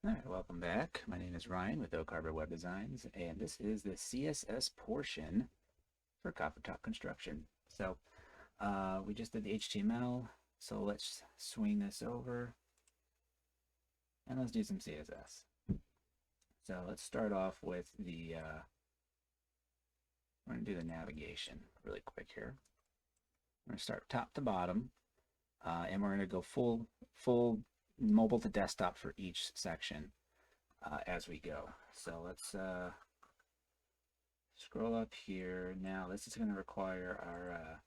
All right, welcome back. My name is Ryan with Oak Harbor Web Designs, and this is the CSS portion for Coppertop Construction. So we just did the HTML, so let's swing this over and let's do some CSS. So let's start off with we're going to do the navigation really quick here. We're going to start top to bottom, and we're going to go full mobile to desktop for each section. As we go. So let's scroll up here. Now this is going to require our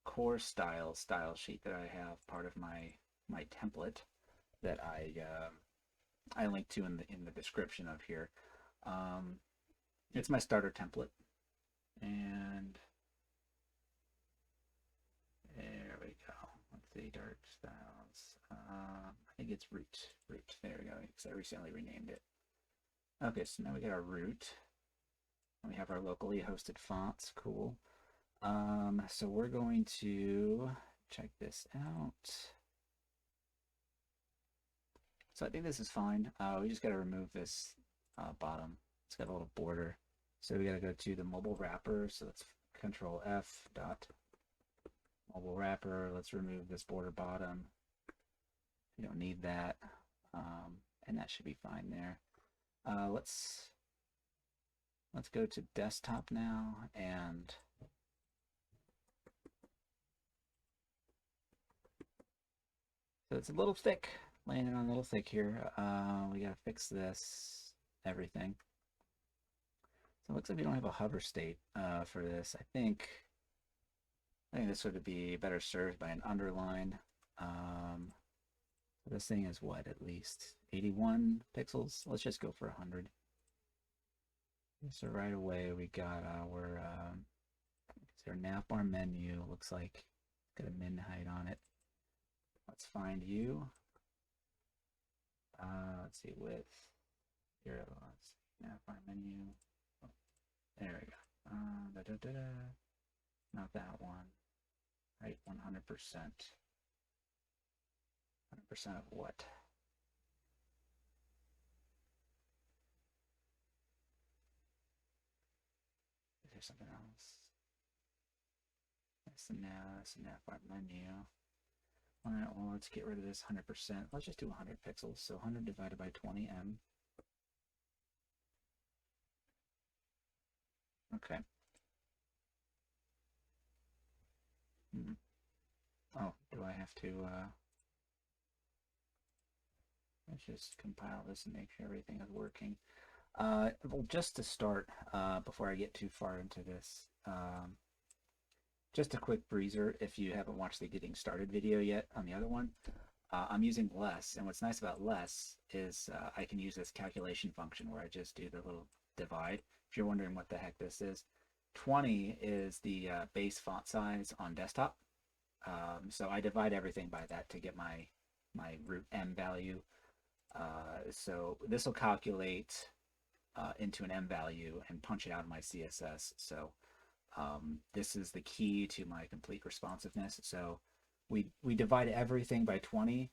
core style sheet that I have, part of my template that I link to in the description of here. It's my starter template, and there we go. Let's see, dark styles. I think it's root. There we go, because I recently renamed it. Okay, so now we got our root. We have our locally hosted fonts. Cool. So we're going to check this out. So I think this is fine. We just got to remove this bottom. It's got a little border. So we got to go to the mobile wrapper. So let's Control F dot mobile wrapper. Let's remove this border bottom. You don't need that, and that should be fine there. Let's go to desktop now, and so it's a little thick, laying it on a little thick here. We gotta fix this, everything. So it looks like we don't have a hover state for this. I think this would be better served by an underline. This thing is what, at least 81 pixels? Let's just go for 100. So right away we got our navbar menu. Looks like it's got a min height on it. Let's find you. Let's see, width. Here, let's see, navbar menu. Oh, there we go. Not that one. Right, 100%. 100% of what? Is there something else? That's the navbar menu. All right, well, let's get rid of this 100%. Let's just do 100 pixels. So 100 divided by 20m. Okay. Oh, do I have to let's just compile this and make sure everything is working. Well, just to start, before I get too far into this, just a quick breezer if you haven't watched the getting started video yet on the other one. I'm using less, and what's nice about less is I can use this calculation function where I just do the little divide. If you're wondering what the heck this is, 20 is the base font size on desktop. So I divide everything by that to get my root M value. So this will calculate into an M value and punch it out of my CSS. So this is the key to my complete responsiveness. So we divide everything by 20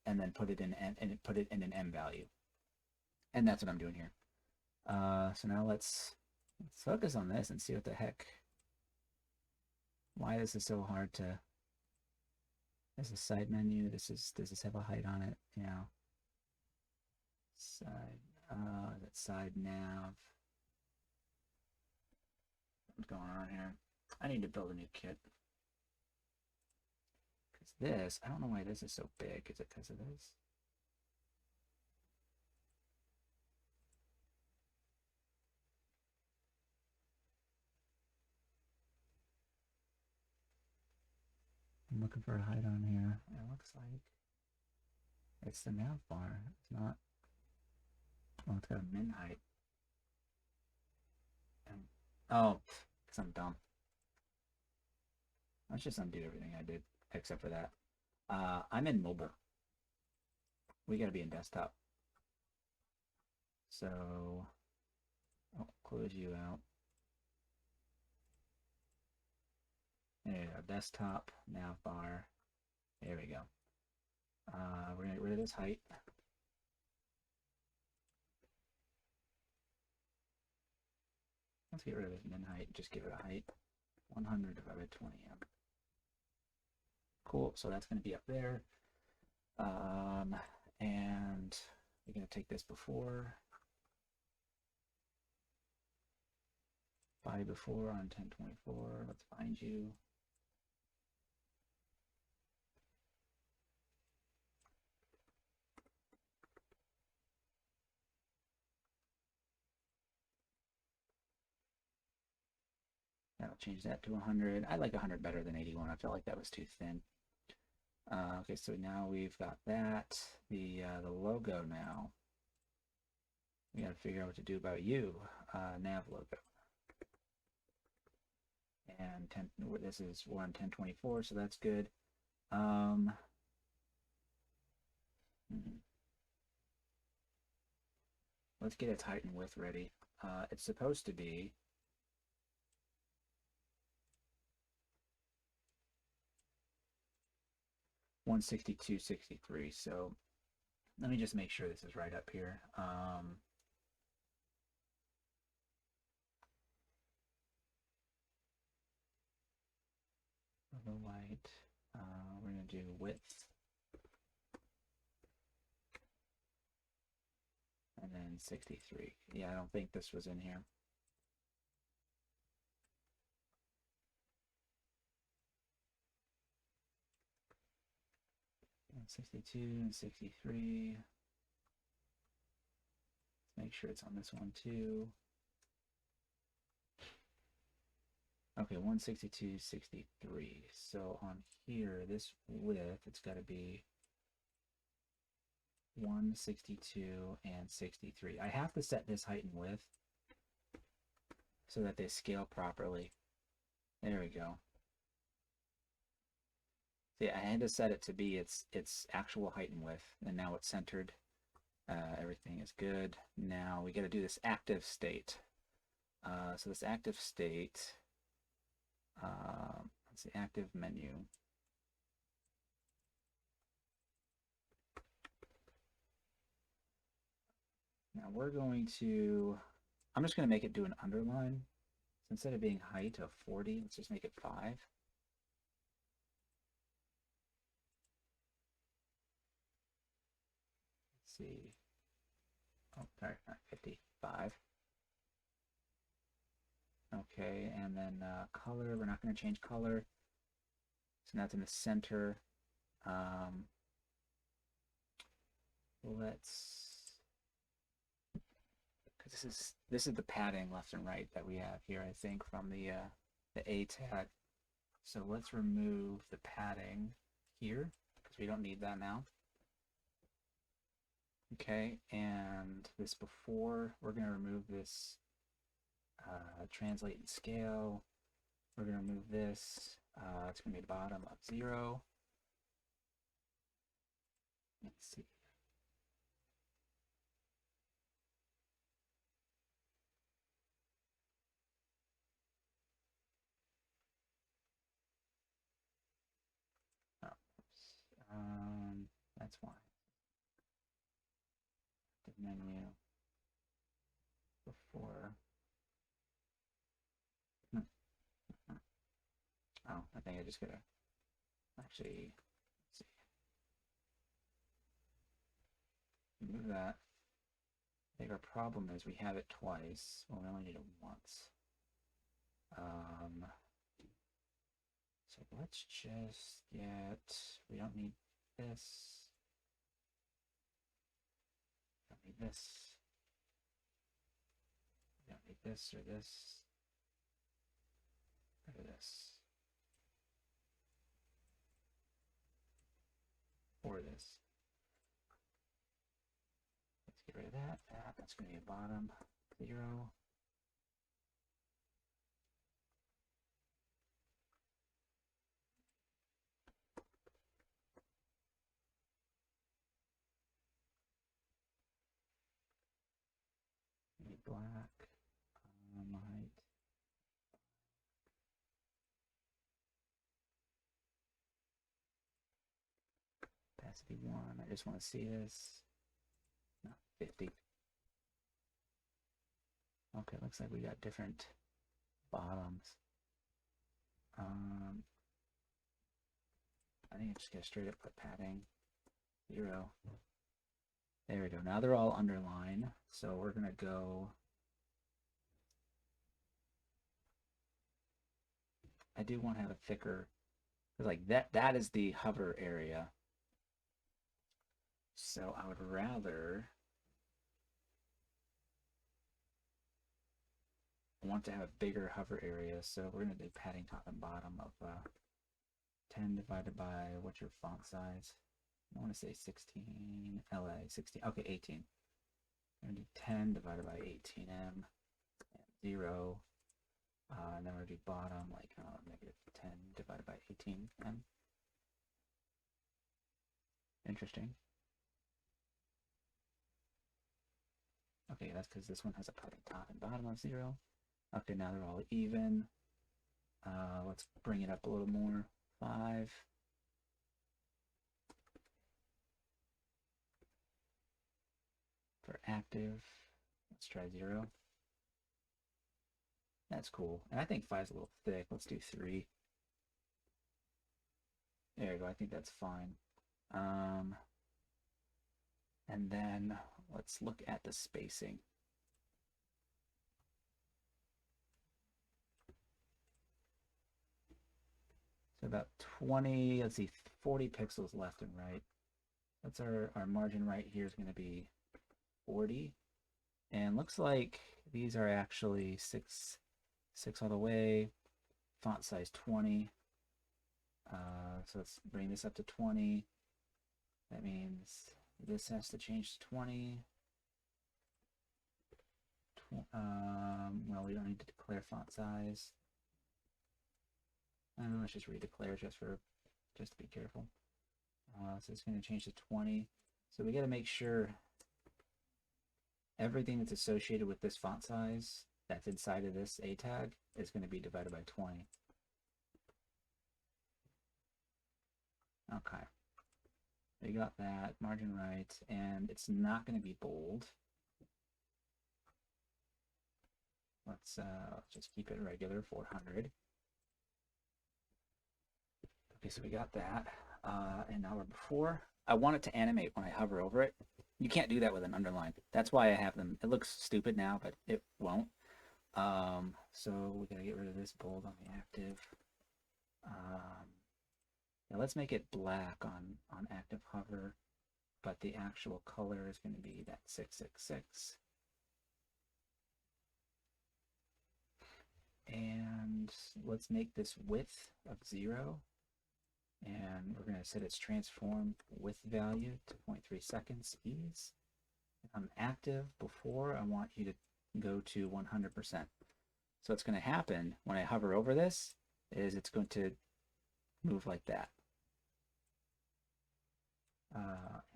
and then put it in an M value. And that's what I'm doing here. So now let's focus on this and see what the heck, why this is so hard to. There's a side menu. Does this have a height on it? Yeah. Side, that side nav. What's going on here? I need to build a new kit. Because this, I don't know why this is so big. Is it because of this? I'm looking for a height on here. It looks like it's the nav bar. It's not. Oh, it's got a min height. Oh, because I'm dumb. Let's just undo everything I did except for that. I'm in mobile. We got to be in desktop. So, I'll close you out. There you go, desktop, nav bar. There we go. We're gonna get rid of this height. Let's get rid of the min height. Just give it a height. 100 divided by 20. Cool. So that's going to be up there. And we're going to take this before. Body before on 1024. Let's find you. That'll change that to 100. I like 100 better than 81. I felt like that was too thin. Okay, so now we've got that. The logo now. We got to figure out what to do about you. Nav logo. And this is we're on 1024, so that's good. Let's get its height and width ready. It's supposed to be 162.63. So let me just make sure this is right up here. The light. We're going to do width. And then 63. Yeah, I don't think this was in here. And 62 and 63. Let's make sure it's on this one too. Okay, 162.63. So on here, this width, it's got to be 162 and 63. I have to set this height and width so that they scale properly. There we go. See, I had to set it to be its actual height and width, and now it's centered. Everything is good. Now we got to do this active state. So this active state, let's see, active menu. Now we're going to, I'm just going to make it do an underline. So instead of being height of 40, let's just make it 5. Let's see. Oh, sorry, not 55. Okay, and then color, we're not going to change color. So now it's in the center. Let's, because this is the padding left and right that we have here, I think, from the A tag. So let's remove the padding here because we don't need that now. Okay, and this before, we're going to remove this translate and scale. We're going to remove this. It's going to be bottom of 0. Let's see. That's why. The menu before. Oh, I think I just gotta actually, let's see. Remove that. I think our problem is we have it twice. Well, we only need it once. So let's just get, we don't need this. Don't need this. We don't need this or this. Rid of this. Or this. Let's get rid of that. That's going to be a bottom 0. Black, height. Opacity 1. I just want to see this. No, 50. Okay, looks like we got different bottoms. I think I'm just gonna straight up put padding 0. There we go. Now they're all underlined. So we're gonna go. I do want to have a thicker, like that is the hover area. So I would rather want to have a bigger hover area. So we're gonna do padding top and bottom of 10 divided by, what's your font size? I want to say 16, LA 16, okay, 18. I'm gonna do 10 divided by 18M and 0. And then we're gonna do bottom like negative 10 divided by 18M. Interesting. Okay, that's because this one has a padding top and bottom of 0. Okay, now they're all even. Let's bring it up a little more. 5. For active, let's try 0. That's cool. And I think 5 is a little thick. Let's do 3. There you go. I think that's fine. And then let's look at the spacing. So about 20, let's see, 40 pixels left and right. That's our margin right here is going to be 40. And looks like these are actually 6 all the way. Font size 20. So let's bring this up to 20. That means this has to change to 20. Well, we don't need to declare font size. Let's just redeclare just to be careful. So it's going to change to 20. So we got to make sure everything that's associated with this font size that's inside of this A tag is going to be divided by 20. Okay. We got that, margin right, and it's not going to be bold. Let's just keep it regular, 400. Okay, so we got that. And now we're before. I want it to animate when I hover over it. You can't do that with an underline. That's why I have them. It looks stupid now, but it won't. So we gotta get rid of this bold on the active. Now let's make it black on active hover, but the actual color is going to be that 666. And let's make this width of 0. And we're going to set its transform width value to 0.3 seconds ease. If I'm active before, I want you to go to 100%. So what's going to happen when I hover over this is it's going to move like that.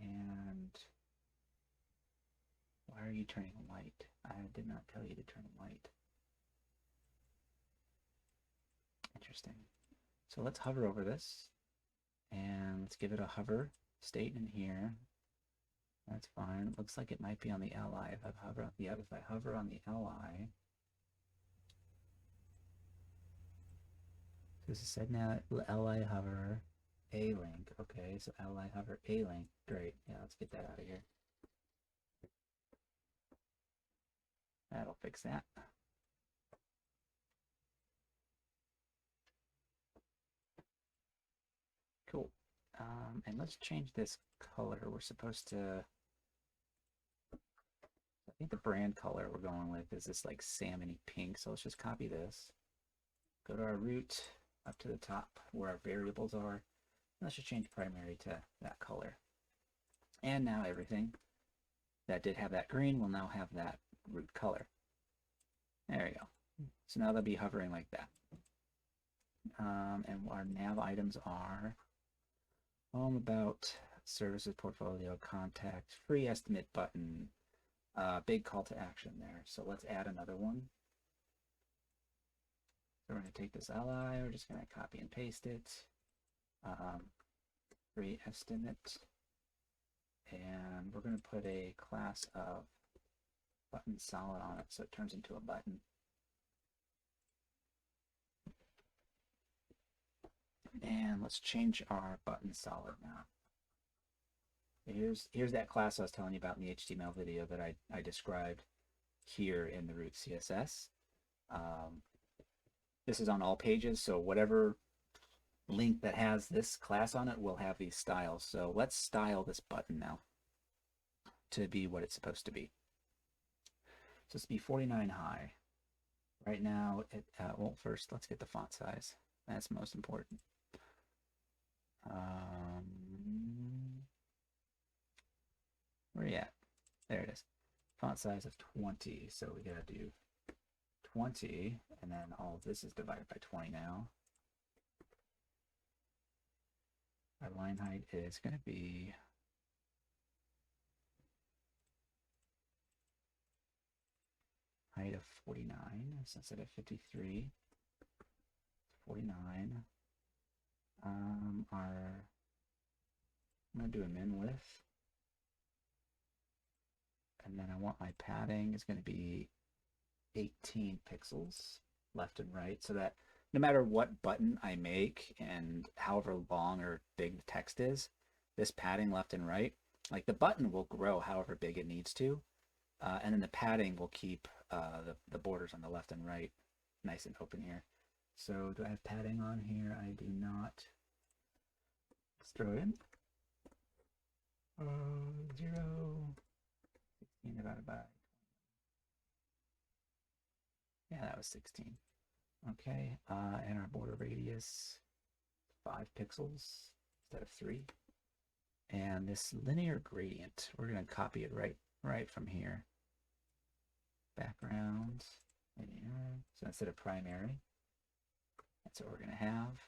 And why are you turning white? I did not tell you to turn white. Interesting. So let's hover over this. And let's give it a hover state in here. That's fine. It looks like it might be on the li. If I hover on the li, so this is said now li hover a link. Okay, so li hover a link. Great. Yeah, let's get that out of here. That'll fix that. Cool. And let's change this color. We're supposed to, I think the brand color we're going with is this like salmony pink. So let's just copy this. Go to our root up to the top where our variables are. Let's just change primary to that color. And now everything that did have that green will now have that root color. There we go. So now they'll be hovering like that. And our nav items are home, about, services, portfolio, contact, free estimate button, big call to action there. So let's add another one. So we're going to take this li, we're just going to copy and paste it. Free estimate. And we're going to put a class of button solid on it so it turns into a button. And let's change our button solid now. Here's that class I was telling you about in the HTML video that I described here in the root CSS. This is on all pages, so whatever link that has this class on it will have these styles. So let's style this button now to be what it's supposed to be. So it's to be 49 high. Right now, well, first let's get the font size. That's most important. Where are you at? There it is. Font size of 20. So we gotta do 20, and then all of this is divided by 20 now. Our line height is going to be height of 49, so instead of 53, 49. I'm going to do a min width, and then I want my padding is going to be 18 pixels left and right, so that no matter what button I make and however long or big the text is, this padding left and right, like the button will grow however big it needs to, and then the padding will keep the borders on the left and right nice and open here. So do I have padding on here? I do not. Let's throw it in. 0, 16 divided by, yeah, that was 16. Okay, and our border radius, 5 pixels instead of 3. And this linear gradient, we're going to copy it right from here. Background, linear, so instead of primary, that's what we're going to have.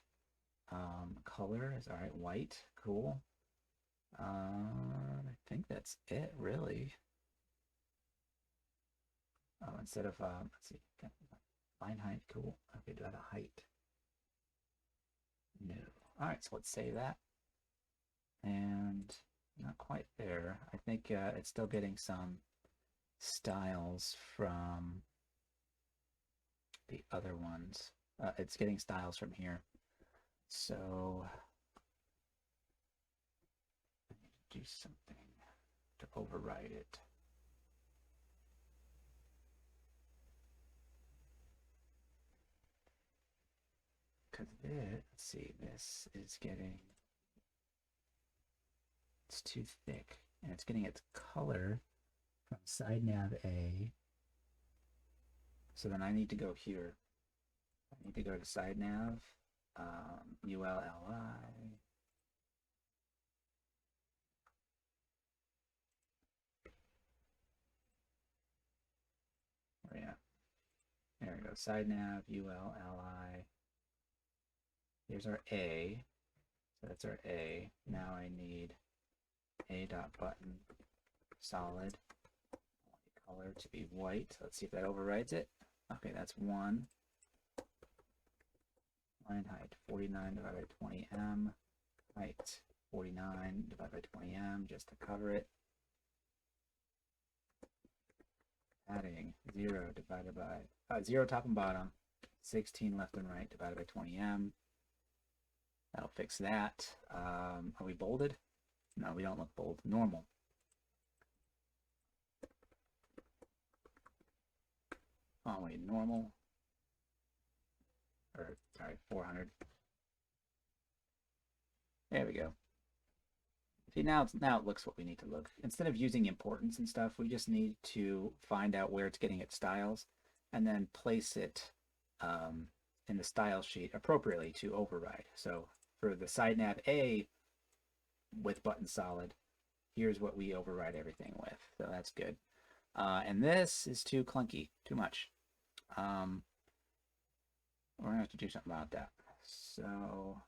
Color is, all right, white, cool. I think that's it, really. Oh, instead of, let's see, line height, cool. Okay, do I have a height? No. All right, so let's save that. And not quite there. I think it's still getting some styles from the other ones. It's getting styles from here. So I need to do something to override it. Because let's see, this is getting, it's too thick, and it's getting its color from side nav A. So then I need to go here. I need to go to side nav, ULLI. Oh yeah, there we go. Side nav, ULLI. Here's our A. So that's our A. Now I need A.button solid. I want the color to be white. Let's see if that overrides it. Okay, that's 1. Line height 49 divided by 20m. Height 49 divided by 20m just to cover it. Adding 0 divided by 0 top and bottom, 16 left and right divided by 20m. That'll fix that. Are we bolded? No, we don't look bold. Normal. Oh wait, normal. Or sorry, 400. There we go. See, now it looks what we need to look. Instead of using importance and stuff, we just need to find out where it's getting its styles and then place it in the style sheet appropriately to override. So for the side nav A with button solid, here's what we override everything with. So that's good. And this is too clunky, too much. We're gonna have to do something about that. So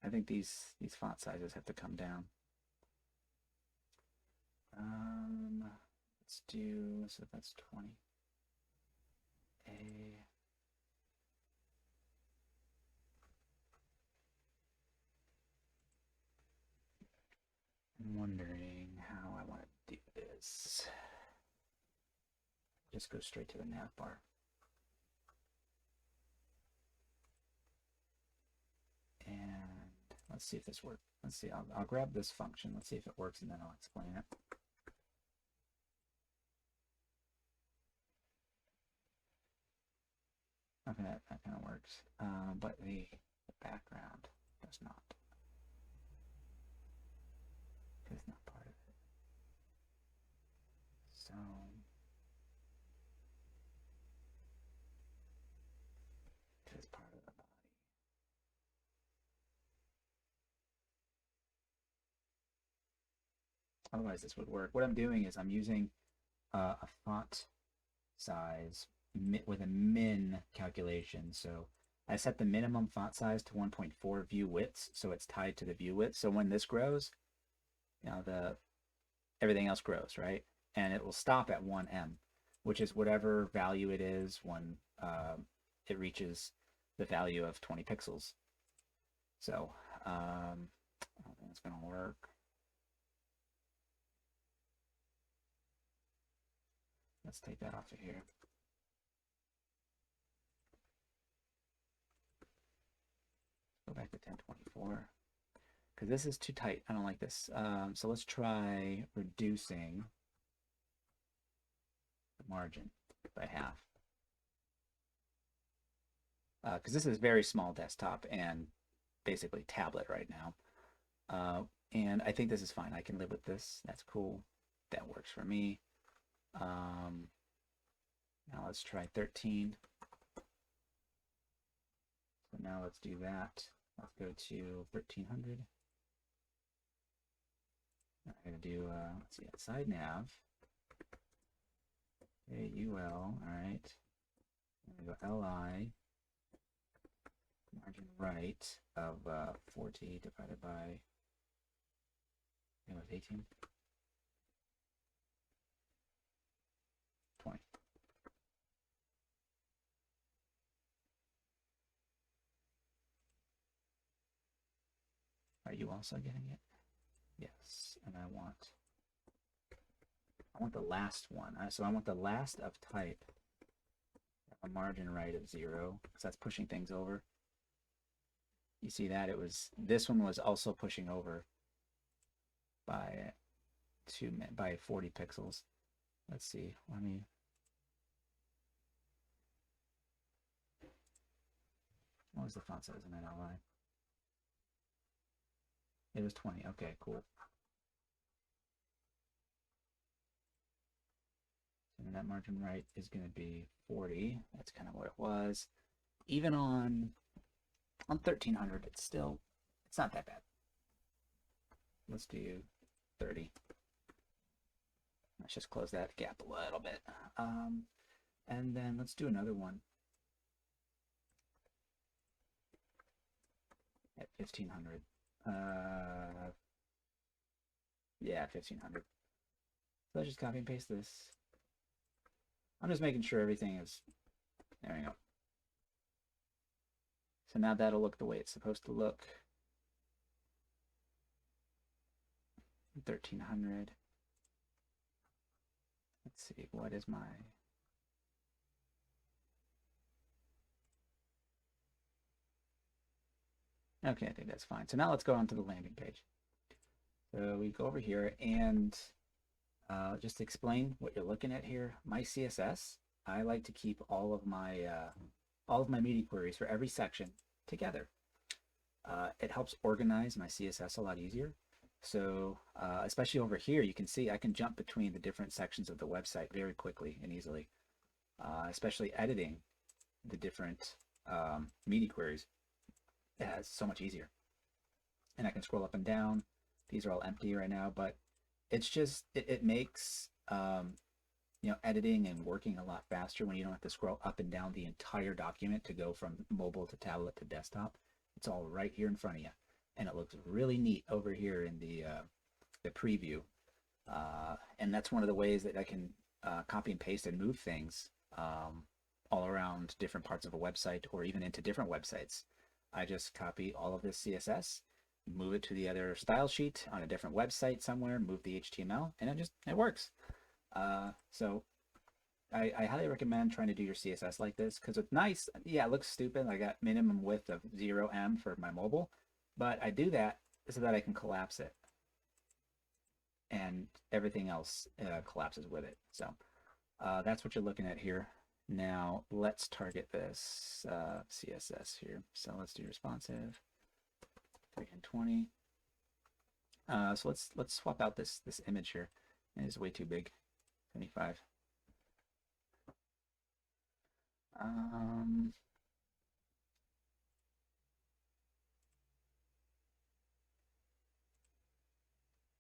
I think these font sizes have to come down. Let's do, so that's 20. A. I'm wondering how I want to do this. Just go straight to the nav bar. let's see if this works. Let's see, I'll grab this function. Let's see if it works, and then I'll explain it. Okay, that kind of works, but the background does not. It's not part of it. So it's part of the body. Otherwise, this would work. What I'm doing is I'm using a font size with a min calculation. So I set the minimum font size to 1.4 view widths, so it's tied to the view width. So when this grows, you know, everything else grows, right? And it will stop at 1M, which is whatever value it is when it reaches the value of 20 pixels. So I don't think it's going to work. Let's take that off of here. Go back to 1024 because this is too tight. I don't like this. So let's try reducing the margin by half. Because this is very small desktop and basically tablet right now. And I think this is fine. I can live with this. That's cool. That works for me. Now let's try 13. So now let's do that. Let's go to 1300. I'm going to do, let's see, side nav. Okay, UL, all right. I'm going to go LI. Margin right of 40 divided by, it was 18. 20. Are you also getting it? Yes, and I want the last one. So I want the last of type, a margin right of 0, because that's pushing things over. You see that this one was also pushing over by 40 pixels. Let's see. What was the font size in that outline? It was 20. Okay, cool. And that margin right is going to be 40. That's kind of what it was. Even on 1300, it's not that bad. Let's do 30. Let's just close that gap a little bit. And then let's do another one at 1500. Yeah, 1500. So let's just copy and paste this. I'm just making sure everything is, there we go. So now that'll look the way it's supposed to look. 1300. Let's see, what is my... Okay, I think that's fine. So now let's go on to the landing page. So we go over here and just explain what you're looking at here. My CSS, I like to keep all of my media queries for every section together. It helps organize my CSS a lot easier. So especially over here, you can see I can jump between the different sections of the website very quickly and easily, especially editing the different media queries. It's so much easier. And I can scroll up and down. These are all empty right now, but it's just, it makes editing and working a lot faster when you don't have to scroll up and down the entire document to go from mobile to tablet to desktop. It's all right here in front of you. And it looks really neat over here in the preview. And that's one of the ways that I can copy and paste and move things all around different parts of a website or even into different websites. I just copy all of this CSS, move it to the other style sheet on a different website somewhere, move the HTML, and it works. So I highly recommend trying to do your CSS like this because it's nice. Yeah, it looks stupid. I got minimum width of 0M for my mobile, But I do that so that I can collapse it, and everything else collapses with it. So that's what you're looking at here. Now let's target this CSS here. So let's do responsive 320. So let's swap out this image here. It is way too big. 75.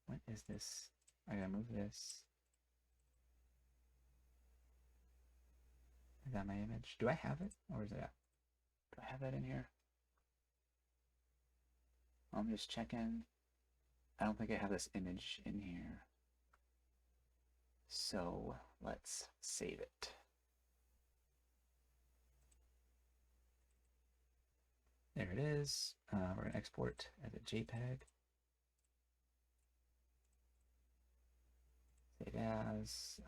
What is this? I gotta move this. Is that my image? Do I have it? Or is that? Do I have that in here? I'm just checking. I don't think I have this image in here. So let's save it. There it is. We're going to export as a JPEG. Save as.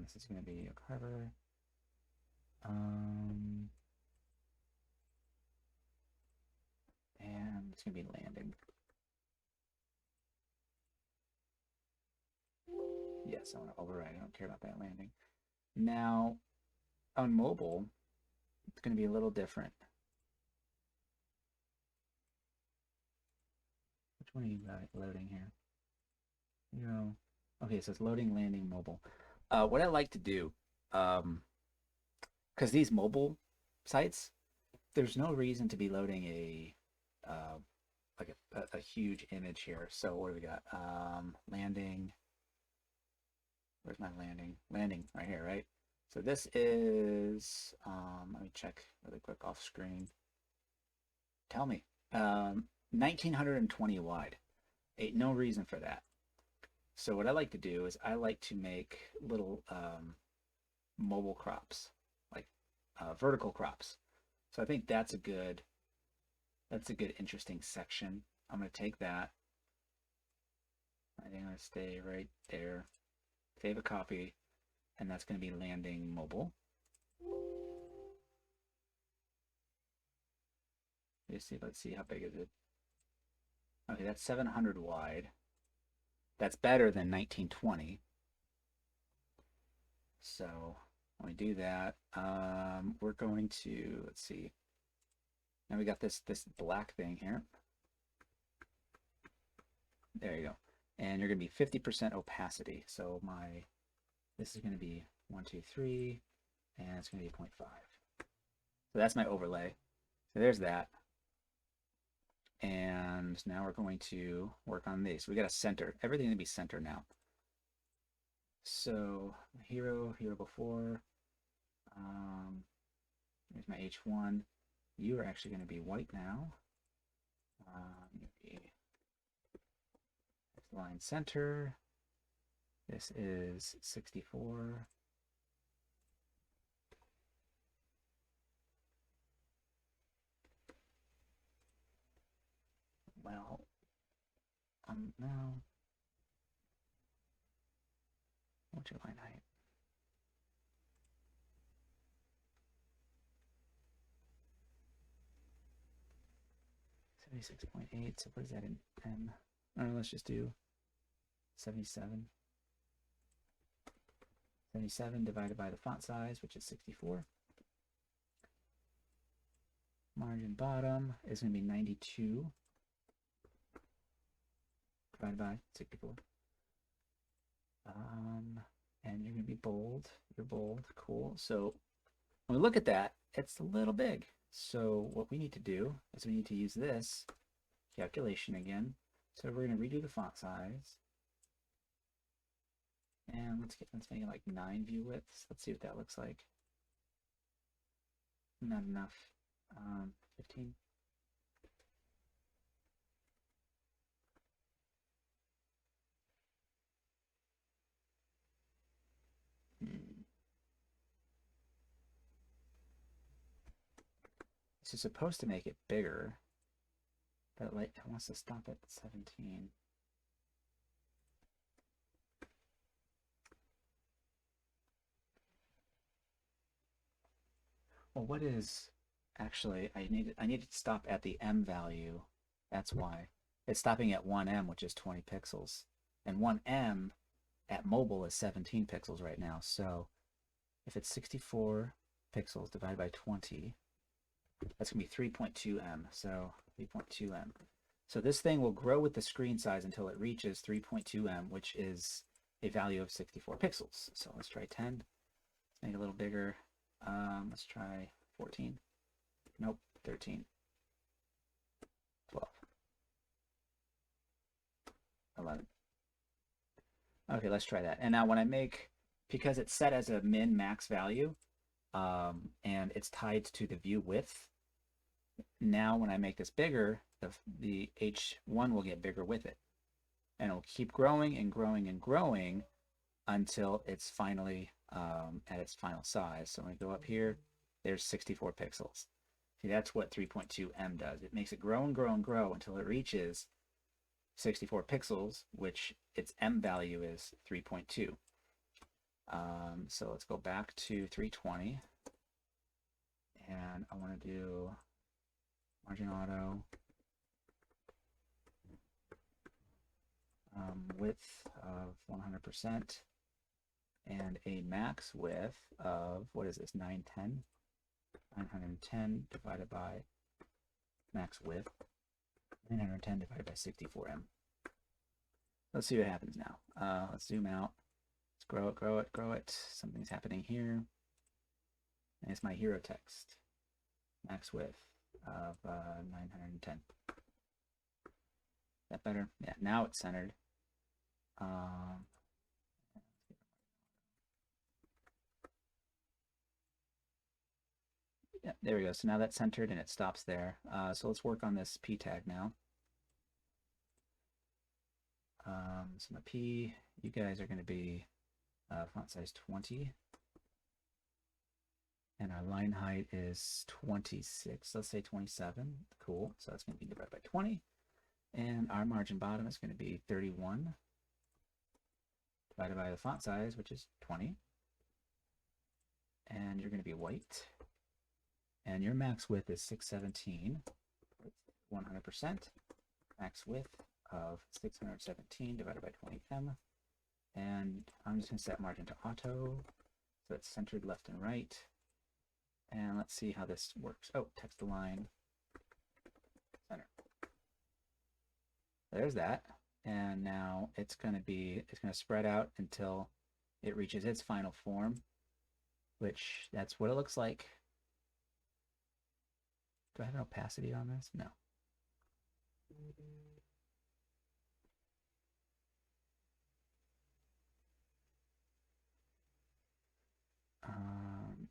This is going to be a cover. And it's going to be landing. Yes, I want to override. I don't care about that landing. Now, on mobile, it's going to be a little different. Which one are you loading here? You know, okay, so it's loading, landing, mobile. What I like to do, because these mobile sites, there's no reason to be loading a like a huge image here. So what do we got? Landing. Where's my landing? Landing right here, right? So this is, let me check really quick off screen. Tell me. 1920 wide. Ain't no reason for that. So what I like to do is I like to make little mobile crops, like vertical crops. So I think that's a good interesting section. I'm going to take that. I think I'm going to stay right there. Save a copy, and that's going to be landing mobile. Let's see how big is it. Okay, that's 700 wide. That's better than 1920. So when we do that, we're going to, let's see. Now we got this black thing here. There you go. And you're going to be 50% opacity. So this is going to be 1, 2, 3, and it's going to be 0.5. So that's my overlay. So there's that. And now we're going to work on this. We got a center. Everything to be center now. So hero before. Here's my H1. You are actually going to be white now. Line center. This is 64. Well, now, what's your line height? 76.8. So what is that in M? I don't know, let's just do 77. 77 divided by the font size, which is 64. Margin bottom is going to be 92 divided by 64. And you're going to be bold. You're bold. Cool. So when we look at that, it's a little big. So what we need to do is we need to use this calculation again. So we're going to redo the font size. And let's make it like 9 view widths. Let's see what that looks like. Not enough. 15. This is supposed to make it bigger, but it wants to stop at 17. Well, what is actually I need to stop at the M value That's why. It's stopping at 1M, which is 20 pixels. And 1M at mobile is 17 pixels right now. So if it's 64 pixels divided by 20, that's going to be 3.2M. So 3.2M. So this thing will grow with the screen size until it reaches 3.2M, which is a value of 64 pixels. So let's try 10. Let's make it a little bigger. Let's try 14. Nope, 13. 12. 11. Okay, let's try that. And now when I make, because it's set as a min max value, and it's tied to the view width, now when I make this bigger, the H1 will get bigger with it. And it'll keep growing and growing and growing until it's finally at its final size. So when we go up here, there's 64 pixels. See, that's what 3.2M does. It makes it grow and grow and grow until it reaches 64 pixels, which its M value is 3.2. So let's go back to 320. And I want to do margin auto, width of 100%, and a max width of, what is this, 910? 910 divided by max width, 910 divided by 64M. Let's see what happens now. Let's zoom out. Let's grow it, grow it, grow it. Something's happening here. And it's my hero text. Max width of 910. Is that better? Yeah, now it's centered. Yeah, there we go. So now that's centered and it stops there. So let's work on this P tag now. So my P, you guys are going to be font size 20. And our line height is 26. Let's say 27. Cool. So that's going to be divided by 20. And our margin bottom is going to be 31 divided by the font size, which is 20. And you're going to be white. And your max width is 617, 100%. Max width of 617 divided by 20M. And I'm just going to set margin to auto, so it's centered left and right. And let's see how this works. Oh, text align, center. There's that. And now it's going to spread out until it reaches its final form, which that's what it looks like. Do I have an opacity on this? No.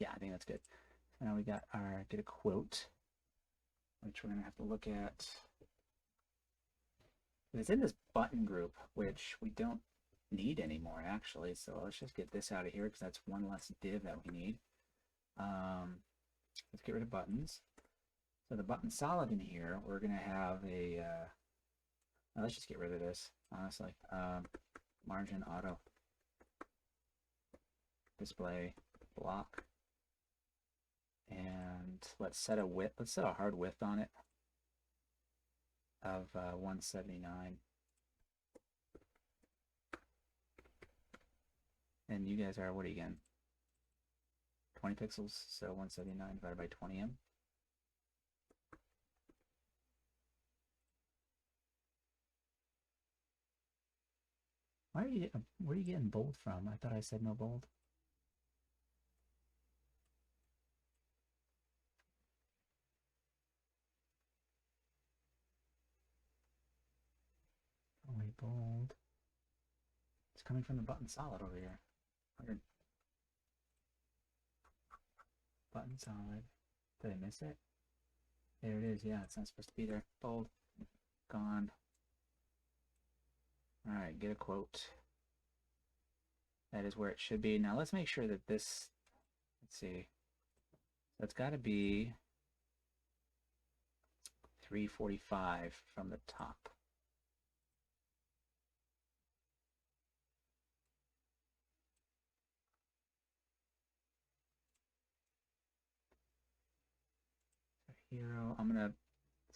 Yeah, I think that's good. So now we got our get a quote, which we're going to have to look at. It's in this button group, which we don't need anymore, actually. So let's just get this out of here because that's one less div that we need. Let's get rid of buttons. So the button solid in here, we're going to have a, let's just get rid of this, honestly. Margin auto, display block, and let's set a width, let's set a hard width on it of 179. And you guys are, what are you again? 20 pixels, so 179 divided by 20M. Where are you getting bold from? I thought I said no bold. Only bold. It's coming from the button solid over here. Button solid. Did I miss it? There it is. Yeah, it's not supposed to be there. Bold. Gone. All right, get a quote. That is where it should be. Now let's make sure that this, let's see. That's got to be 345 from the top. Hero, I'm gonna,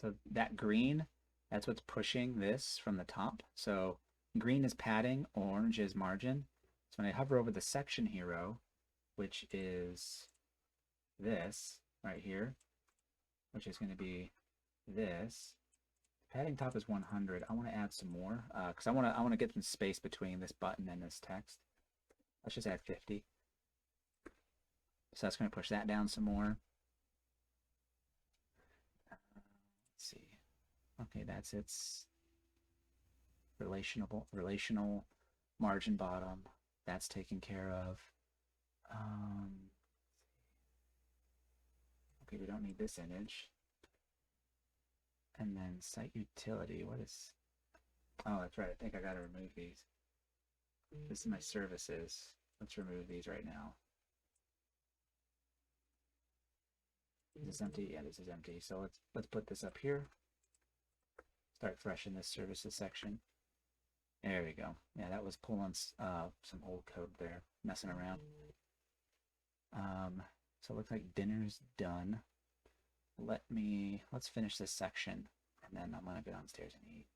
so that green That's what's pushing this from the top. So green is padding, orange is margin. So when I hover over the section hero, which is this right here, which is going to be this, padding top is 100. I want to add some more because I want to get some space between this button and this text. Let's just add 50. So that's going to push that down some more. Let's see. Okay, that's its relational margin bottom. That's taken care of. Okay, we don't need this image. And then site utility. What is... Oh, that's right. I think I got to remove these. This is my services. Let's remove these right now. Is this empty? Yeah, this is empty. So let's put this up here. Start fresh in this services section. There we go. Yeah, that was pulling some old code there, messing around. So it looks like dinner's done. Let's finish this section, and then I'm gonna go downstairs and eat.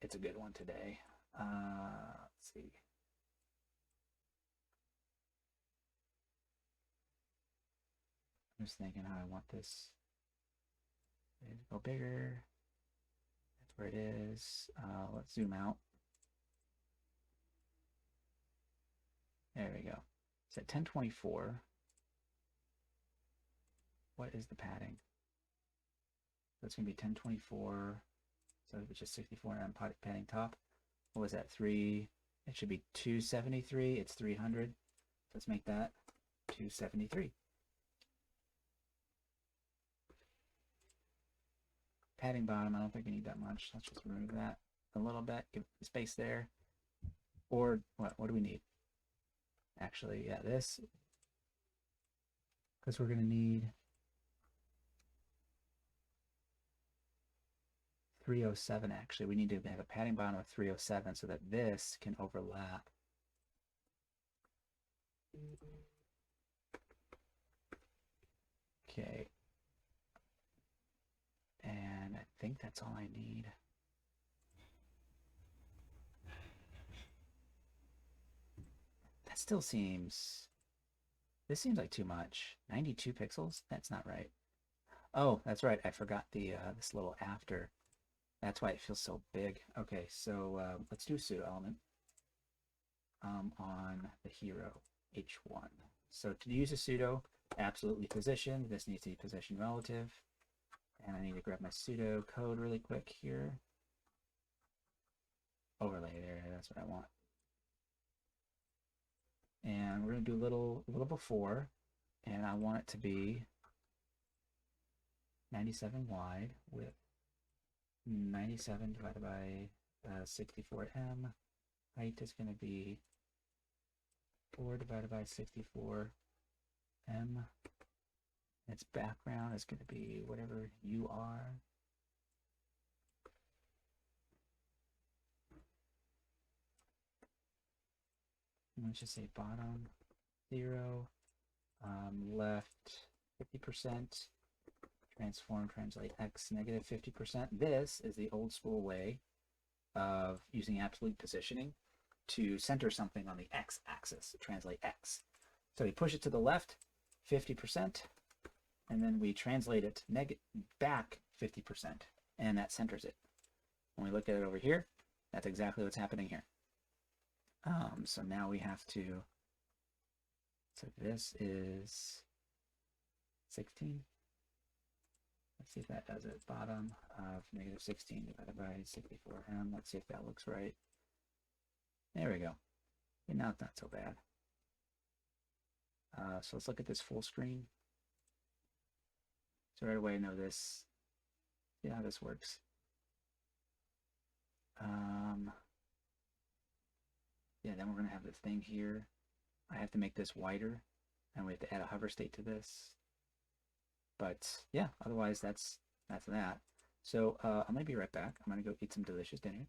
It's a good one today. Let's see. I'm just thinking how I want this. Go bigger. That's where it is. Let's zoom out. There we go. It's at 1024. What is the padding? That's going to be 1024. So it's just 64 and padding top. What was that? 3? It should be 273. It's 300. Let's make that 273. Padding bottom, I don't think we need that much. Let's just remove that a little bit, give space there. Or what do we need? Actually, yeah, this. Because we're going to need 307 actually. We need to have a padding bottom of 307 so that this can overlap. Okay. And I think that's all I need. That still seems... This seems like too much. 92 pixels? That's not right. Oh, that's right. I forgot the this little after. That's why it feels so big. Okay, so let's do a pseudo element on the hero, H1. So to use a pseudo, absolutely position. This needs to be position relative. And I need to grab my pseudo code really quick here. Overlay there, that's what I want. And we're going to do a little before, and I want it to be 97 wide with 97 divided by 64m. Height is going to be 4 divided by 64m. Its background is going to be whatever you are. Let's just say bottom 0, left 50%, transform, translate x negative 50%. This is the old school way of using absolute positioning to center something on the x-axis, translate x. So we push it to the left 50%, and then we translate it back 50%, and that centers it. When we look at it over here, that's exactly what's happening here. So now we have to, so this is 16. Let's see if that does it. Bottom of negative 16 divided by 64m. Let's see if that looks right. There we go. And now it's not so bad. So let's look at this full screen. So right away I know this. See how this works. Yeah, then we're going to have this thing here. I have to make this wider, and we have to add a hover state to this. But yeah, otherwise that's that. So I'm going to be right back. I'm going to go eat some delicious dinner,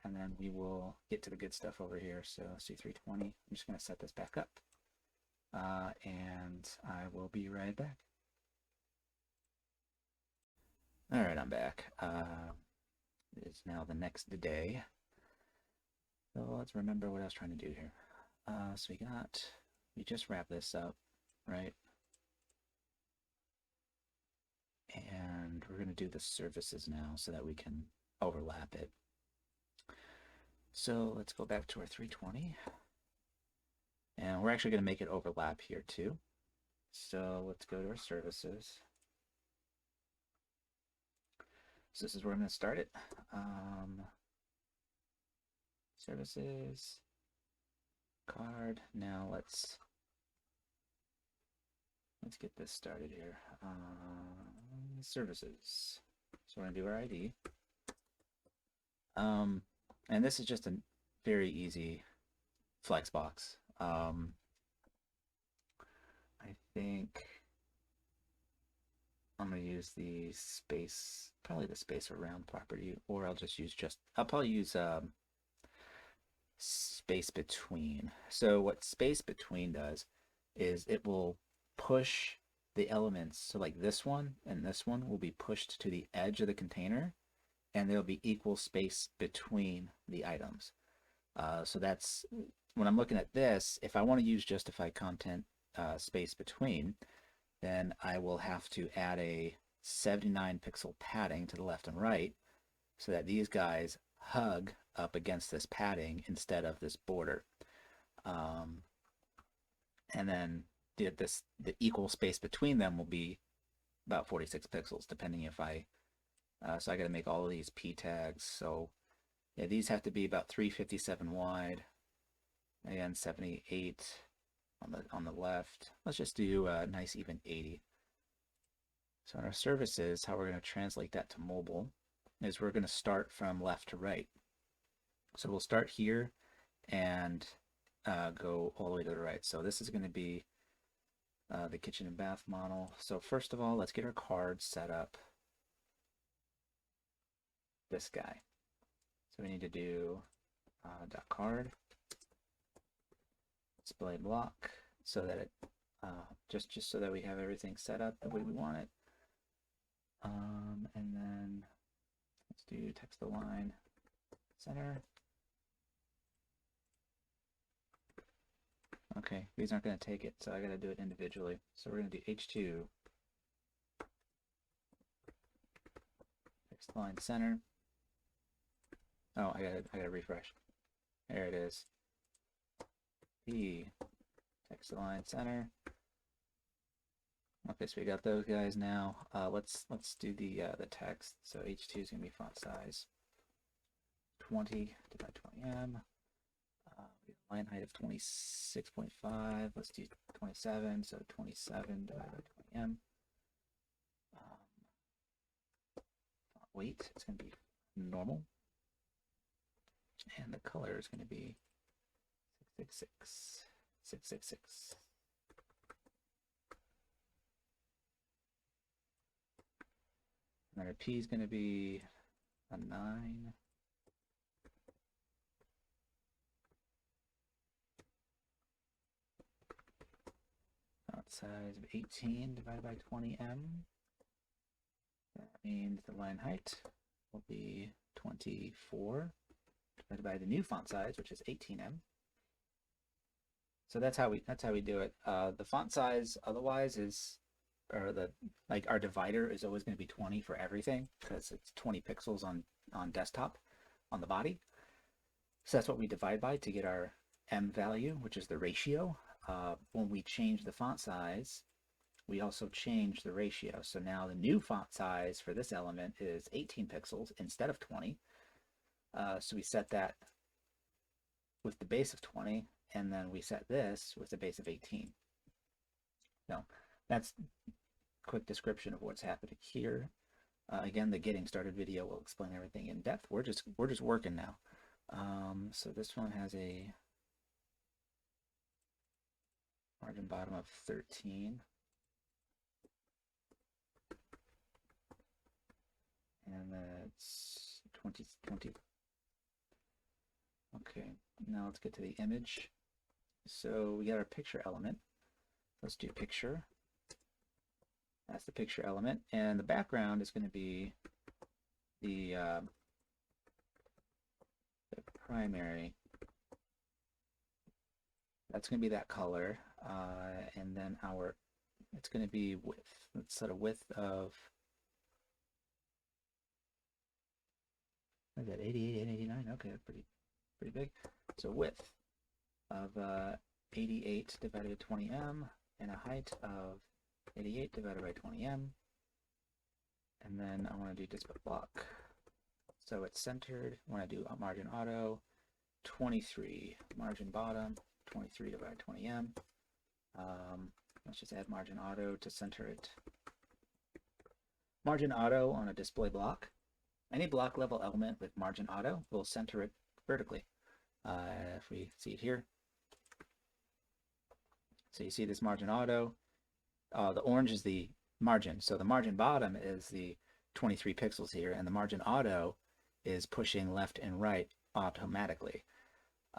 and then we will get to the good stuff over here. So C320, I'm just going to set this back up, and I will be right back. All right, I'm back. It is now the next day. So let's remember what I was trying to do here. So we just wrapped this up, right? And we're going to do the surfaces now so that we can overlap it. So let's go back to our 320. And we're actually going to make it overlap here too. So let's go to our surfaces. So this is where I'm going to start it. Services, card. Now let's get this started here. Services. So we're going to do our ID. And this is just a very easy flex box. I think I'm going to use the space, probably the space around property, or I'll probably use space between. So what space between does is it will push the elements. So like this one and this one will be pushed to the edge of the container, and there'll be equal space between the items. So that's when I'm looking at this. If I want to use justified content space between, then I will have to add a 79 pixel padding to the left and right so that these guys hug up against this padding instead of this border. And then the equal space between them will be about 46 pixels, depending if so I got to make all of these p tags. So yeah, these have to be about 357 wide. Again, 78 on the left. Let's just do a nice even 80. So in our services, how we're going to translate that to mobile is we're going to start from left to right. So we'll start here and go all the way to the right. So this is going to be the kitchen and bath model. So first of all, let's get our cards set up. This guy. So we need to do .card display block so that it just so that we have everything set up the way we want it. And then let's do text align center. Okay, these aren't going to take it, so I got to do it individually. So we're going to do H2 text align center. Oh, I gotta refresh. There it is. P text align center. Okay, so we got those guys now. Let's do the text. So H2 is gonna be font size 20 divided by 20M. Line height of 26.5. Let's do 27. So 27 divided by 20M. Font weight is gonna be normal. And the color is going to be 666, 666. And then our P is going to be a 9. Font size of 18 divided by 20M. That means the line height will be 24. Divided by the new font size, which is 18M. So that's how we do it. The font size otherwise is, or our divider is always going to be 20 for everything because it's 20 pixels on desktop on the body. So that's what we divide by to get our M value, which is the ratio. When we change the font size, we also change the ratio. So now the new font size for this element is 18 pixels instead of 20. So we set that with the base of 20, and then we set this with the base of 18. So that's a quick description of what's happening here. Again, the getting started video will explain everything in depth. We're just working now. So this one has a margin bottom of 13. And that's 20. Okay, now let's get to the image. So we got our picture element. Let's do picture. That's the picture element, and the background is going to be the primary. That's going to be that color, and then it's going to be width. Let's set a width of, what is that, 88 and 89? Okay, that's pretty big. So width of 88 divided by 20m, and a height of 88 divided by 20m. And then I want to do display block. So it's centered. I want to do a margin auto, 23. Margin bottom, 23 divided by 20m. Let's just add margin auto to center it. Margin auto on a display block. Any block level element with margin auto will center it vertically. If we see it here. So you see this margin auto. The orange is the margin. So the margin bottom is the 23 pixels here, and the margin auto is pushing left and right automatically.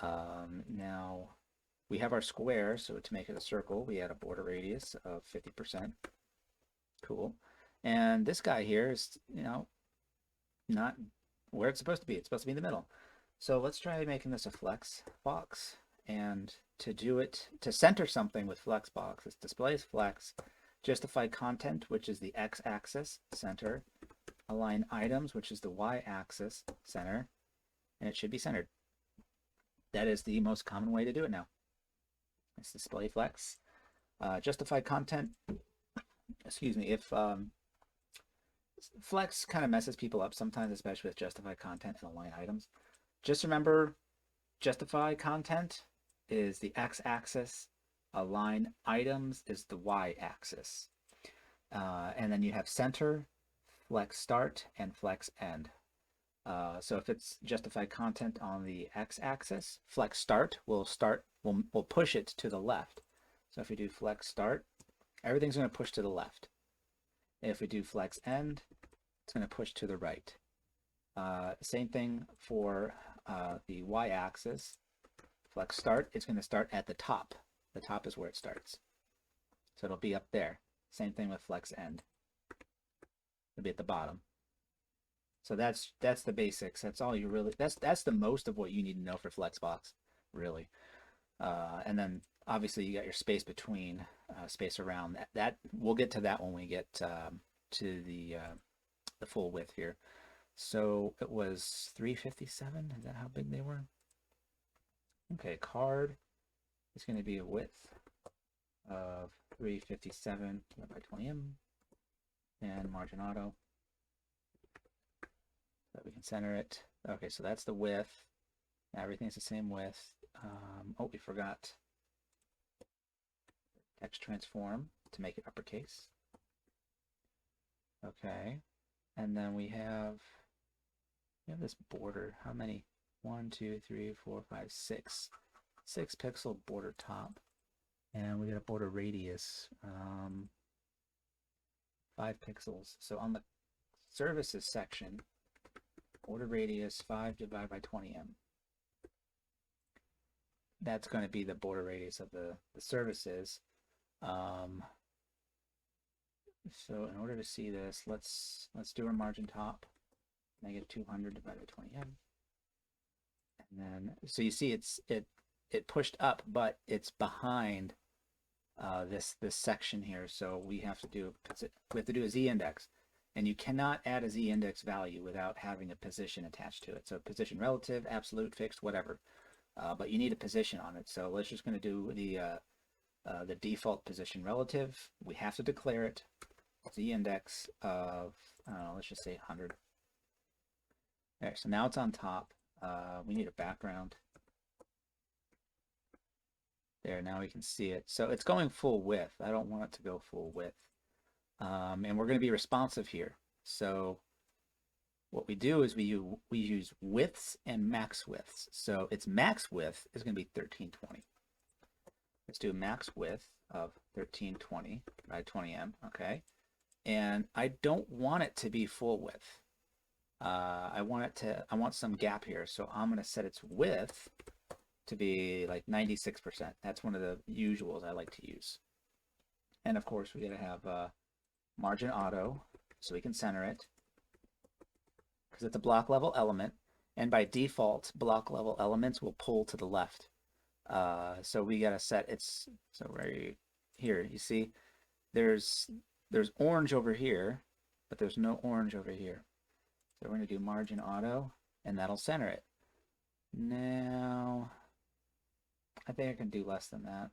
Now we have our square, so to make it a circle, we add a border radius of 50%. Cool. And this guy here is, not where it's supposed to be. It's supposed to be in the middle. So let's try making this a flex box. And to do it, to center something with flex box, it's displays flex, justify content, which is the x-axis, center, align items, which is the y-axis, center, and it should be centered. That is the most common way to do it now. It's display flex. Justify content, excuse me, if flex kind of messes people up sometimes, especially with justify content and align items. Just remember, justify content is the x-axis, align items is the y-axis. And then you have center, flex start, and flex end. So if it's justify content on the x-axis, flex start will push it to the left. So if we do flex start, everything's going to push to the left. If we do flex end, it's going to push to the right. Same thing for the y-axis. Flex start, it's going to start at the top. The top is where it starts. So it'll be up there. Same thing with flex end. It'll be at the bottom. So that's the basics. That's all you really, that's the most of what you need to know for Flexbox, really. And then obviously you got your space between, space around. That we'll get to that when we get to the full width here. So it was 357. Is that how big they were? Okay, card is going to be a width of 357 by 20m, and margin auto. So that we can center it. Okay, so that's the width. Now everything's the same width. Oh, we forgot text transform to make it uppercase. Okay, and then we have this border. How many? 1, 2, 3, 4, 5, 6. 6 pixel border top, and we got a border radius 5 pixels. So on the services section, border radius 5 divided by 20m. That's going to be the border radius of the services. So in order to see this, let's do our margin top, negative 200 divided by 20m. And then, so you see it pushed up, but it's behind this section here. So we have to do a z-index, and you cannot add a z-index value without having a position attached to it. So position relative, absolute, fixed, whatever. But you need a position on it. So let's just going to do the default position relative. We have to declare it z-index of, I don't know, let's just say 100. There. So now it's on top. We need a background. There, now we can see it. So it's going full width. I don't want it to go full width. And we're going to be responsive here. So what we do is we use widths and max widths. So its max width is going to be 1320. Let's do a max width of 1320 by 20m. Okay. And I don't want it to be full width. I want some gap here. So I'm going to set its width to be like 96%. That's one of the usuals I like to use. And of course we got to have margin auto, so we can center it, because it's a block level element, and by default, block level elements will pull to the left. So we gotta set its, so right here, you see, there's orange over here, but there's no orange over here. So we're gonna do margin auto, and that'll center it. Now, I think I can do less than that.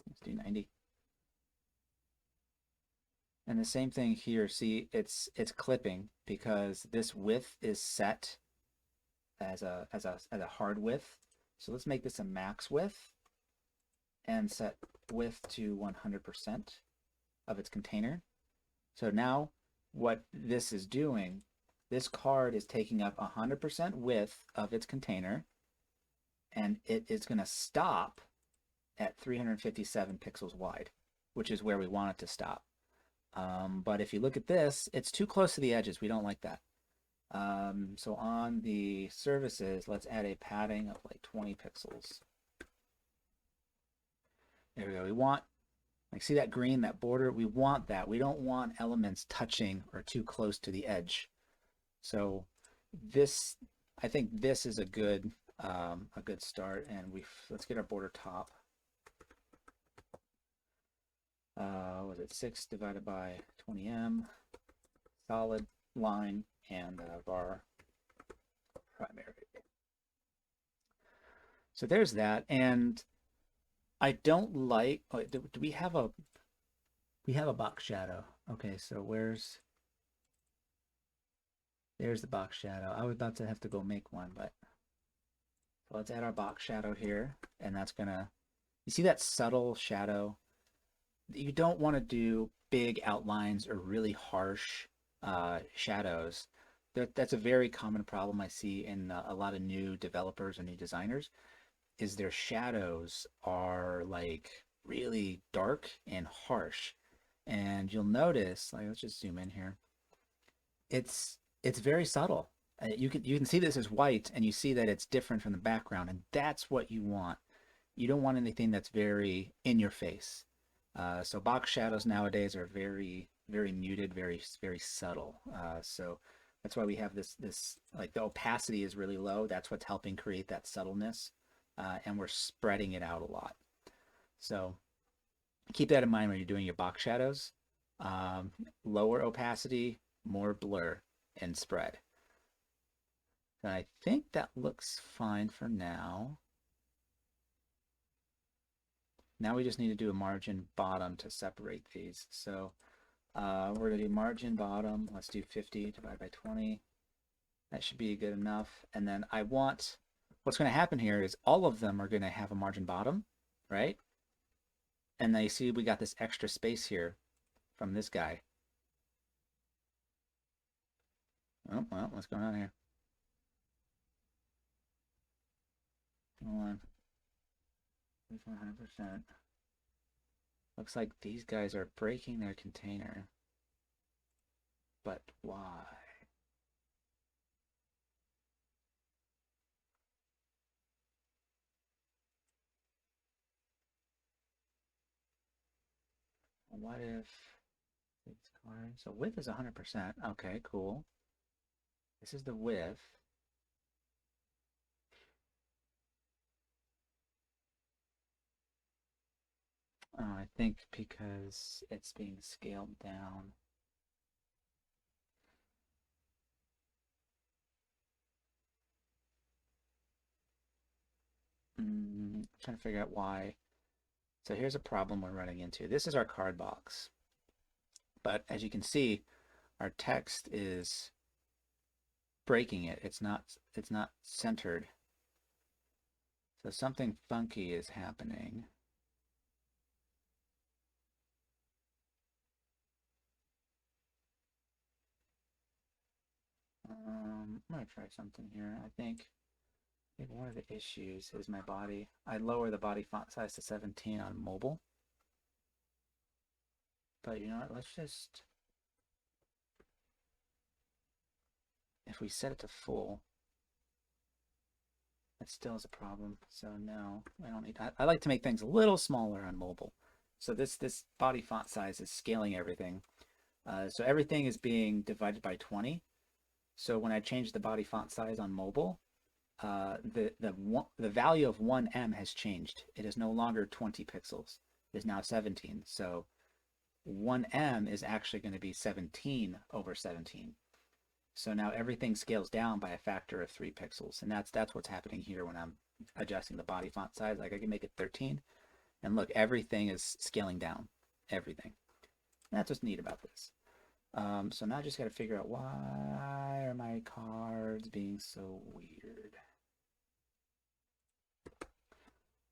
Let's do 90. And the same thing here, see, it's clipping because this width is set as a hard width. So let's make this a max width and set width to 100% of its container. So now what this is doing, this card is taking up 100% width of its container, and it is going to stop at 357 pixels wide, which is where we want it to stop. But if you look at this, it's too close to the edges. We don't like that. So on the surfaces, let's add a padding of like 20 pixels. There we go. We want, like, see that green, that border? We want that. We don't want elements touching or too close to the edge. So this, I think this is a good start. And let's get our border top. Was it 6 divided by 20M, solid line, and var primary. So there's that, and I don't like. Oh, do we have a? We have a box shadow. Okay, so there's the box shadow. I was about to have to go make one, but so let's add our box shadow here, and that's gonna. You see that subtle shadow? You don't want to do big outlines or really harsh shadows. That's a very common problem I see in a lot of new developers or new designers, is their shadows are like really dark and harsh. And you'll notice, like, let's just zoom in here. It's very subtle. You can see this as white, and you see that it's different from the background, and that's what you want. You don't want anything that's very in your face. So box shadows nowadays are very, very muted, very, very subtle. So that's why we have this like the opacity is really low. That's what's helping create that subtleness, and we're spreading it out a lot. So keep that in mind when you're doing your box shadows. Lower opacity, more blur, and spread. And I think that looks fine for now. Now we just need to do a margin bottom to separate these. So we're going to do margin bottom. Let's do 50 divided by 20. That should be good enough. And then I want, what's going to happen here is all of them are going to have a margin bottom, right? And then you see we got this extra space here from this guy. Oh, well, what's going on here? Hold on. 100%. Looks like these guys are breaking their container. But why? What if it's card? So width is 100%. Okay, cool. This is the width. I think because it's being scaled down. Trying to figure out why. So here's a problem we're running into. This is our card box. But as you can see, our text is breaking it. It's not centered. So something funky is happening. I'm gonna try something here. I think one of the issues is my body. I lower the body font size to 17 on mobile. But you know what? Let's just, if we set it to full, that still is a problem. So no, I don't need. I like to make things a little smaller on mobile. So this body font size is scaling everything. So everything is being divided by 20. So when I change the body font size on mobile, the value of 1em has changed. It is no longer 20 pixels. It is now 17. So 1em is actually going to be 17 over 17. So now everything scales down by a factor of 3 pixels. And that's what's happening here when I'm adjusting the body font size. Like I can make it 13. And look, everything is scaling down. Everything. And that's what's neat about this. So now I just got to figure out why are my cards being so weird.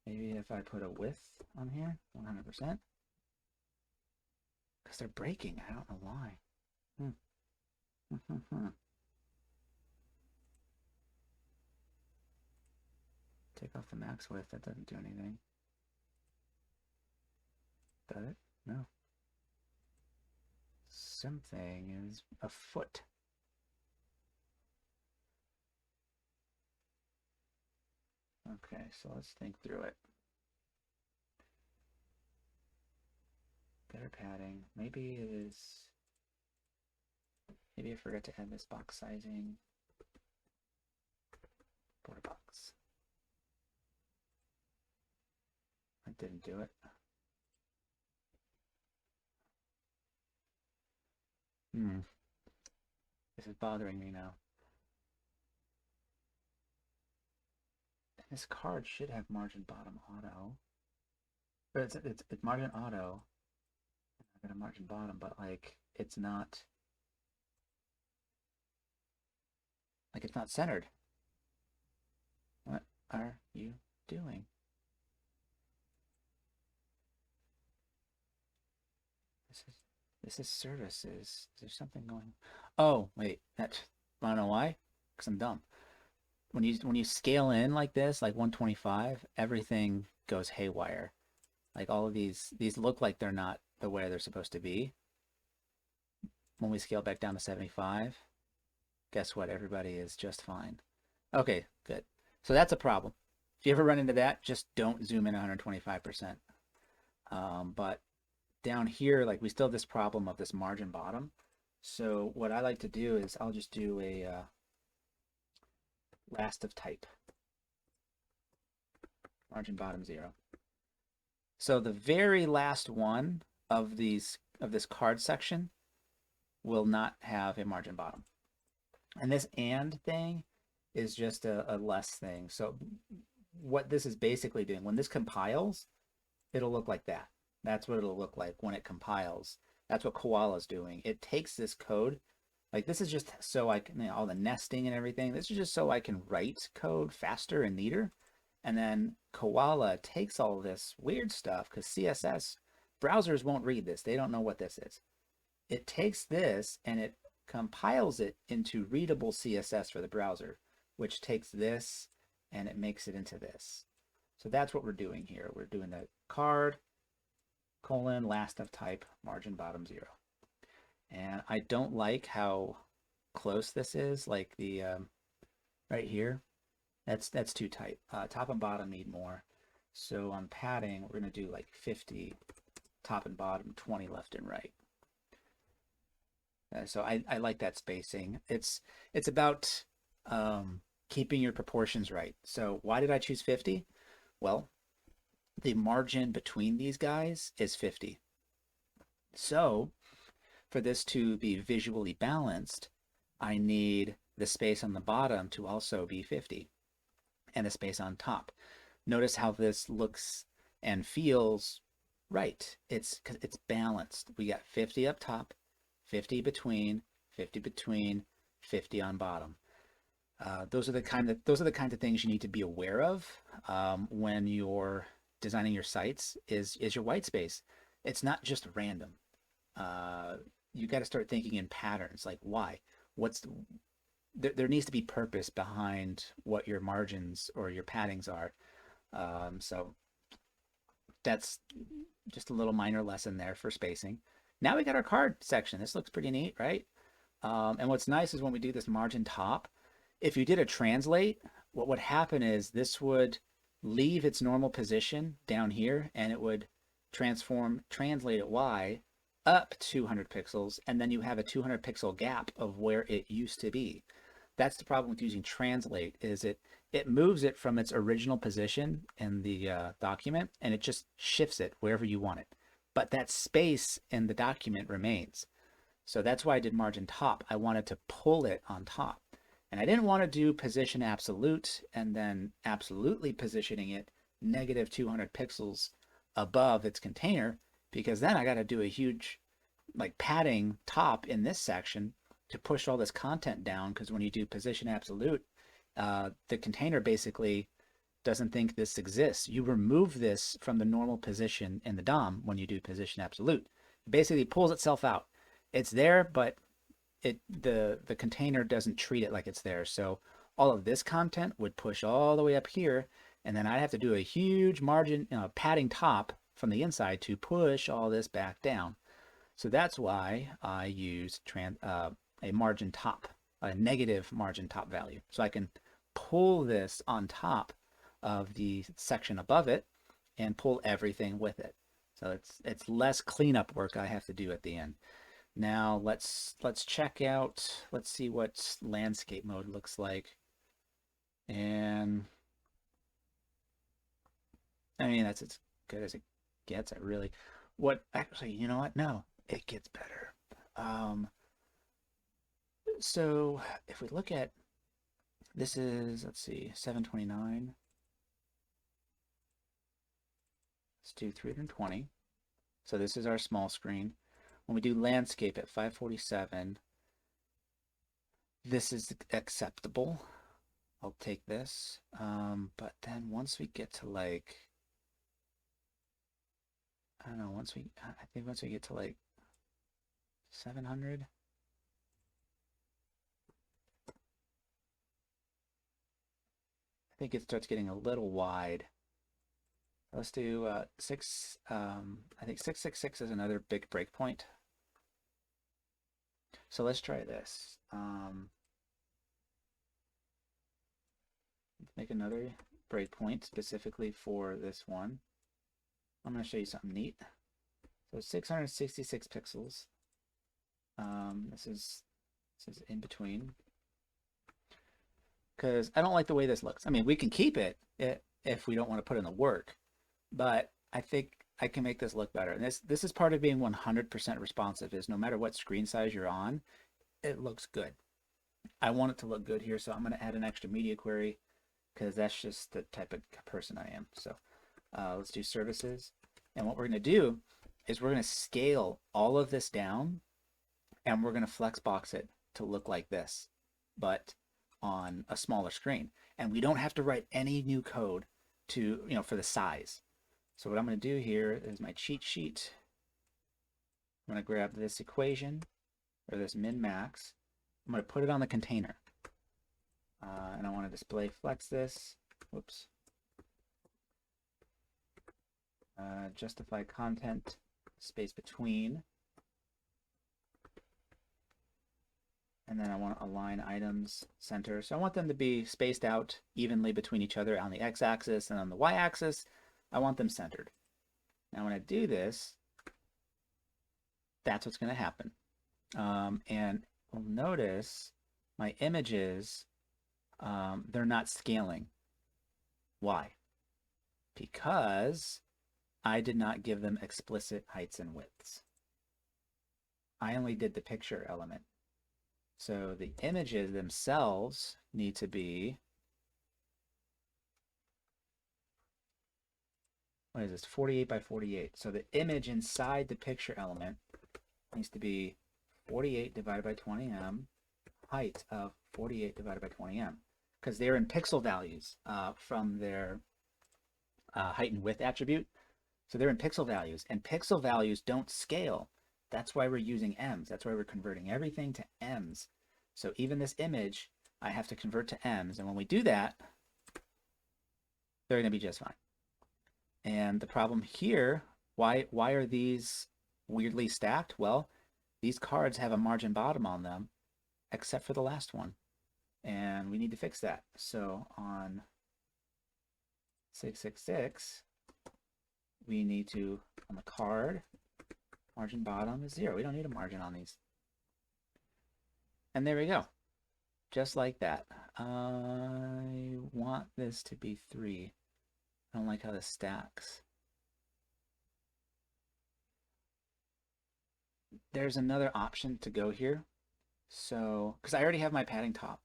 Maybe if I put a width on here, 100%. Because they're breaking. I don't know why. Take off the max width. That doesn't do anything. Does it? No. Something is afoot. Okay, so let's think through it. Better padding. Maybe it is... Maybe I forgot to add this box sizing. Border box. I didn't do it. This is bothering me now. This card should have margin bottom auto. But it's margin auto. I got a margin bottom, but like it's not like it's not centered. What are you doing? This is services. There's something going. Oh, wait. That I don't know why. Because I'm dumb. When you scale in like this, like 125, everything goes haywire. Like all of these look like they're not the way they're supposed to be. When we scale back down to 75, guess what? Everybody is just fine. Okay, good. So that's a problem. If you ever run into that, just don't zoom in 125%. But down here, like we still have this problem of this margin bottom. So what I like to do is I'll just do a last of type. Margin bottom 0. So the very last one of this card section will not have a margin bottom. And this and thing is just a less thing. So what this is basically doing, when this compiles, it'll look like that. That's what it'll look like when it compiles. That's what Koala's doing. It takes this code, like this is just so I can, all the nesting and everything, this is just so I can write code faster and neater. And then Koala takes all this weird stuff, because CSS, browsers won't read this. They don't know what this is. It takes this and it compiles it into readable CSS for the browser, which takes this and it makes it into this. So that's what we're doing here. We're doing the card, colon, last of type, margin bottom 0. And I don't like how close this is, like the right here. That's too tight. Top and bottom need more. So on padding, we're going to do like 50 top and bottom, 20 left and right. So I like that spacing. It's about keeping your proportions right. So why did I choose 50? Well, the margin between these guys is 50. So for this to be visually balanced, I need the space on the bottom to also be 50 and the space on top. Notice how this looks and feels right. It's balanced. We got 50 up top, 50 between, 50 between, 50 on bottom. Those are the kind of things you need to be aware of when you're designing your sites. Is your white space. It's not just random. You got to start thinking in patterns. Like why? There needs to be purpose behind what your margins or your paddings are. So that's just a little minor lesson there for spacing. Now we got our card section. This looks pretty neat, right? And what's nice is when we do this margin top, if you did a translate, what would happen is this would leave its normal position down here and it would translate it Y up 200 pixels, and then you have a 200 pixel gap of where it used to be. That's the problem with using translate, is it moves it from its original position in the document, and it just shifts it wherever you want it. But that space in the document remains. So that's why I did margin top. I wanted to pull it on top. And I didn't want to do position absolute and then absolutely positioning it negative 200 pixels above its container, because then I got to do a huge like padding top in this section to push all this content down, because when you do position absolute, the container basically doesn't think this exists. You remove this from the normal position in the DOM when you do position absolute. It basically pulls itself out. It's there, but the container doesn't treat it like it's there. So all of this content would push all the way up here, and then I'd have to do a huge margin padding top from the inside to push all this back down. So that's why I use a margin top, a negative margin top value. So I can pull this on top of the section above it and pull everything with it. So it's less cleanup work I have to do at the end. Now let's check out, let's see what landscape mode looks like. And I mean, that's as good as it gets. I really, what actually, you know what? No, it gets better. So if we look at, this is, let's see, 729. Let's do 320. So this is our small screen. When we do landscape at 547, this is acceptable. I'll take this. But then once we get to like, I don't know, I think once we get to like 700, I think it starts getting a little wide. Let's do I think 666 is another big breakpoint. So let's try this. Let's make another breakpoint specifically for this one. I'm going to show you something neat. So 666 pixels. This is in between, because I don't like the way this looks. I mean, we can keep it if we don't want to put in the work, but I think I can make this look better. And this is part of being 100% responsive, is no matter what screen size you're on, it looks good. I want it to look good here, so I'm going to add an extra media query, because that's just the type of person I am. So let's do services. And what we're going to do is we're going to scale all of this down, and we're going to flexbox it to look like this, but on a smaller screen. And we don't have to write any new code to, for the size. So what I'm going to do here is my cheat sheet. I'm going to grab this equation, or this min-max. I'm going to put it on the container. And I want to display flex this. Whoops. Justify content, space between. And then I want to align items center. So I want them to be spaced out evenly between each other on the x-axis, and on the y-axis, I want them centered. Now when I do this, that's what's going to happen. And we'll notice my images, they're not scaling. Why? Because I did not give them explicit heights and widths. I only did the picture element. So the images themselves need to be, what is this, 48 by 48. So the image inside the picture element needs to be 48 divided by 20em, height of 48 divided by 20em, because they're in pixel values from their height and width attribute. So they're in pixel values, and pixel values don't scale. That's why we're using ems. That's why we're converting everything to ems. So even this image, I have to convert to ems. And when we do that, they're going to be just fine. And the problem here, why are these weirdly stacked? Well, these cards have a margin bottom on them, except for the last one. And we need to fix that. So on 666, we need to, on the card, Margin bottom is 0. We don't need a margin on these. And there we go. Just like that. I want this to be 3. I don't like how this stacks. There's another option to go here. So, because I already have my padding top.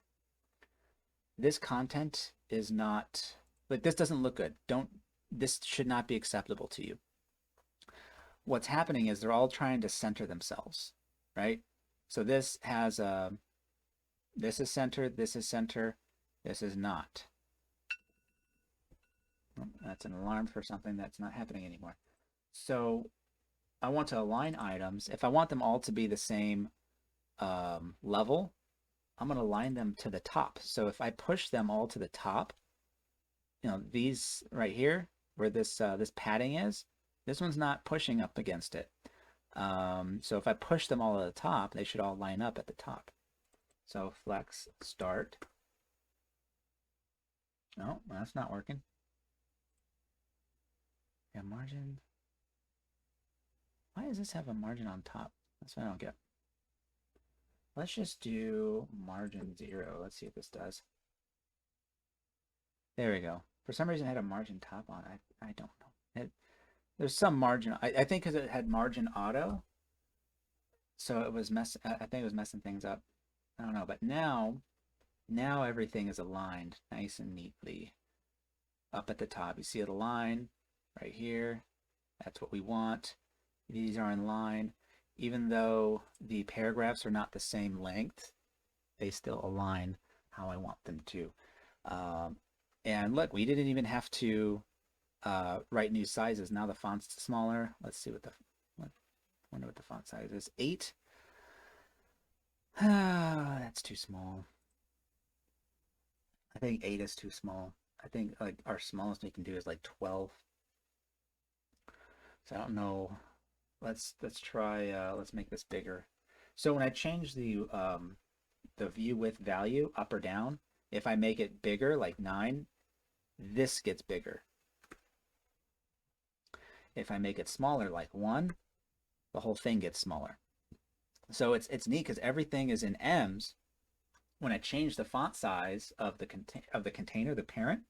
This content is not, like, this doesn't look good. This should not be acceptable to you. What's happening is they're all trying to center themselves, right? So this has this is center, this is center, this is not. That's an alarm for something that's not happening anymore. So I want to align items. If I want them all to be the same level, I'm going to align them to the top. So if I push them all to the top, you know, these right here, where this padding is, this one's not pushing up against it. So if I push them all to the top, they should all line up at the top. So flex start. No, that's not working. Yeah, margin. Why does this have a margin on top? That's what I don't get. Let's just do margin 0. Let's see what this does. There we go. For some reason it had a margin top on it. I don't know. There's some margin. I think because it had margin auto, so it was I think it was messing things up. I don't know. But now everything is aligned nice and neatly up at the top. You see it align right here. That's what we want. These are in line. Even though the paragraphs are not the same length, they still align how I want them to. And look, we didn't even have to write new sizes. Now the font's smaller. Let's see wonder what the font size is. 8. That's too small. I think 8 is too small. I think like our smallest we can do is like 12. So I don't know. Let's try. Let's make this bigger. So when I change the view width value up or down, if I make it bigger, like 9, this gets bigger. If I make it smaller, like 1, the whole thing gets smaller. So it's neat because everything is in M's. When I change the font size of the container, the parent,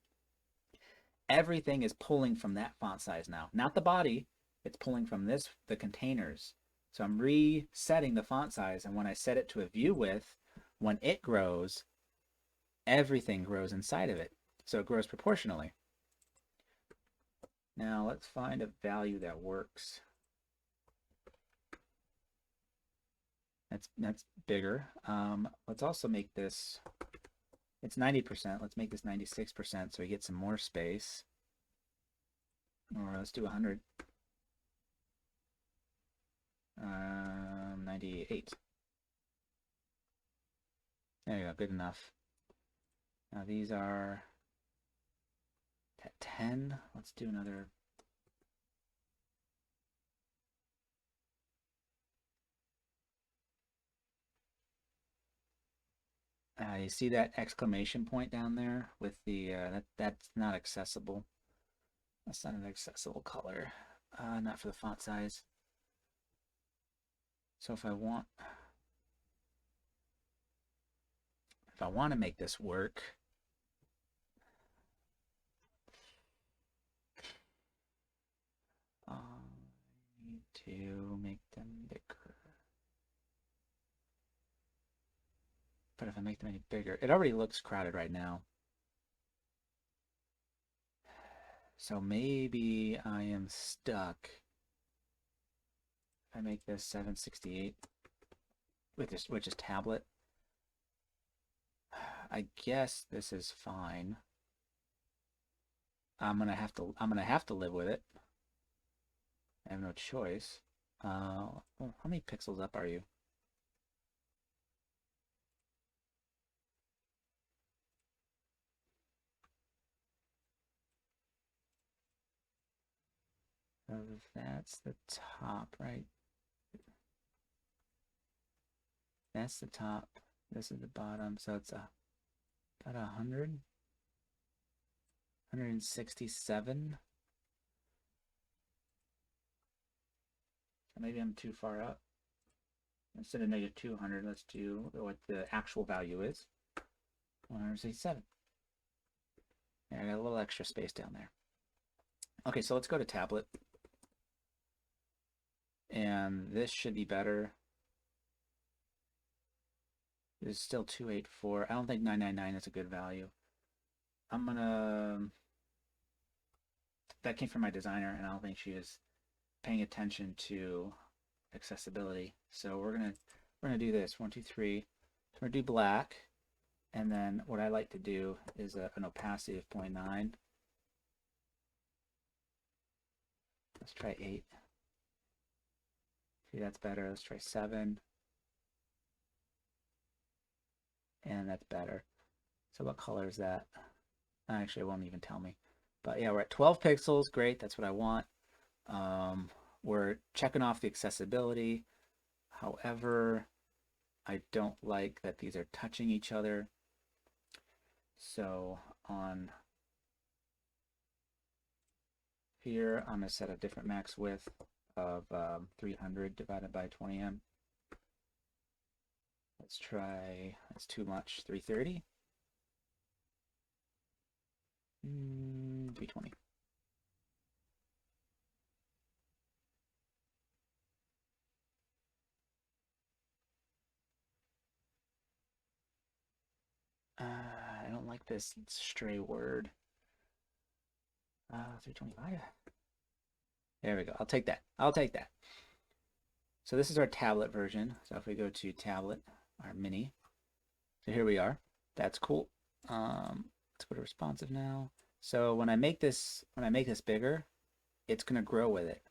everything is pulling from that font size now. Not the body. It's pulling from the containers. So I'm resetting the font size, and when I set it to a view width, when it grows, everything grows inside of it. So it grows proportionally. Now let's find a value that works. That's bigger. Let's also make this, it's 90%. Let's make this 96% so we get some more space. Or let's do 100. 98. There you go, good enough. Now these are at 10. Let's do another. You see that exclamation point down there with the that's not accessible. That's not an accessible color. Not for the font size. So if I want to make this work, I need to make them bigger. But if I make them any bigger, it already looks crowded right now. So maybe I am stuck. If I make this 768 with this, which is tablet, I guess this is fine. I'm gonna have to live with it. I have no choice. Well, how many pixels up are you? So that's the top, right? That's the top. This is the bottom. So it's about 100, 167. maybe I'm too far up. Instead of negative 200, let's do what the actual value is. 167. Yeah, I got a little extra space down there. Okay, so let's go to tablet. And this should be better. It's still 284. I don't think 999 is a good value. I'm gonna... That came from my designer, and I don't think she was paying attention to accessibility. So we're gonna do this. 1, 2, 3. So we're gonna do black, and then what I like to do is an opacity of 0.9. Let's try 8. See, that's better. Let's try 7. And that's better. So what color is that? Actually, it won't even tell me. But yeah, we're at 12 pixels. Great, that's what I want. We're checking off the accessibility. However, I don't like that these are touching each other. So on here, I'm going to set a different max width of 300 divided by 20em. Let's try, that's too much, 330. 320. I don't like this stray word. 325. There we go. I'll take that. I'll take that. So this is our tablet version. So if we go to tablet, our mini. So here we are. That's cool. Let's go to responsive now. So when I make this bigger, it's gonna grow with it.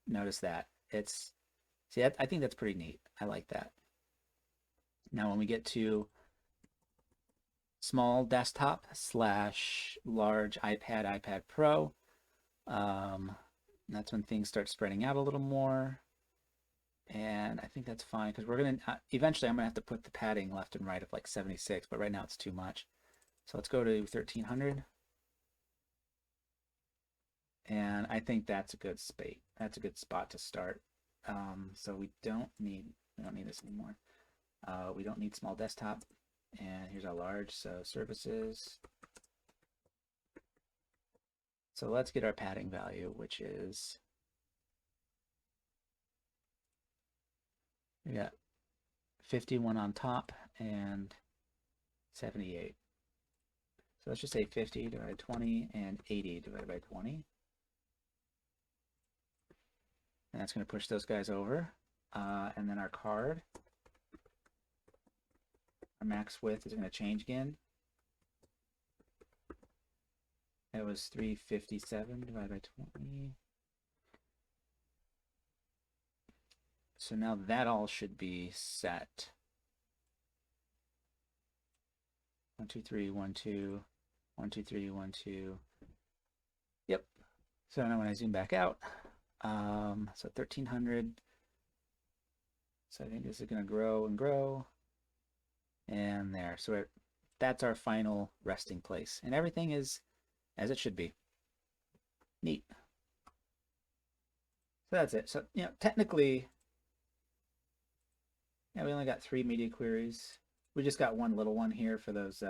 Notice that. See, I think that's pretty neat. I like that. Now when we get to small desktop / large iPad Pro, that's when things start spreading out a little more. And I think that's fine because we're going to, eventually I'm going to have to put the padding left and right of like 76, but right now it's too much. So let's go to 1300. And I think that's a good spot. That's a good spot to start. So we don't need this anymore. We don't need small desktop. And here's our large, so services. So let's get our padding value, which is, we got 51 on top and 78. So let's just say 50 divided by 20 and 80 divided by 20. And that's going to push those guys over. And then our card, our max width is going to change again. That was 357 divided by 20. So now that all should be set. 1, 2, 3, 1, 2, 1, 2, 3, 1, 2. Yep. So now when I zoom back out, so 1300. So I think this is going to grow and grow. And there. So that's our final resting place. And everything is as it should be. Neat. So that's it. So, you know, technically, yeah, we only got 3 media queries. We just got one little one here for those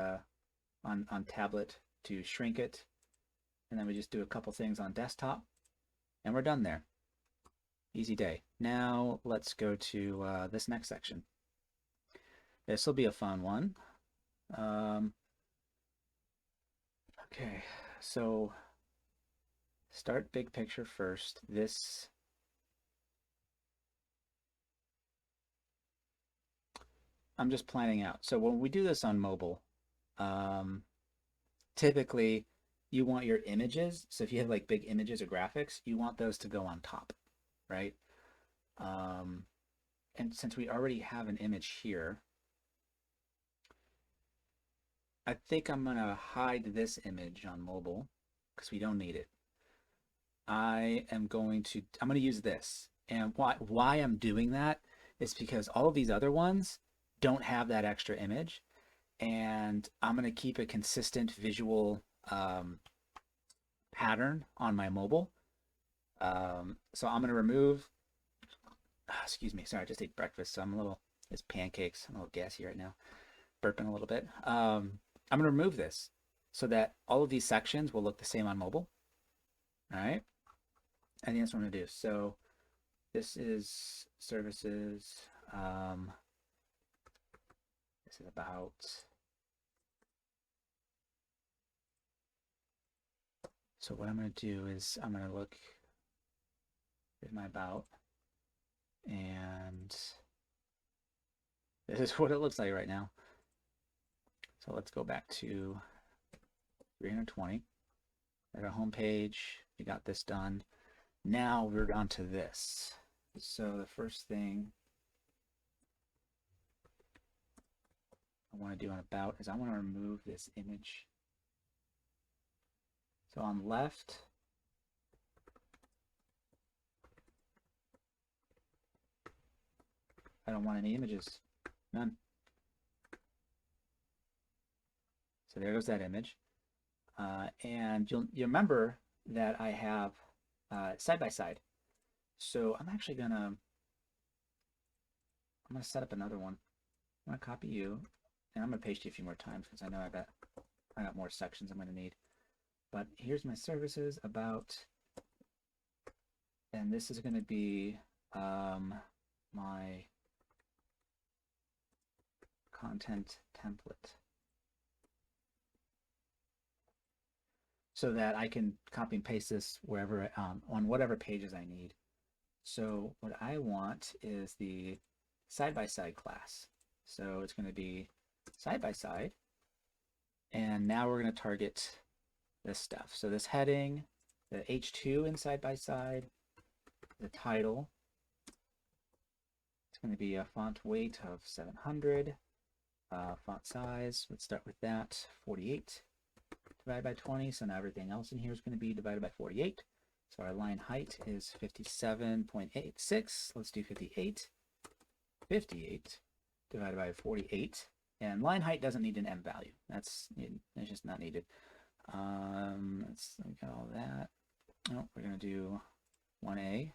on tablet to shrink it. And then we just do a couple things on desktop. And we're done there. Easy day. Now let's go to this next section. This will be a fun one. Okay, so start big picture first. This I'm just planning out. So when we do this on mobile, typically you want your images. So if you have like big images or graphics, you want those to go on top, right? And since we already have an image here, I think I'm gonna hide this image on mobile because we don't need it. I'm gonna use this. And why I'm doing that is because all of these other ones don't have that extra image. And I'm gonna keep a consistent visual pattern on my mobile. So I'm gonna remove excuse me, sorry, I just ate breakfast, so I'm a little, it's pancakes, I'm a little gassy right now, burping a little bit. I'm gonna remove this so that all of these sections will look the same on mobile. All right, I think that's what I'm gonna do. So this is services. This is about. So what I'm gonna do is I'm gonna look at my about, and this is what it looks like right now. So let's go back to 320 at our home page. We got this done. Now we're on to this. So the first thing I want to do on about is I want to remove this image. So on left, I don't want any images, none. So there goes that image. And you'll remember that I have side by side. So I'm actually gonna set up another one. I'm gonna copy you, and I'm gonna paste you a few more times because I know I got more sections I'm gonna need. But here's my services about, and this is gonna be my content template, so that I can copy and paste this wherever on whatever pages I need. So what I want is the side-by-side class. So it's going to be side-by-side. And now we're going to target this stuff. So this heading, the H2 in side-by-side, the title. It's going to be a font weight of 700. Font size, let's start with that, 48 divided by 20. So now everything else in here is going to be divided by 48. So our line height is 57.86. Let's do 58. 58 divided by 48. And line height doesn't need an M value. That's just not needed. Let's look at all that. Oh, we're going to do 1A.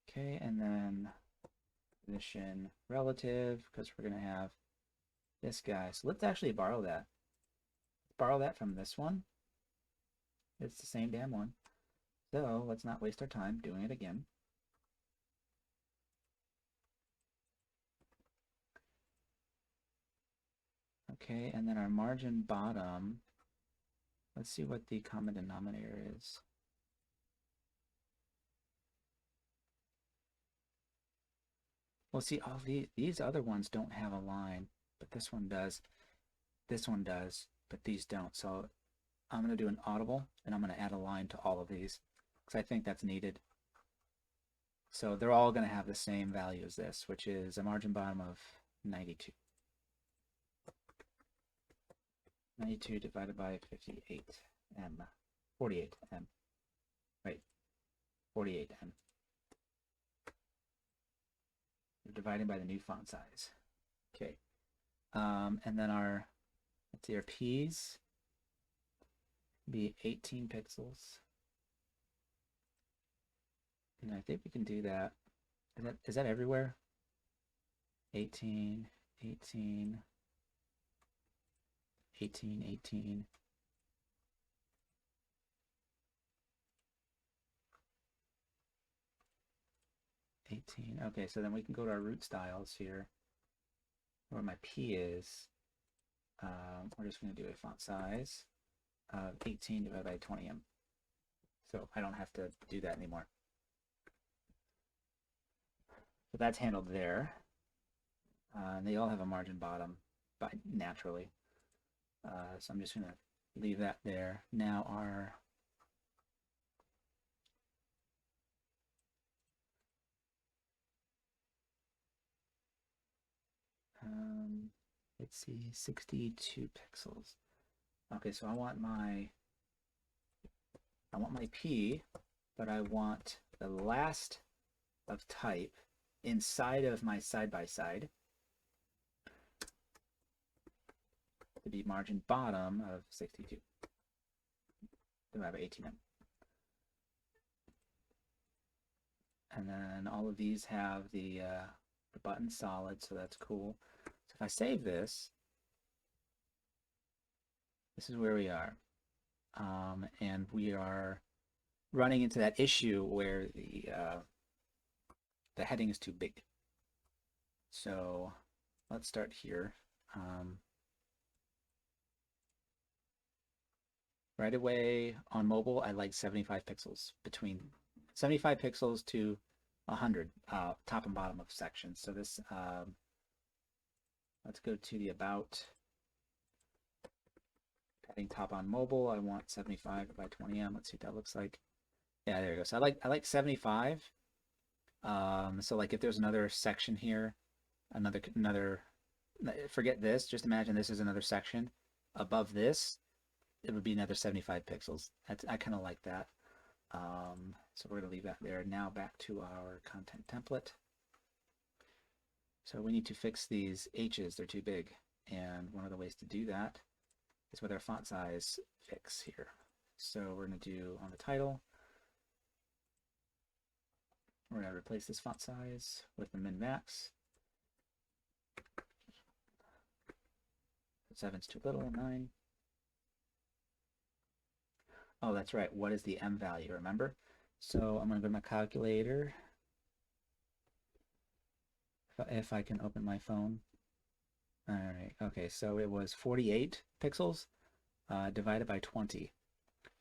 Okay, and then position relative, because we're going to have this guy. So let's actually borrow that. Borrow that from this one. It's the same damn one. So let's not waste our time doing it again. Okay, and then our margin bottom. Let's see what the common denominator is. Well, see, all these other ones don't have a line, but this one does. This one does, but these don't. So I'm going to do an audible, and I'm going to add a line to all of these, because I think that's needed. So they're all going to have the same value as this, which is a margin bottom of 92. 92 divided by 58m. 48m. Right. 48m. We're dividing by the new font size. Okay. And then our, let's see, our P's be 18 pixels. And I think we can do that. Is that everywhere? 18, 18, 18, 18. Okay, so then we can go to our root styles here, where my P is. We're just going to do a font size of 18 divided by 20m. So I don't have to do that anymore. So that's handled there. They all have a margin bottom, but naturally. So I'm just going to leave that there. Now our let's see, 62 pixels. Okay, so I want my P, but I want the last of type inside of my side-by-side to be margin bottom of 62. divided by 18M. And then all of these have the button solid, so that's cool. So if I save this, this is where we are. And we are running into that issue where the heading is too big. So let's start here. Right away on mobile, I like 75 pixels, between 75 pixels to 100, top and bottom of sections. So this, let's go to the about. Padding top on mobile, I want 75 by 20M. Let's see what that looks like. Yeah, there you go. So I like 75. So like if there's another section here, another, forget this, just imagine this is another section. Above this, it would be another 75 pixels. I kind of like that. So we're going to leave that there. Now back to our content template. So we need to fix these H's. They're too big. And one of the ways to do that is with our font size fix here. So we're going to do on the title, we're going to replace this font size with the min-max. 7's too little, 9. Oh, that's right. What is the M value? Remember? So I'm going to go to my calculator. If I can open my phone. All right. Okay. So it was 48 pixels divided by 20.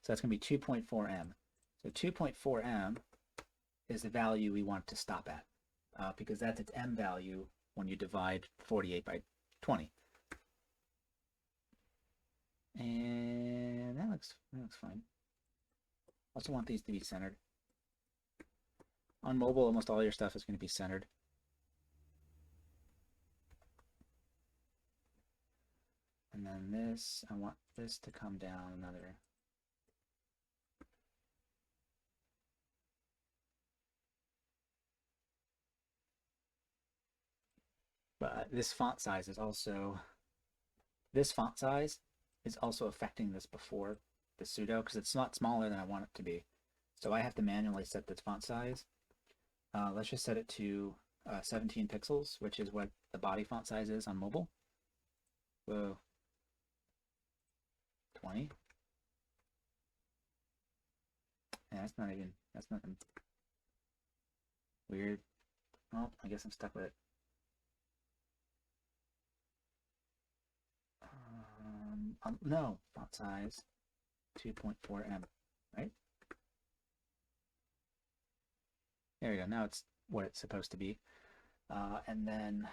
So that's going to be 2.4 M. So 2.4 M is the value we want to stop at because that's its M value when you divide 48 by 20. And that looks fine. Also want these to be centered. On mobile, almost all your stuff is going to be centered. And then this, I want this to come down another. But this font size is also affecting this before the pseudo because it's not smaller than I want it to be. So I have to manually set this font size. Let's just set it to 17 pixels, which is what the body font size is on mobile. Whoa. 20. Yeah, that's nothing weird. Well, I guess I'm stuck with it. No, font size 2.4 M, right? There we go. Now it's what it's supposed to be. And then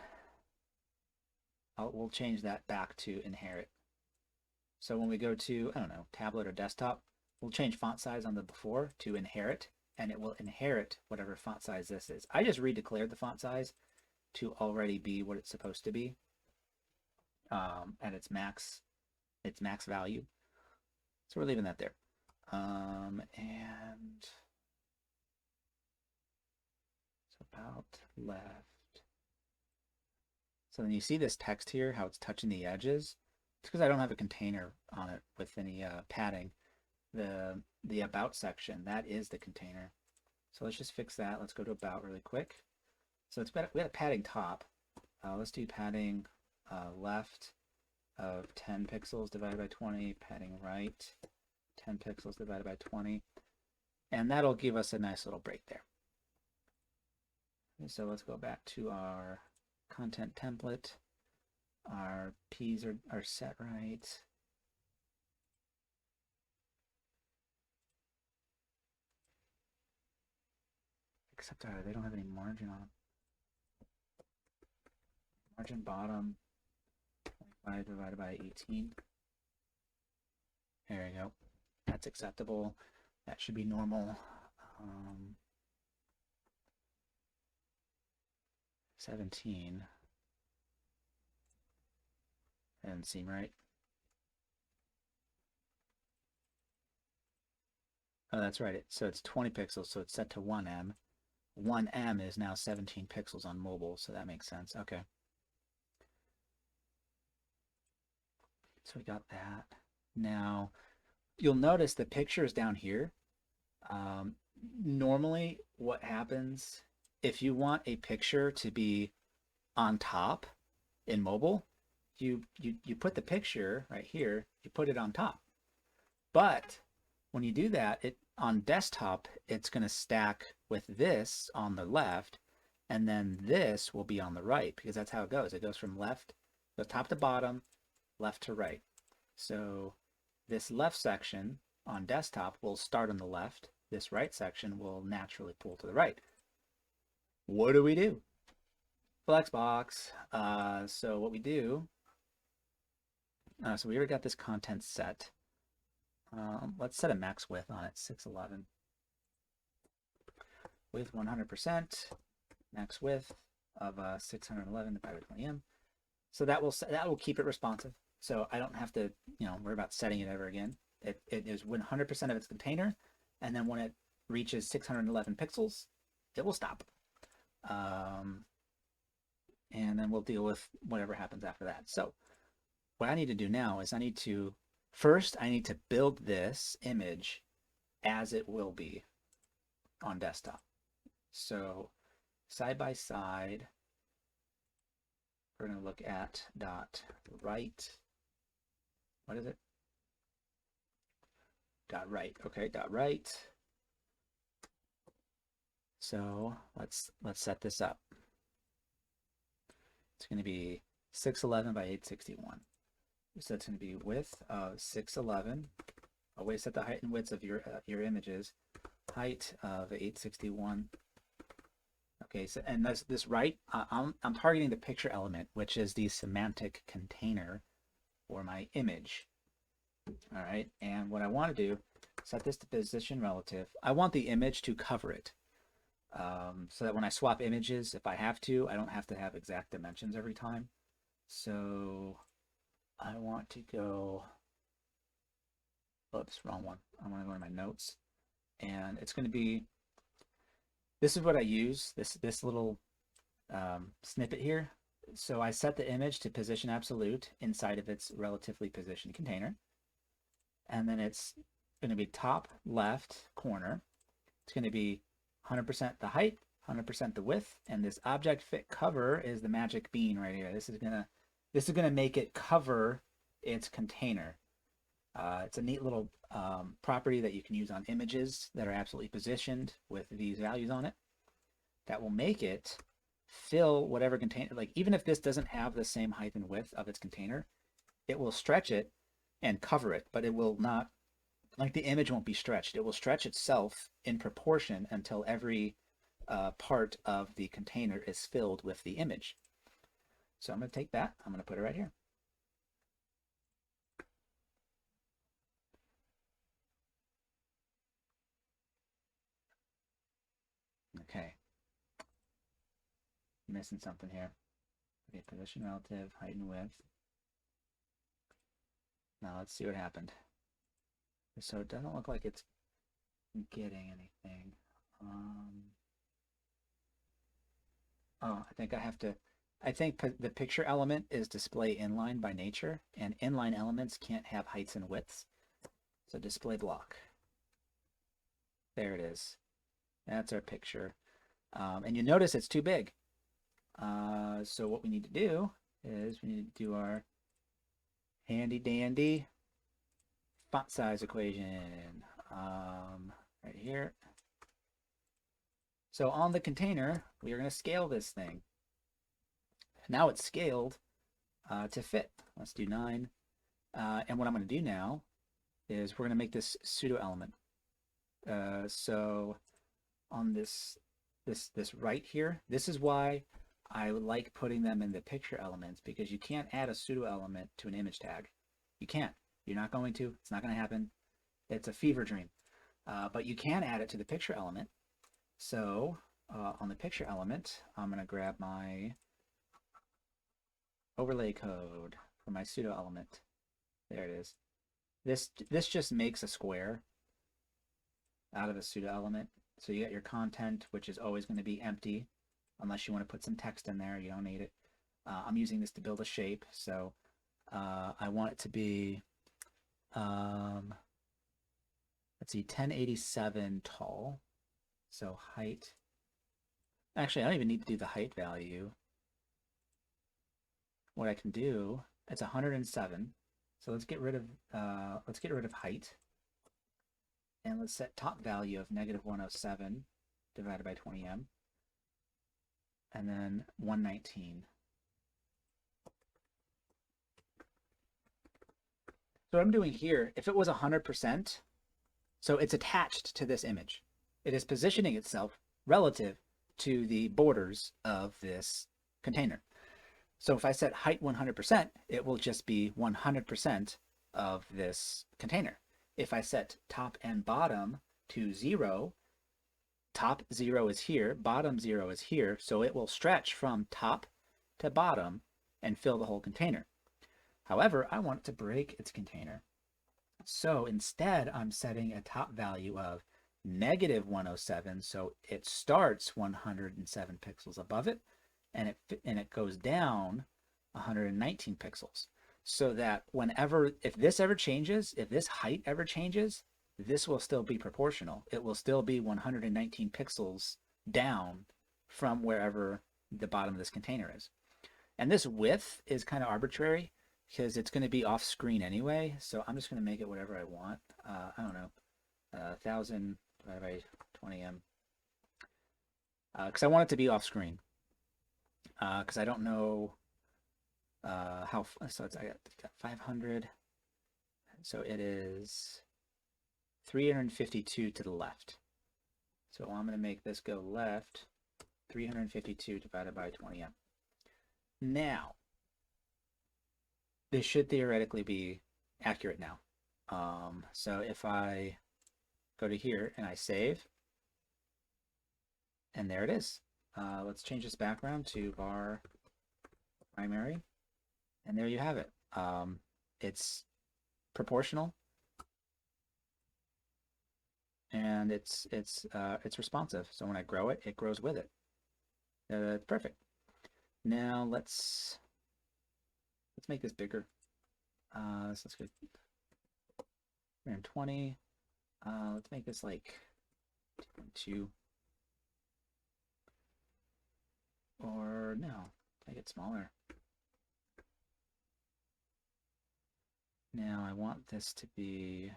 we'll change that back to inherit. So when we go to, I don't know, tablet or desktop, we'll change font size on the before to inherit, and it will inherit whatever font size this is. I just redeclared the font size to already be what it's supposed to be at its max value. So we're leaving that there. And so about left. So then you see this text here, how it's touching the edges. It's because I don't have a container on it with any padding. The about section, that is the container. So let's just fix that. Let's go to about really quick. So we had a padding top. Let's do padding left of 10 pixels divided by 20, padding right 10 pixels divided by 20, and that'll give us a nice little break there. Okay, so let's go back to our content template. Our P's are set right. Except they don't have any margin on them. Margin bottom 25 divided by 18. There we go. That's acceptable. That should be normal. 17. That doesn't seem right. Oh, that's right. So it's 20 pixels, so it's set to 1M. 1M is now 17 pixels on mobile, so that makes sense. Okay. So we got that. Now, you'll notice the picture is down here. Normally what happens if you want a picture to be on top in mobile, you put the picture right here, you put it on top. But when you do that, it on desktop, it's going to stack with this on the left, and then this will be on the right, because that's how it goes. It goes from left, goes top to bottom, left to right. So this left section on desktop will start on the left. This right section will naturally pull to the right. What do? Flexbox. So what we do, so we already got this content set. Let's set a max width on it, 611. With 100%, max width of 611 divided by 20 em. So that will keep it responsive. So I don't have to, worry about setting it ever again. It is 100% of its container, and then when it reaches 611 pixels, it will stop. And then we'll deal with whatever happens after that. So what I need to do now is I need to build this image as it will be on desktop. So side by side, we're going to look at dot right. What is it? Dot right. Okay, dot right. So let's set this up. It's going to be 611 by 861. So it's going to be width of 611. Always set the height and width of your images. Height of 861. Okay, so and this right, I'm targeting the picture element, which is the semantic container for my image. All right, and what I want to do, set this to position relative. I want the image to cover it, so that when I swap images, if I have to, I don't have to have exact dimensions every time. So I want to go, oops, wrong one. I want to go to my notes, and it's going to be, this is what I use, this little snippet here. So I set the image to position absolute inside of its relatively positioned container. And then it's going to be top left corner. It's going to be 100% the height, 100% the width, and this object fit cover is the magic bean right here. This is gonna make it cover its container. It's a neat little property that you can use on images that are absolutely positioned with these values on it. That will make it fill whatever container, like even if this doesn't have the same height and width of its container, it will stretch it and cover it, but it will not, like the image won't be stretched. It will stretch itself in proportion until every part of the container is filled with the image. So I'm going to take that, I'm going to put it right here. Okay. Missing something here. Okay, position relative, height and width. Now let's see what happened. So it doesn't look like it's getting anything. Oh, I think the picture element is display inline by nature, and inline elements can't have heights and widths. So display block. There it is. That's our picture. And you notice it's too big. So what we need to do is we need to do our handy dandy font size equation right here. So on the container, we are going to scale this thing. Now it's scaled to fit. Let's do 9. And what I'm going to do now is we're going to make this pseudo element. So on this right here, this is why I like putting them in the picture elements, because you can't add a pseudo element to an image tag. You can't. You're not going to. It's not going to happen. It's a fever dream. But you can add it to the picture element. So on the picture element, I'm going to grab my overlay code for my pseudo element. There it is. This just makes a square out of a pseudo element. So you get your content, which is always going to be empty unless you want to put some text in there. You don't need it. I'm using this to build a shape, so I want it to be let's see, 1087 tall. So height. Actually, I don't even need to do the height value. What I can do, it's 107. So let's get rid of height. And let's set top value of -107 divided by 20m. And then 119. So what I'm doing here, if it was 100%, so it's attached to this image. It is positioning itself relative to the borders of this container. So if I set height 100%, it will just be 100% of this container. If I set top and bottom to 0, top 0 is here, bottom 0 is here, so it will stretch from top to bottom and fill the whole container. However, I want it to break its container. So instead, I'm setting a top value of -107, so it starts 107 pixels above it, and it goes down 119 pixels. So that if this ever changes, if this height ever changes, this will still be proportional. It will still be 119 pixels down from wherever the bottom of this container is. And this width is kind of arbitrary because it's going to be off screen anyway. So I'm just going to make it whatever I want. I don't know, 1000 divided by 20m. Because I want it to be off screen. Because I don't know how, so I got 500. So it is 352 to the left. So I'm going to make this go left, 352 divided by 20m. Now, this should theoretically be accurate now. So if I go to here and I save, and there it is. Let's change this background to var primary, and there you have it. It's proportional, and it's responsive. So when I grow it, it grows with it. It's perfect. Now let's make this bigger. So let's go 320. Let's make this like 2.2. Or no, make it smaller. Now I want this to be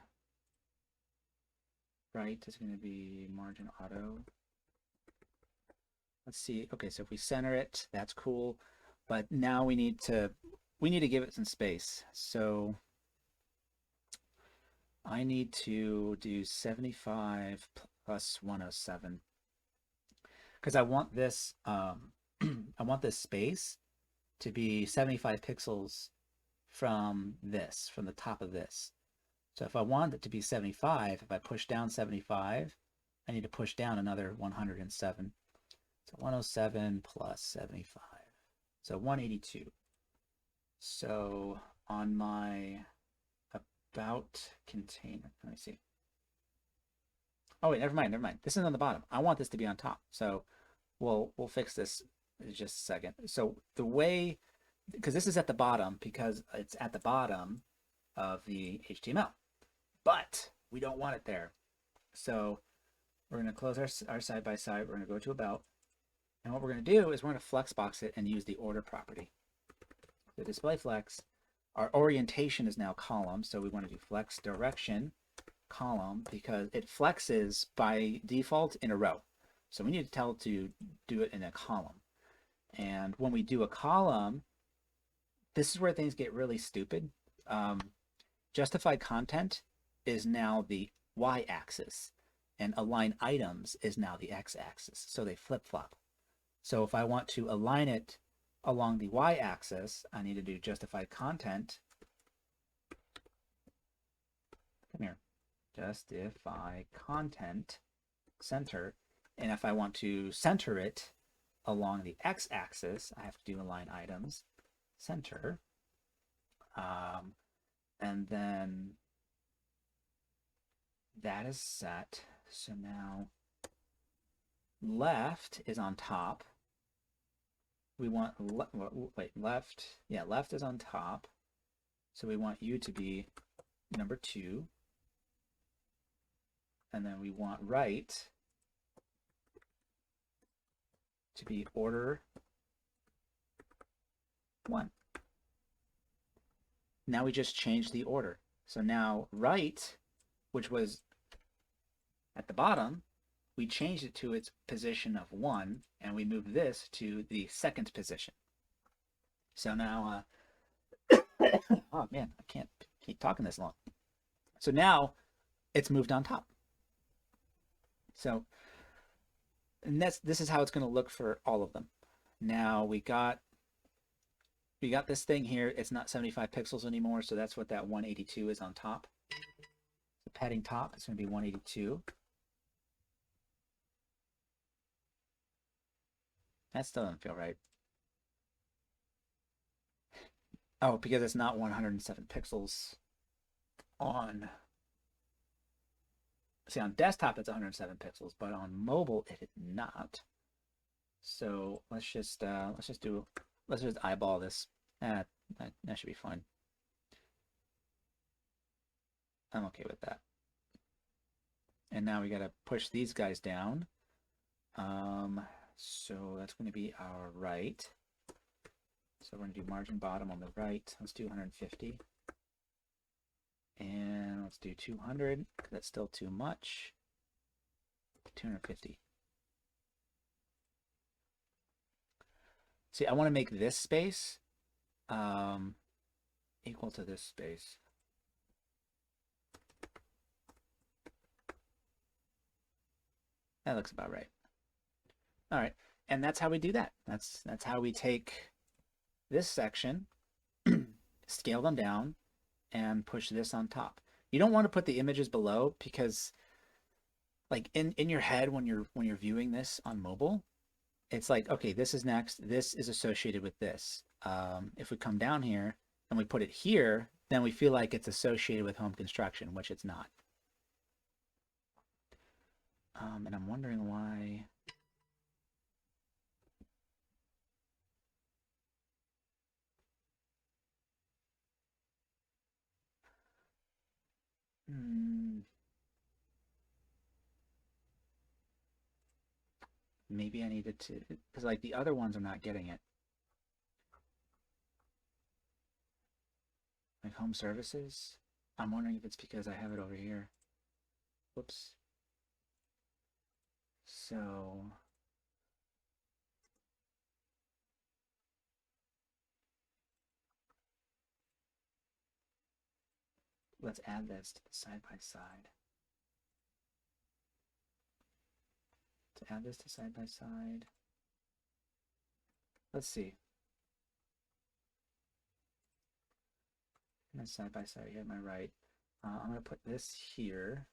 right. Is going to be margin auto. Let's see. Okay, so if we center it, that's cool. But now we need to give it some space. So I need to do 75 plus 107 because I want this I want this space to be 75 pixels from the top of this. So if I want it to be 75, if I push down 75, I need to push down another 107. So 107 plus 75. So 182. So on my about container, let me see. Oh wait, never mind. This is on the bottom. I want this to be on top. So we'll fix this in just a second. So the way, because this is at the bottom, because it's at the bottom of the HTML, but we don't want it there. So we're going to close our side by side. We're going to go to about, and what we're going to do is we're going to flexbox it and use the order property. The display flex, our orientation is now column, so we want to do flex direction column because it flexes by default in a row. So we need to tell it to do it in a column. And when we do a column, this is where things get really stupid. Justified content is now the y-axis, and align items is now the x-axis. So they flip-flop. So if I want to align it along the y-axis, I need to do justified content. Come here. Justify content center. And if I want to center it along the x-axis, I have to do align items center. And then that is set. So now left is on top. We want left. Yeah, left is on top. So we want you to be number 2. and then we want right to be order 1. Now we just changed the order. So now right, which was at the bottom, we changed it to its position of 1, and we moved this to the second position. So now, oh man, I can't keep talking this long. So now it's moved on top. So, and this is how it's going to look for all of them. Now we got this thing here. It's not 75 pixels anymore, so that's what that 182 is on top. The padding top is going to be 182. That still doesn't feel right. Oh, because it's not 107 pixels on. See, on desktop it's 107 pixels, but on mobile it is not. So let's just eyeball this. That should be fine. I'm okay with that. And now we got to push these guys down. So that's going to be our right. So we're going to do margin bottom on the right. Let's do 150. And let's do 200, because that's still too much. 250. See, I want to make this space equal to this space. That looks about right. All right, and that's how we do that. That's how we take this section, scale them down, and push this on top. You don't want to put the images below, because like in your head when you're viewing this on mobile, it's like, okay, this is next, this is associated with this. If we come down here and we put it here, then we feel like it's associated with home construction, which it's not. And I'm wondering why. Maybe I needed to, because like the other ones are not getting it. Like home services. I'm wondering if it's because I have it over here. Whoops. So let's add this to the side by side. To add this to side by side. Let's see. And then side by side here, my right. I'm going to put this here.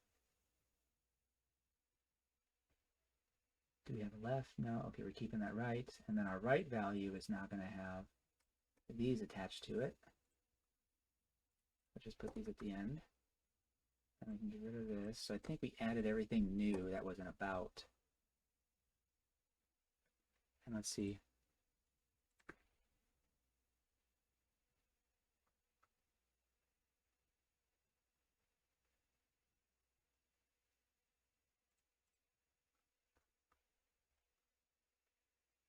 Do we have a left? No. Okay, we're keeping that right. And then our right value is now going to have these attached to it. Let's just put these at the end. And we can get rid of this. So I think we added everything new that was an about. And let's see.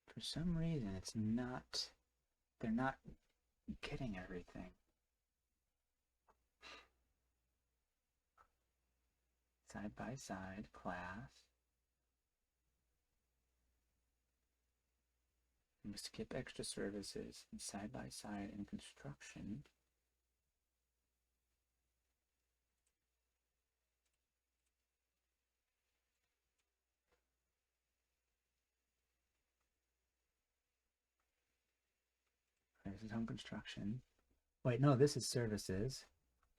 For some reason, it's not, they're not getting everything. Side by side, class. And we skip extra services and side by side and construction. This is home construction. Wait, no, this is services.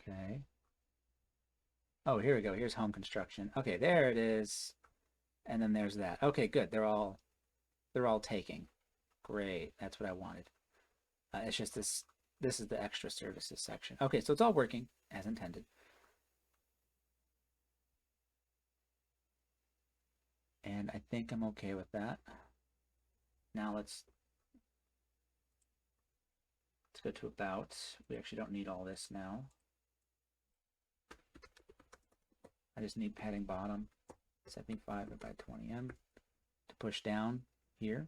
Okay. Oh, here we go. Here's home construction. Okay, there it is. And then there's that. Okay, good. They're all taking. Great. That's what I wanted. It's just this is the extra services section. Okay, so it's all working as intended. And I think I'm okay with that. Now let's go to about. We actually don't need all this now. I just need padding bottom 75 by 20 to push down here.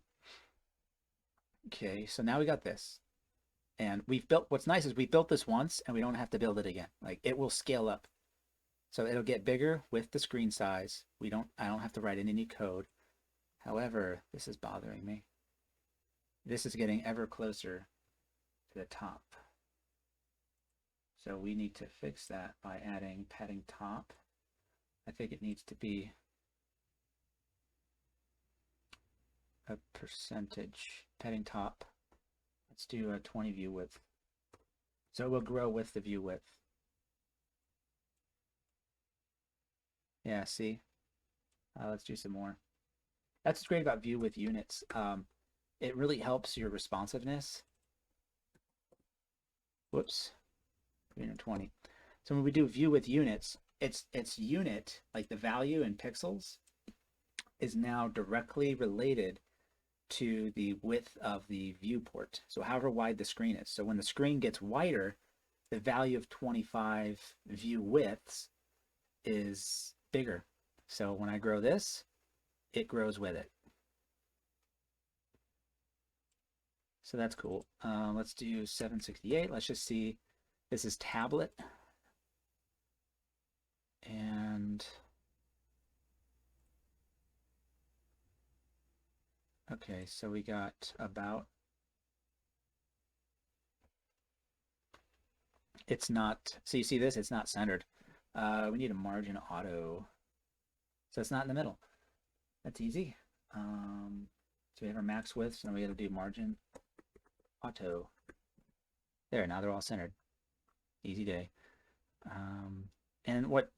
Okay, so now we got this. And we've built, what's nice is we built this once and we don't have to build it again. Like it will scale up. So it'll get bigger with the screen size. I don't have to write in any code. However, this is bothering me. This is getting ever closer to the top. So we need to fix that by adding padding top. I think it needs to be a percentage padding top. Let's do a 20 view width. So it will grow with the view width. Yeah, see? Let's do some more. That's what's great about view with units. It really helps your responsiveness. Whoops, 320. So when we do view with units, its unit, like the value in pixels, is now directly related to the width of the viewport. So however wide the screen is. So when the screen gets wider, the value of 25 view widths is bigger. So when I grow this, it grows with it. So that's cool. Let's do 768. Let's just see. This is tablet. And okay, so we got about, it's not, so you see this, it's not centered. We need a margin auto. So it's not in the middle. That's easy. So we have our max widths, and we got to do margin auto. There, now they're all centered. Easy day. And what,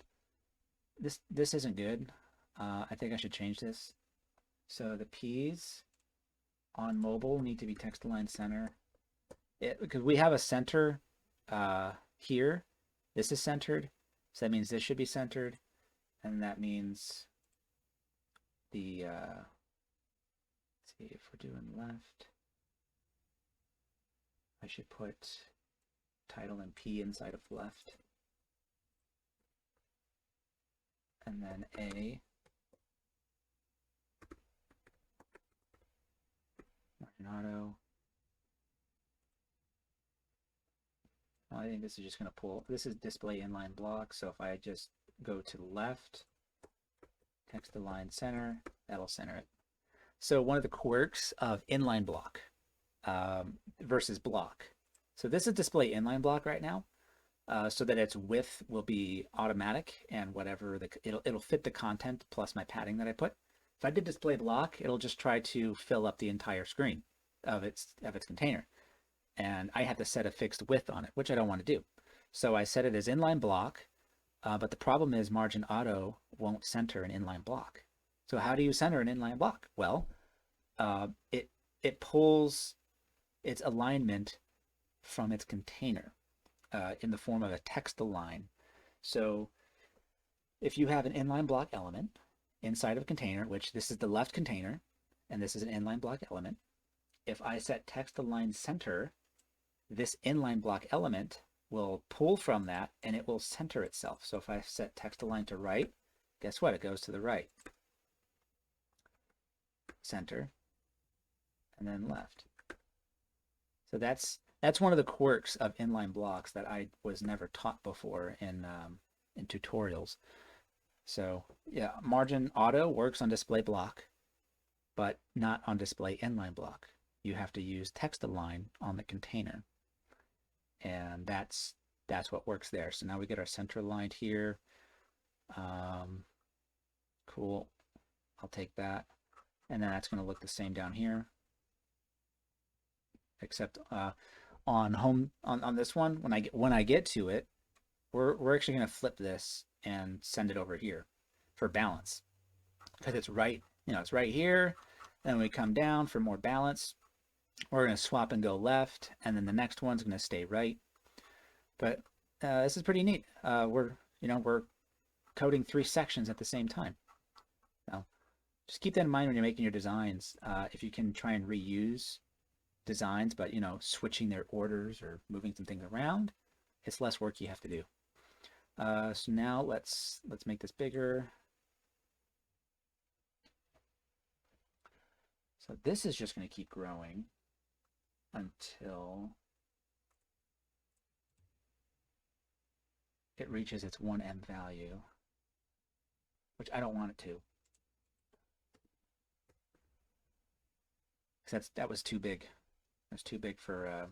this isn't good. I think I should change this. So the P's on mobile need to be text align center. Because we have a center here. This is centered. So that means this should be centered. And that means the, let's see if we're doing left. I should put title and P inside of left. And then A. Margin auto. I think this is just going to pull. This is display inline block. So if I just go to the left, text align center, that'll center it. So one of the quirks of inline block versus block. So this is display inline block right now, so that its width will be automatic and whatever it'll fit the content plus my padding that I put. If I did display block, it'll just try to fill up the entire screen of its container. And I have to set a fixed width on it, which I don't want to do. So I set it as inline block, but the problem is margin auto won't center an inline block. So how do you center an inline block? Well, it pulls its alignment from its container in the form of a text align. So if you have an inline block element inside of a container, which this is the left container, and this is an inline block element, if I set text align center, this inline block element will pull from that and it will center itself. So if I set text align to right, guess what? It goes to the right. Center, and then left. So that's one of the quirks of inline blocks that I was never taught before in tutorials. So yeah, margin auto works on display block, but not on display inline block. You have to use text align on the container. And that's what works there. So now we get our center aligned here. Cool. I'll take that. And then that's going to look the same down here. Except on this one, when I get to it, we're actually going to flip this and send it over here for balance. Because it's right, it's right here. Then we come down for more balance. We're going to swap and go left, and then the next one's going to stay right. But this is pretty neat. We're coding 3 sections at the same time. Now, just keep that in mind when you're making your designs. If you can try and reuse designs, but switching their orders or moving some things around, it's less work you have to do. So now let's make this bigger. So this is just going to keep growing until it reaches its 1em value, which I don't want it to. Because that was too big. That's too big for a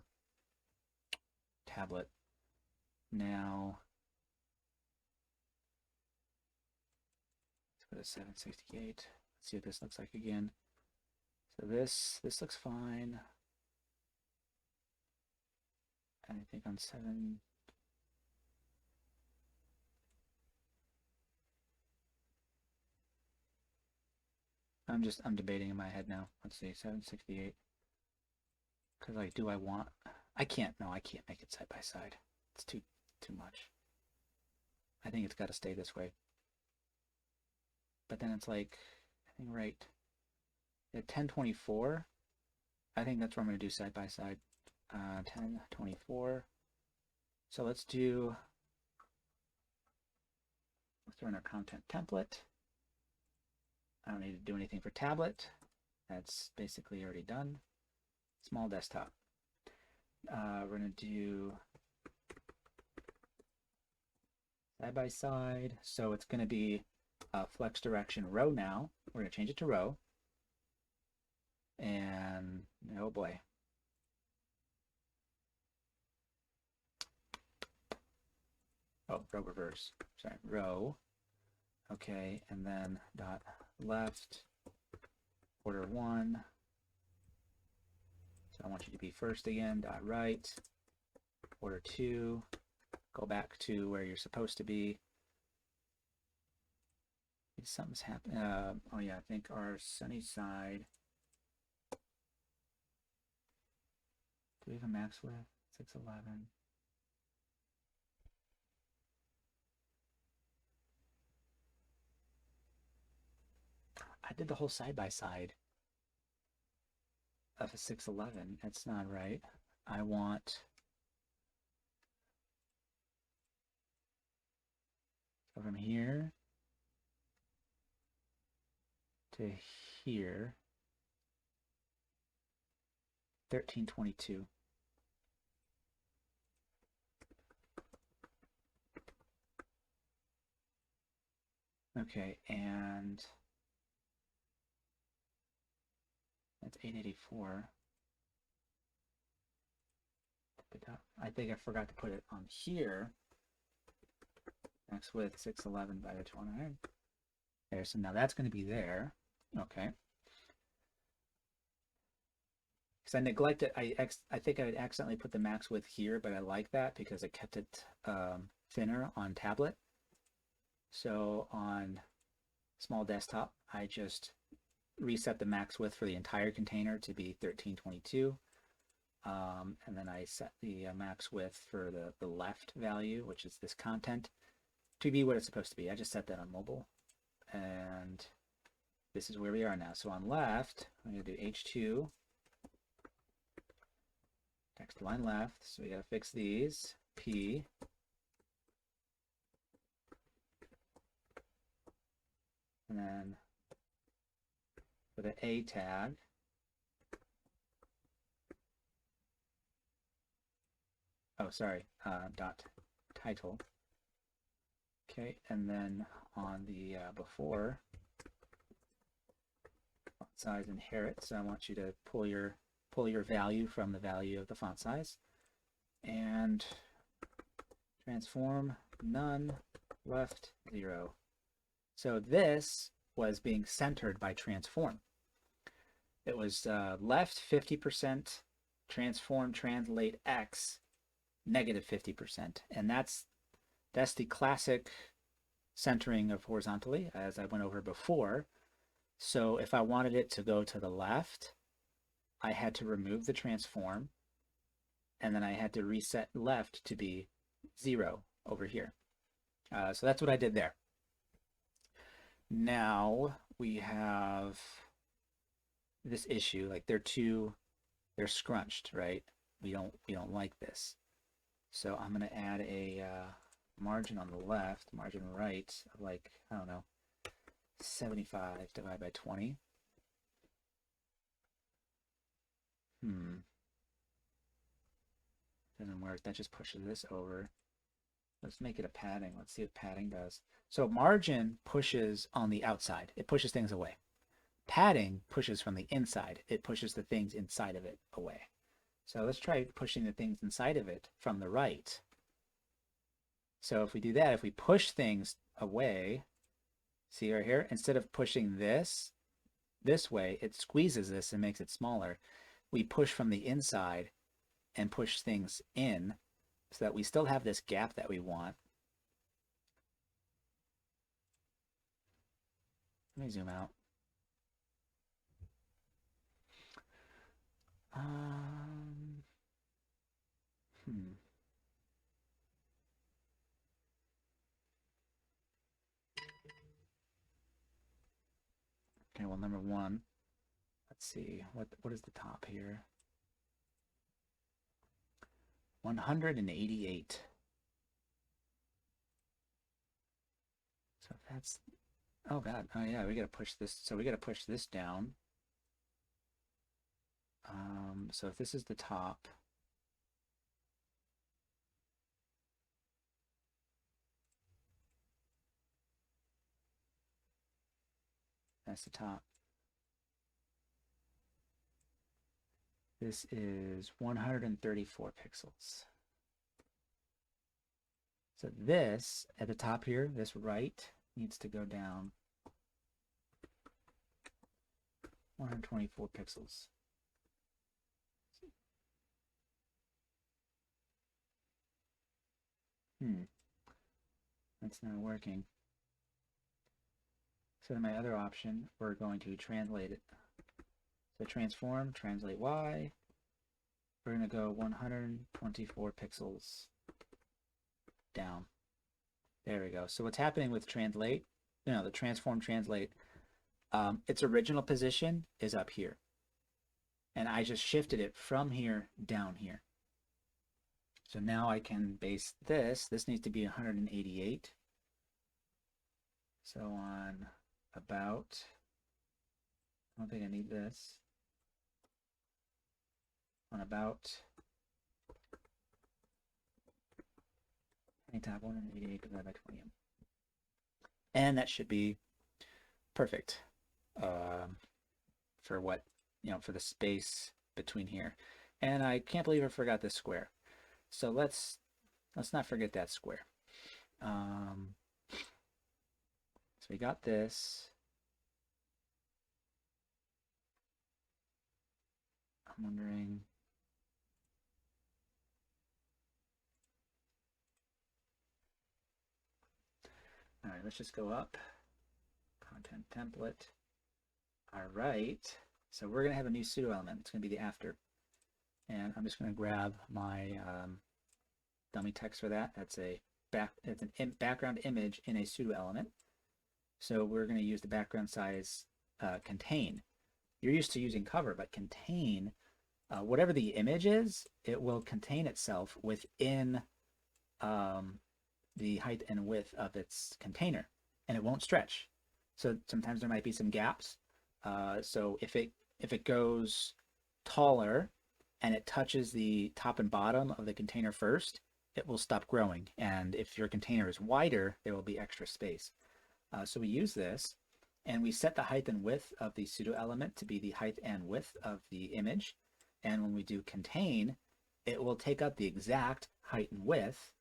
tablet. Now, let's go to 768. Let's see what this looks like again. So this looks fine. And I think on 7. I'm debating in my head now. Let's see, 768. Because like, do I want? I can't make it side by side. It's too much. I think it's got to stay this way. But then it's like, I think right at 1024. I think that's where I'm going to do side by side. 1024. So let's throw in our content template. I don't need to do anything for tablet. That's basically already done. Small desktop. We're going to do side by side. So it's going to be flex direction row now. We're going to change it to row. And oh boy. Oh, row reverse. Sorry, row. Okay, and then dot left, order 1. So I want you to be first again, dot right, order 2, go back to where you're supposed to be. Something's happened. Oh yeah, I think our sunny side. Do we have a max width? 611. I did the whole side by side of a 611. That's not right. I want so from here to here, 1322. Okay, and that's 884. I think I forgot to put it on here. Max width 611 by 29. There, so now that's going to be there. Okay. Because I neglected, I think I would accidentally put the max width here, but I like that because it kept it thinner on tablet. So on small desktop, I just reset the max width for the entire container to be 1322. And then I set the max width for the left value, which is this content, to be what it's supposed to be. I just set that on mobile. And this is where we are now. So on left, I'm going to do H2, text line left. So we got to fix these. P. And then for the A tag, oh, sorry, dot title. Okay, and then on the before, font size inherit. So I want you to pull your value from the value of the font size, and transform none, left 0. So this was being centered by transform. It was left 50%, transform translate X negative 50%, and that's the classic centering of horizontally, as I went over before. So if I wanted it to go to the left, I had to remove the transform, and then I had to reset left to be 0 over here. So that's what I did there. Now we have this issue, like they're scrunched, right? We don't like this. So I'm going to add a margin on the left, margin right of like, I don't know, 75 divided by 20. Doesn't work. That just pushes this over. Let's make it a padding. Let's see what padding does. So margin pushes on the outside. It pushes things away. Padding pushes from the inside. It pushes the things inside of it away. So let's try pushing the things inside of it from the right. So if we do that, if we push things away, see right here, instead of pushing this way, it squeezes this and makes it smaller. We push from the inside and push things in so that we still have this gap that we want. Let me zoom out. Okay, well, number one, let's see, what is the top here? 188. So if that's, oh God, oh yeah, we gotta push this, so we gotta push this down. So if this is the top, that's the top. This is 134 pixels. So this, at the top here, this right, needs to go down 124 pixels. That's not working. So then my other option, we're going to translate it. So transform, translate Y. We're going to go 124 pixels down. There we go. So what's happening with translate, the transform translate, its original position is up here. And I just shifted it from here down here. So now I can base this. This needs to be 188. So on about, I don't think I need this. On about, any top 188 divided by 20. And that should be perfect for what, for the space between here. And I can't believe I forgot this square. So let's not forget that square. So we got this. I'm wondering. All right, let's just go up. Content template. All right. So we're going to have a new pseudo element. It's going to be the after. And I'm just going to grab my dummy text for that. It's an background image in a pseudo element. So we're going to use the background size contain. You're used to using cover, but contain, whatever the image is, it will contain itself within the height and width of its container, and it won't stretch. So sometimes there might be some gaps. So if it goes taller and it touches the top and bottom of the container first, it will stop growing. And if your container is wider, there will be extra space. So we use this, and we set the height and width of the pseudo element to be the height and width of the image. And when we do contain, it will take up the exact height and width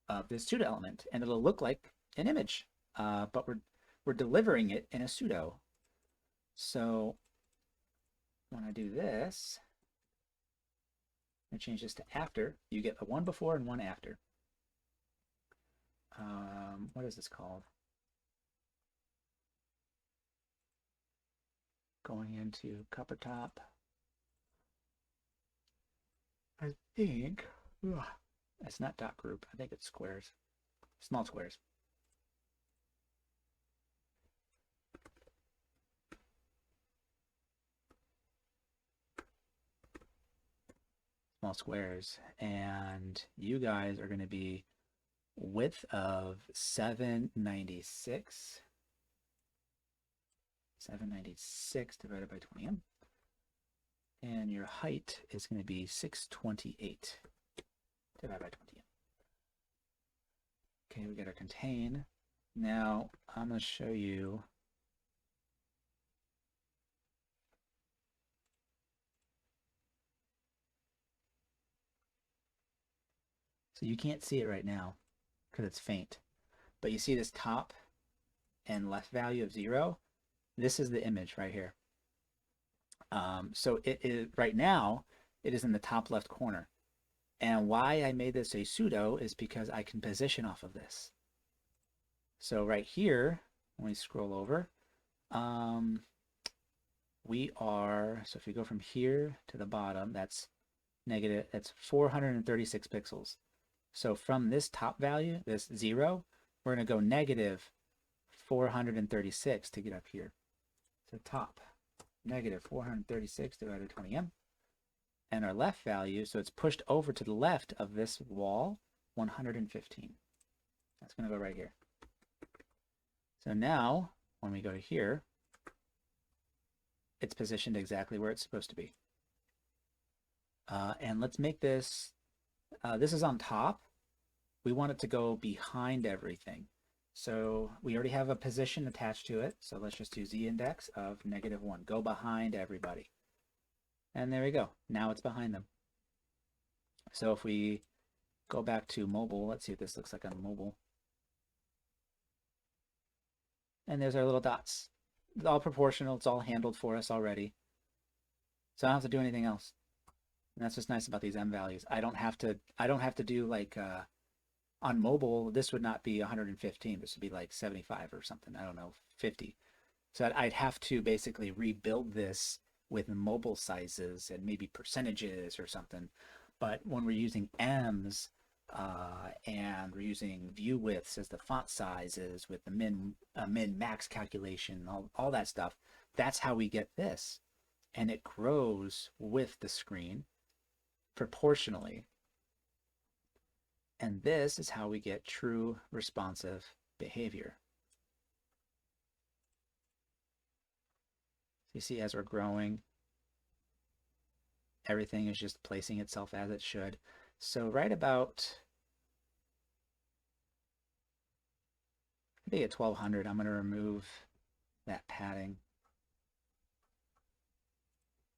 of this pseudo element, and it'll look like an image, but we're delivering it in a pseudo. So when I do this, I change this to after. You get a one before and one after. What is this called? Going into Coppertop. I think it's not dot group. I think it's squares, small squares. Small squares, and you guys are going to be width of 796. 796 divided by 20m. And your height is going to be 628 divided by 20m. Okay, we got our contain. Now I'm going to show you so you can't see it right now because it's faint, but you see this top and left value of 0. This is the image right here. So it is right now it is in the top left corner, and why I made this a pseudo is because I can position off of this. So right here, when we scroll over, we are, so if we go from here to the bottom, that's 436 pixels. So from this top value, this 0, we're going to go negative 436 to get up here. So top, negative 436 divided by 20m. And our left value, so it's pushed over to the left of this wall, 115. That's going to go right here. So now, when we go to here, it's positioned exactly where it's supposed to be. And let's make this, this is on top. We want it to go behind everything. So we already have a position attached to it. So let's just do z-index of -1. Go behind everybody. And there we go. Now it's behind them. So if we go back to mobile, let's see what this looks like on mobile. And there's our little dots. It's all proportional. It's all handled for us already. So I don't have to do anything else. And that's what's nice about these M values. I don't have to do like on mobile, this would not be 115. This would be like 75 or something. I don't know, 50. So I'd have to basically rebuild this with mobile sizes and maybe percentages or something. But when we're using M's and we're using view widths as the font sizes with the min max calculation, all that stuff, that's how we get this. And it grows with the screen proportionally. And this is how we get true responsive behavior. You see, as we're growing, everything is just placing itself as it should. So right about, I think at 1200, I'm going to remove that padding.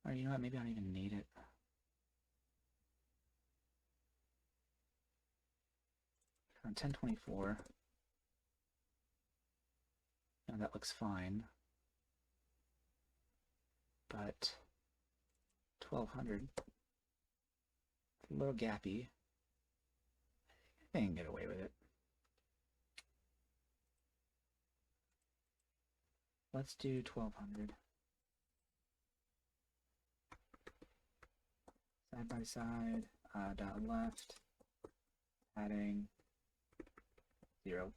Or you know what, maybe I don't even need it. On 1024, now that looks fine. But 1200, it's a little gappy. I think I can get away with it. Let's do 1200. Side by side, dot left, padding, 0.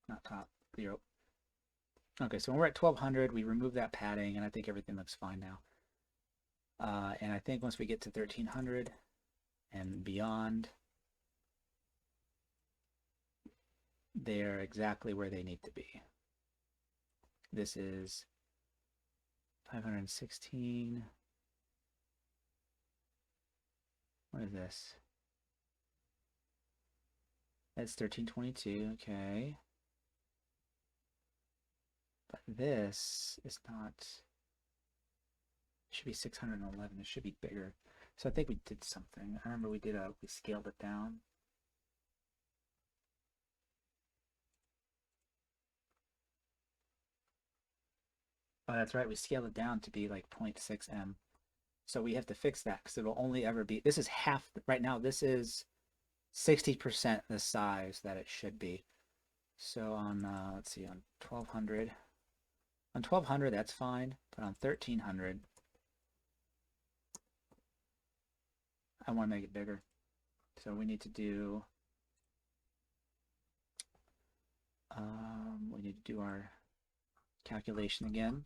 Not top, 0. Okay, so when we're at 1200, we remove that padding, and I think everything looks fine now. And I think once we get to 1300 and beyond, they're exactly where they need to be. This is 516. What is this? That's 1322, okay. But this is not, it should be 611, it should be bigger. So I think we did something. I remember we scaled it down. Oh, that's right, we scaled it down to be like 0.6M. So we have to fix that because it'll only ever be, this is half, right now this is 60% the size that it should be. So on, let's see, on 1200, on 1200 that's fine, but on 1300, I want to make it bigger. So we need to do, our calculation again,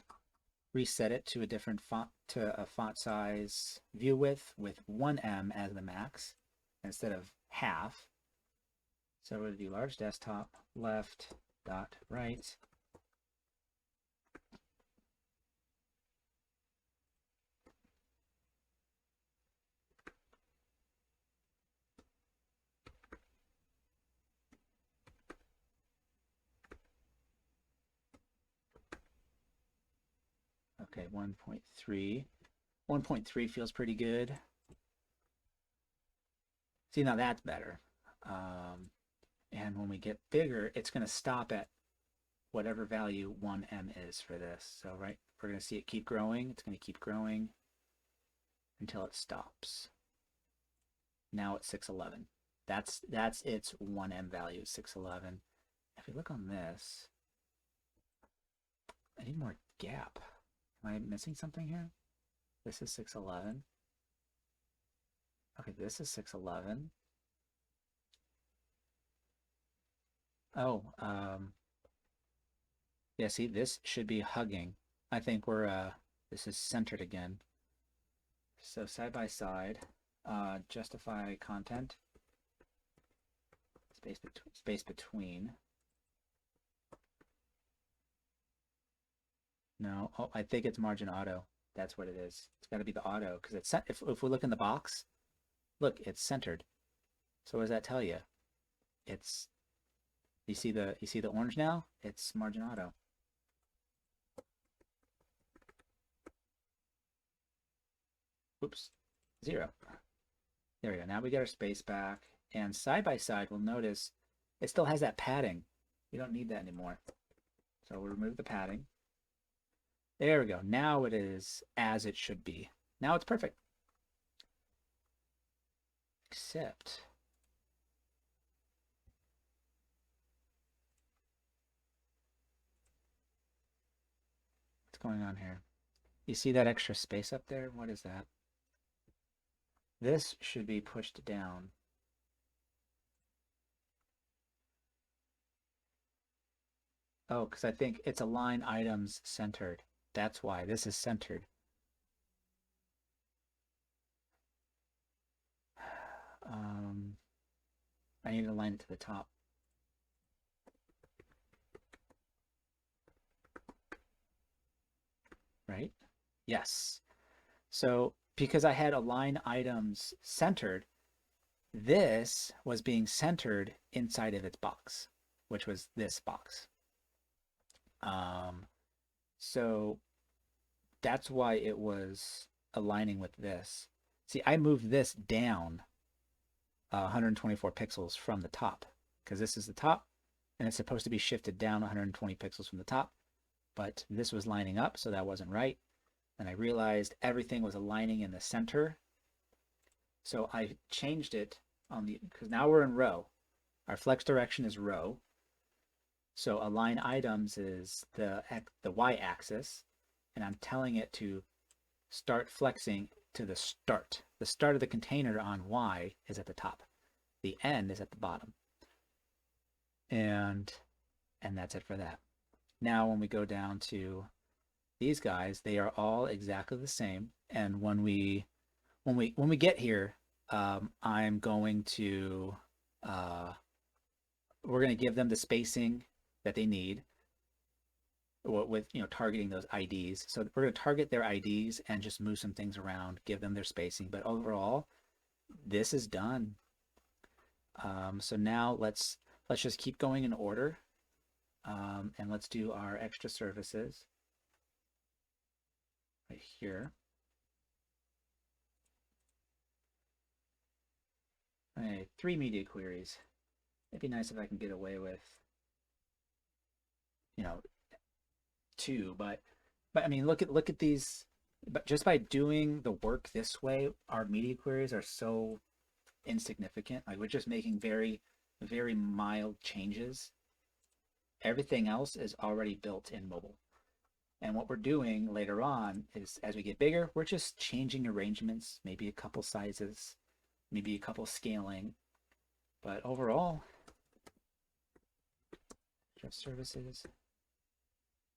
reset it to a different font, to a font size view width with 1M as the max instead of half. So we're going to do large desktop, left, dot, right. Okay, 1.3. 1.3 feels pretty good. See, now that's better. And when we get bigger, it's going to stop at whatever value 1em is for this. So, right, we're going to see it keep growing. It's going to keep growing until it stops. Now it's 611. That's its 1em value, 611. If we look on this, I need more gap. Am I missing something here? This is 611. Okay, this is 611. Oh, yeah, see, this should be hugging. I think this is centered again. So side by side, justify content, space between. No, oh, I think it's margin auto. That's what it is. It's got to be the auto because it's if we look in the box, look, it's centered. So what does that tell you? It's you see the orange now? It's margin auto. Oops, 0. There we go. Now we get our space back. And side by side, we'll notice it still has that padding. We don't need that anymore. So we'll remove the padding. There we go. Now it is as it should be. Now it's perfect. Except what's going on here? You see that extra space up there? What is that? This should be pushed down. Oh, because I think it's align items centered. That's why this is centered. I need to align it to the top. Right? Yes. So because I had align items centered, this was being centered inside of its box, which was this box. So that's why it was aligning with this. See, I moved this down 124 pixels from the top because this is the top and it's supposed to be shifted down 120 pixels from the top, but this was lining up, so that wasn't right. And I realized everything was aligning in the center. So I changed it on the, because now we're in row. Our flex direction is row. So align items is the y-axis, and I'm telling it to start flexing to the start. The start of the container on Y is at the top. The end is at the bottom. And that's it for that. Now when we go down to these guys, they are all exactly the same. And when we get here, I'm going to we're going to give them the spacing that they need with targeting those IDs. So we're going to target their IDs and just move some things around, give them their spacing. But overall, this is done. So now let's just keep going in order, and let's do our extra services right here. Okay, 3 media queries. It'd be nice if I can get away with 2, but I mean, look at these. But just by doing the work this way, our media queries are so insignificant. Like, we're just making very, very mild changes. Everything else is already built in mobile. And what we're doing later on is, as we get bigger, we're just changing arrangements, maybe a couple sizes, maybe a couple scaling. But overall, just services.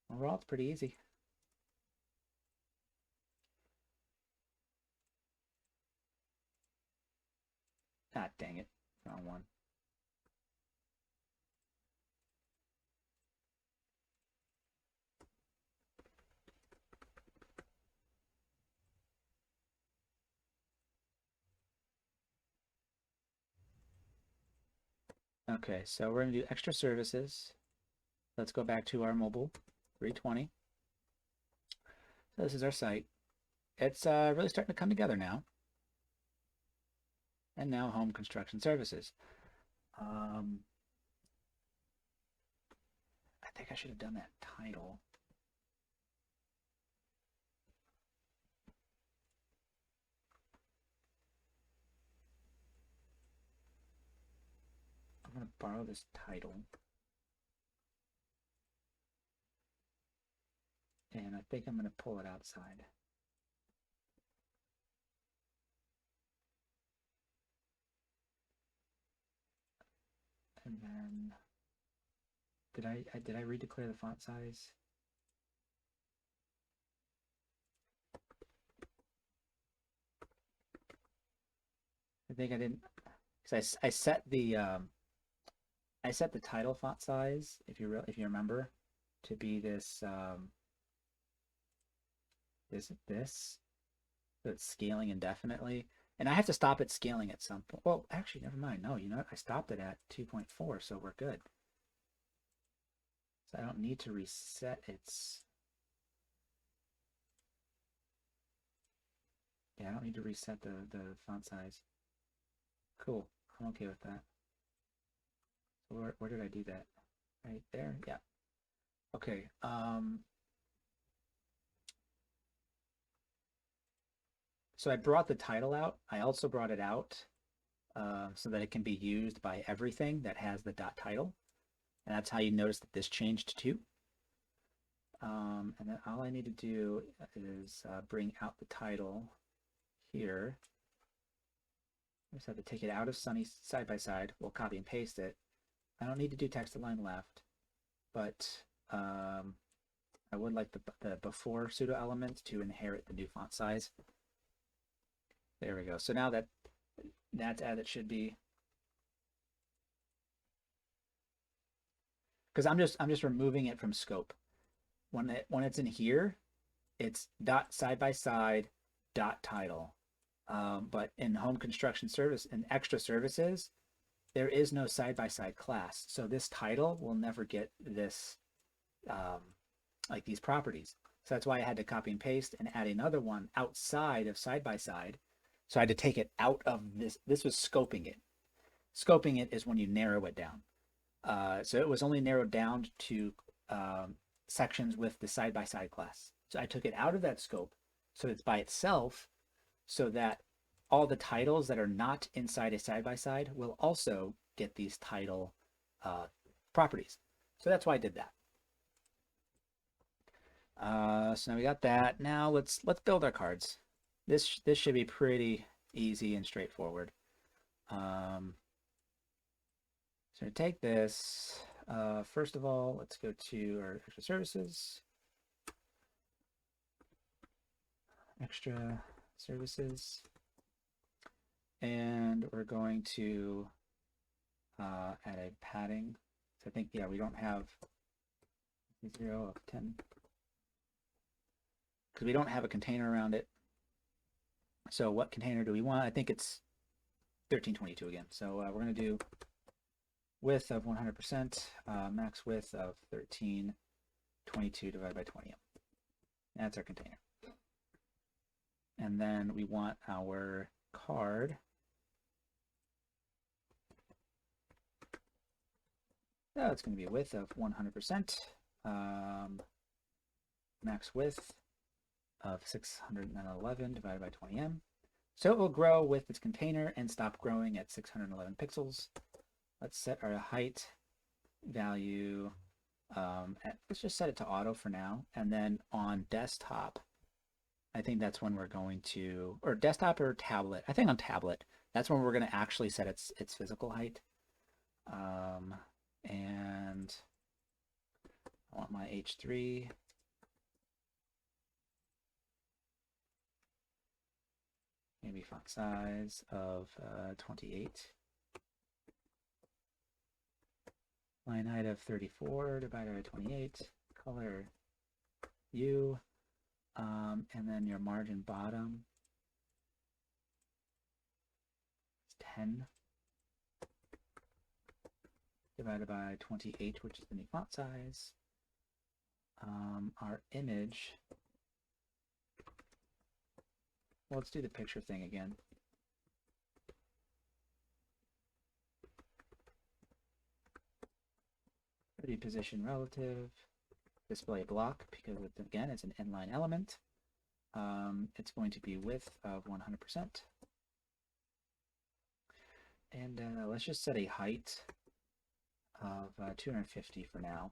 Overall, it's pretty easy. Ah, dang it. Wrong one. Okay, so we're going to do extra services. Let's go back to our mobile 320. So this is our site. It's really starting to come together now. And now home construction services. I think I should have done that title. I'm going to borrow this title. And I think I'm going to pull it outside. And then did I redeclare the font size? I think I didn't, because I set the title font size, if you remember, to be this so it's scaling indefinitely, and I have to stop it scaling at some point. Well, actually, never mind. No, you know what? I stopped it at 2.4, so we're good. So I don't need to reset its. Yeah, I don't need to reset the font size. Cool. I'm okay with that. So where did I do that? Right there? Yeah. Okay. So I brought the title out. I also brought it out so that it can be used by everything that has the dot title. And that's how you notice that this changed too. And then all I need to do is bring out the title here. I just have to take it out of Sunny side by side. We'll copy and paste it. I don't need to do text align left, but I would like the before pseudo element to inherit the new font size. There we go. So now that's as it should be. Because I'm just removing it from scope. When it's in here, it's dot side by side dot title. But in home construction service and extra services, there is no side by side class. So this title will never get this like these properties. So that's why I had to copy and paste and add another one outside of side by side. So I had to take it out of this. This was scoping it. Scoping it is when you narrow it down. So it was only narrowed down to sections with the side by side class. So I took it out of that scope so it's by itself, so that all the titles that are not inside a side by side will also get these title properties. So that's why I did that. So now we got that. Now let's build our cards. This should be pretty easy and straightforward. So to take this, first of all, let's go to our extra services. Extra services. And we're going to add a padding. So I think, yeah, we don't have 0 of 10. Because we don't have a container around it. So what container do we want? I think it's 1322 again. So we're going to do width of 100%, max width of 1322 divided by 20. That's our container. And then we want our card. So it's going to be a width of 100%, max width of 611 divided by 20m. So it will grow with its container and stop growing at 611 pixels. Let's set our height value let's just set it to auto for now. And then on desktop, I think that's when we're going to, or desktop or tablet, I think on tablet, that's when we're going to actually set its physical height. And I want my H3. Maybe font size of 28. Line height of 34 divided by 28. Color U. And then your margin bottom is 10. divided by 28, which is the new font size. Our image, well, let's do the picture thing again. Position relative, display block, because again, it's an inline element. It's going to be width of 100%. And let's just set a height of 250 for now.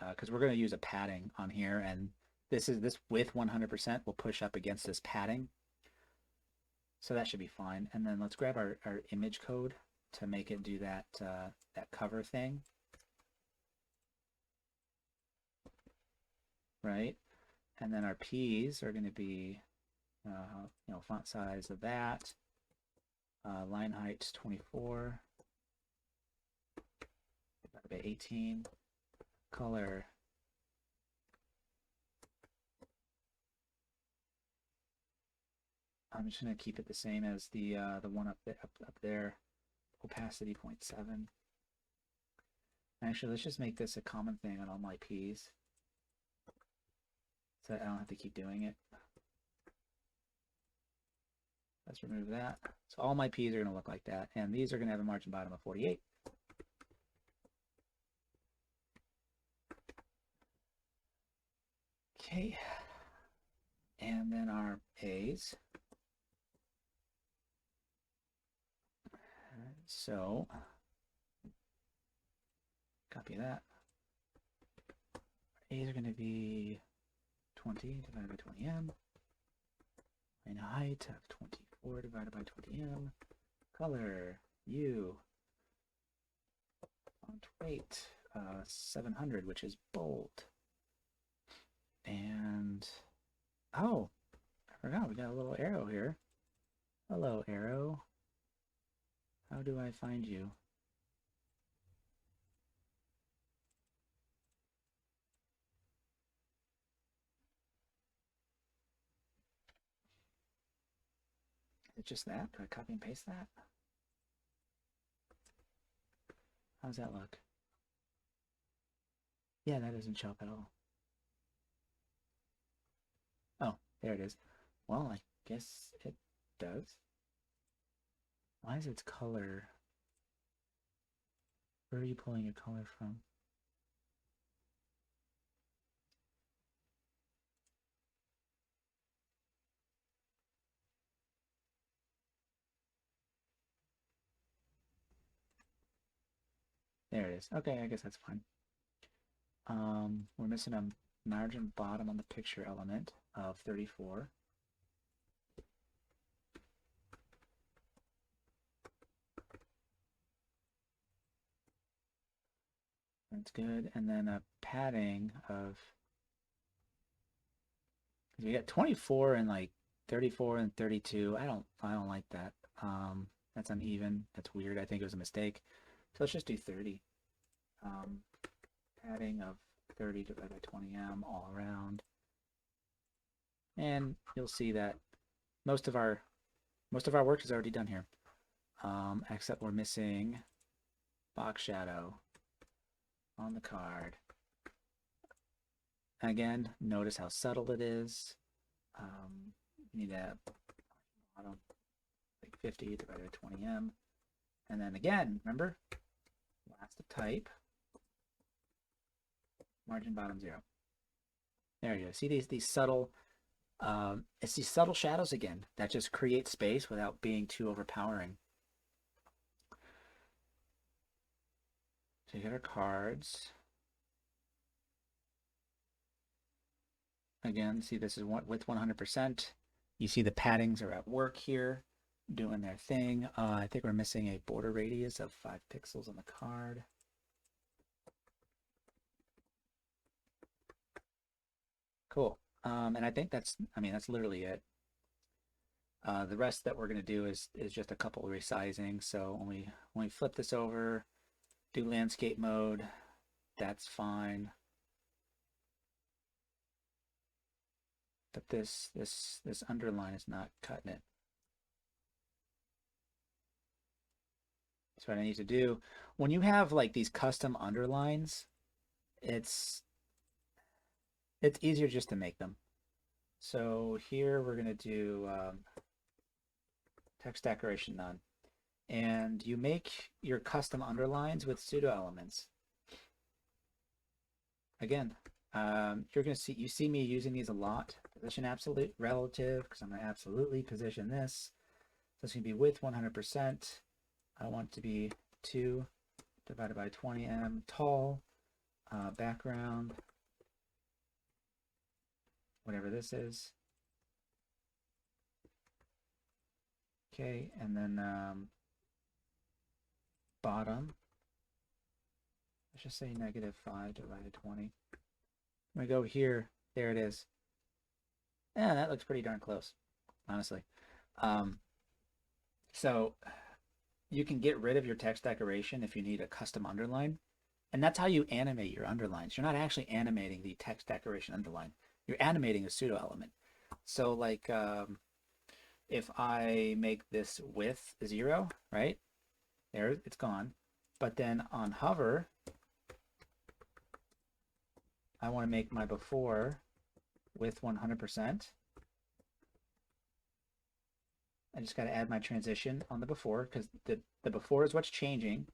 Because we're going to use a padding on here, and this width 100% will push up against this padding. So that should be fine. And then let's grab our image code to make it do that that cover thing. Right? And then our P's are going to be, font size of that. Line height 24 divided by 18. Color. I'm just going to keep it the same as the one up there. Opacity 0.7. Actually, let's just make this a common thing on all my P's, so I don't have to keep doing it. Let's remove that. So all my P's are going to look like that, and these are going to have a margin bottom of 48. Okay, and then our A's. So copy that. A's are going to be 20 divided by 20m. And height of 24 divided by 20m. Color, U. Font weight, 700, which is bold. And, oh, I forgot, we got a little arrow here. Hello, arrow. How do I find you? Is it just that? Do I copy and paste that? How does that look? Yeah, that doesn't show up at all. Oh, there it is. Well, I guess it does. Why is its color? Where are you pulling your color from? There it is. Okay, I guess that's fine. We're missing a margin bottom on the picture element of 34. That's good. And then a padding of, we got 24 and like 34 and 32. I don't like that. That's uneven. That's weird. I think it was a mistake. So let's just do 30. Padding of 30 divided by 20m all around. And you'll see that most of our work is already done here. Except we're missing box shadow on the card. Again, notice how subtle it is. Need a bottom like 50 divided by 20m. And then again, remember, last of type, margin bottom 0. There you go. See these subtle, it's these subtle shadows again that just create space without being too overpowering. So you get our cards. Again, see this is with 100%. You see the paddings are at work here, doing their thing. I think we're missing a border radius of 5 pixels on the card. Cool. And I think that's literally it. The rest that we're going to do is just a couple of resizing. So when we flip this over, do landscape mode, that's fine. But this underline is not cutting it. So what I need to do, when you have like these custom underlines, it's easier just to make them. So here we're going to do text decoration none. And you make your custom underlines with pseudo elements. Again, you're going to see me using these a lot. Position absolute relative, because I'm going to absolutely position this. So it's going to be width 100%. I want it to be 2 divided by 20m tall. Background, whatever this is. Okay, and then bottom, let's just say -5 divided 20. I'm gonna go here, there it is. Yeah, that looks pretty darn close, honestly. So you can get rid of your text decoration if you need a custom underline. And that's how you animate your underlines. You're not actually animating the text decoration underline. You're animating a pseudo element. So like if I make this width 0, right? There, it's gone. But then on hover, I want to make my before width 100%. I just got to add my transition on the before, because the before is what's changing.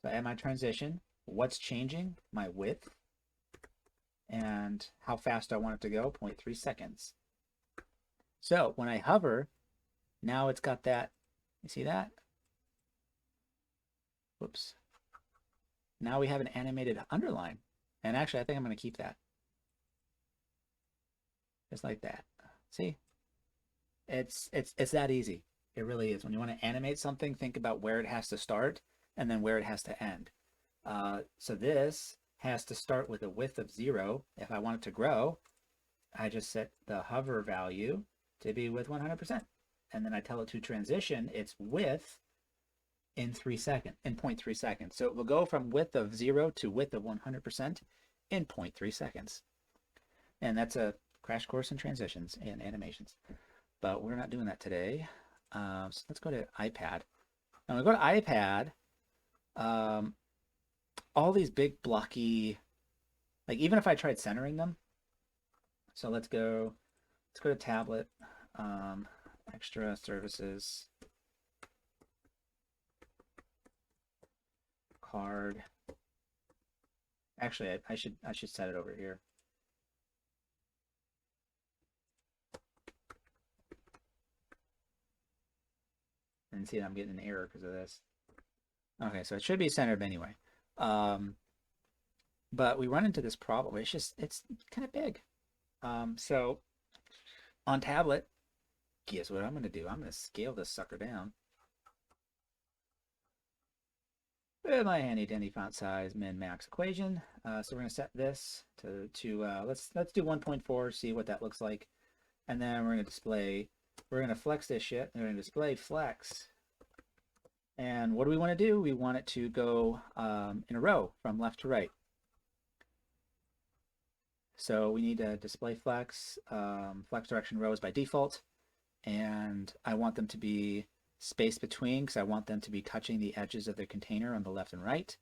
So I add my transition. What's changing? My width. And how fast I want it to go? 0.3 seconds. So when I hover, now it's got that. You see that? Whoops. Now we have an animated underline. And actually, I think I'm going to keep that. Just like that. See? It's that easy. It really is. When you want to animate something, think about where it has to start and then where it has to end. So this has to start with a width of 0. If I want it to grow, I just set the hover value to be width 100%. And then I tell it to transition its width in 0.3 seconds. So it will go from width of 0 to width of 100% in 0.3 seconds. And that's a crash course in transitions and animations. But we're not doing that today. So let's go to iPad. Now when we go to iPad, all these big blocky, like even if I tried centering them, so let's go to tablet, extra services, card. Actually, I should set it over here. And see that I'm getting an error because of this. Okay, so it should be centered anyway. But we run into this problem. It's kind of big. So on tablet, guess what I'm going to do? I'm going to scale this sucker down. With my handy dandy font size min max equation. So we're going to set this to let's do 1.4, see what that looks like. And then we're going to flex this shit. And we're going to display flex. And what do we want to do? We want it to go in a row from left to right. So we need to display flex, flex direction rows by default. And I want them to be spaced between, because I want them to be touching the edges of the container on the left and right.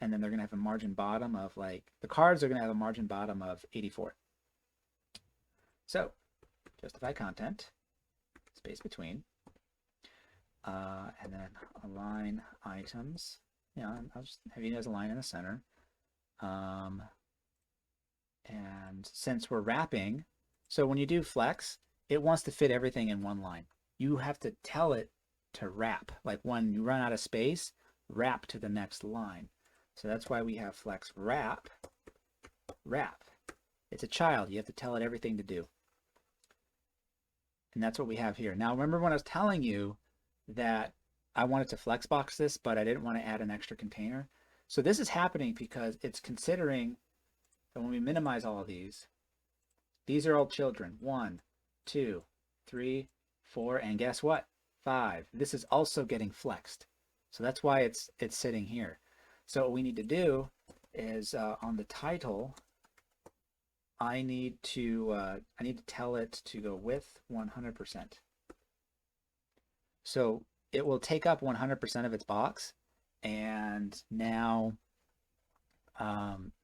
And then they're going to have a margin bottom of the cards are going to have a margin bottom of 84. So justify content, space between. And then align items. I'll just have you guys align in the center. And since we're wrapping, so when you do flex, it wants to fit everything in one line. You have to tell it to wrap. Like when you run out of space, wrap to the next line. So that's why we have flex wrap. Wrap. It's a child. You have to tell it everything to do. And that's what we have here. Now remember when I was telling you that I wanted to flexbox this, but I didn't want to add an extra container. So this is happening because it's considering that when we minimize all of these are all children. 1, 2, 3, 4, and guess what? 5. This is also getting flexed. So that's why it's sitting here. So what we need to do is on the title, I need to tell it to go with 100%. So it will take up 100% of its box, and now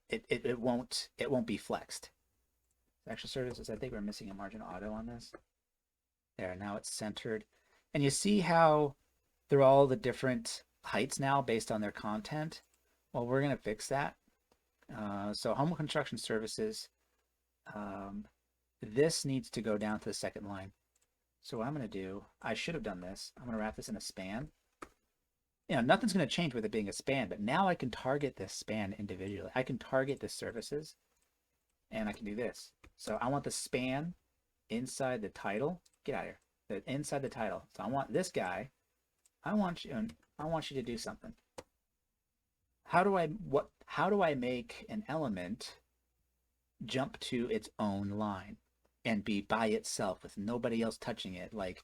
it won't be flexed. Actual services, I think we're missing a margin auto on this. There, now it's centered. And you see how they're all the different heights now based on their content? Well, we're going to fix that. So home construction services, this needs to go down to the second line. So what I'm going to do, I should have done this. I'm going to wrap this in a span. You know, nothing's going to change with it being a span, but now I can target this span individually. I can target the services, and I can do this. So I want the span inside the title. Get out of here. Inside the title. So I want this guy. I want you to do something. How do I make an element jump to its own line and be by itself with nobody else touching it? Like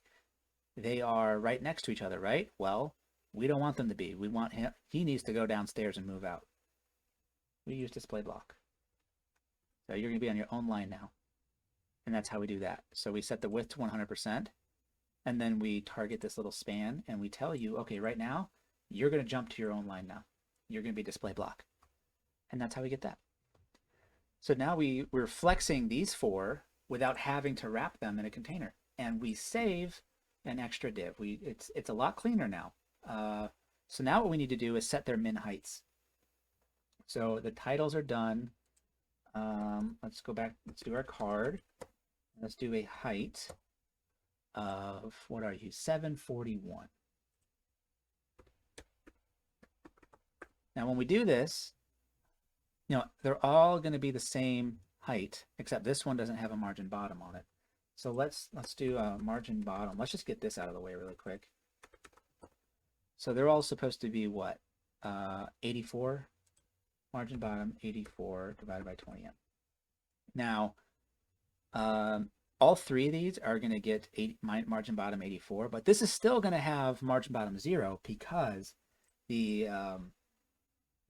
they are right next to each other, right? Well, we don't want them to be. We want him. He needs to go downstairs and move out. We use display block. So you're going to be on your own line now. And that's how we do that. So we set the width to 100%. And then we target this little span. And we tell you, okay, right now, you're going to jump to your own line now. You're going to be display block. And that's how we get that. So now we're flexing these four without having to wrap them in a container. And we save an extra div. It's a lot cleaner now. So now what we need to do is set their min heights. So the titles are done. Let's go back. Let's do our card. Let's do a height of, what are you, 741. Now when we do this, you know, they're all going to be the same height, except this one doesn't have a margin bottom on it. So let's do a margin bottom. Let's just get this out of the way really quick. So they're all supposed to be what? 84 margin bottom, 84 divided by 20m. Now, all three of these are going to get margin bottom 84, but this is still going to have margin bottom 0 because the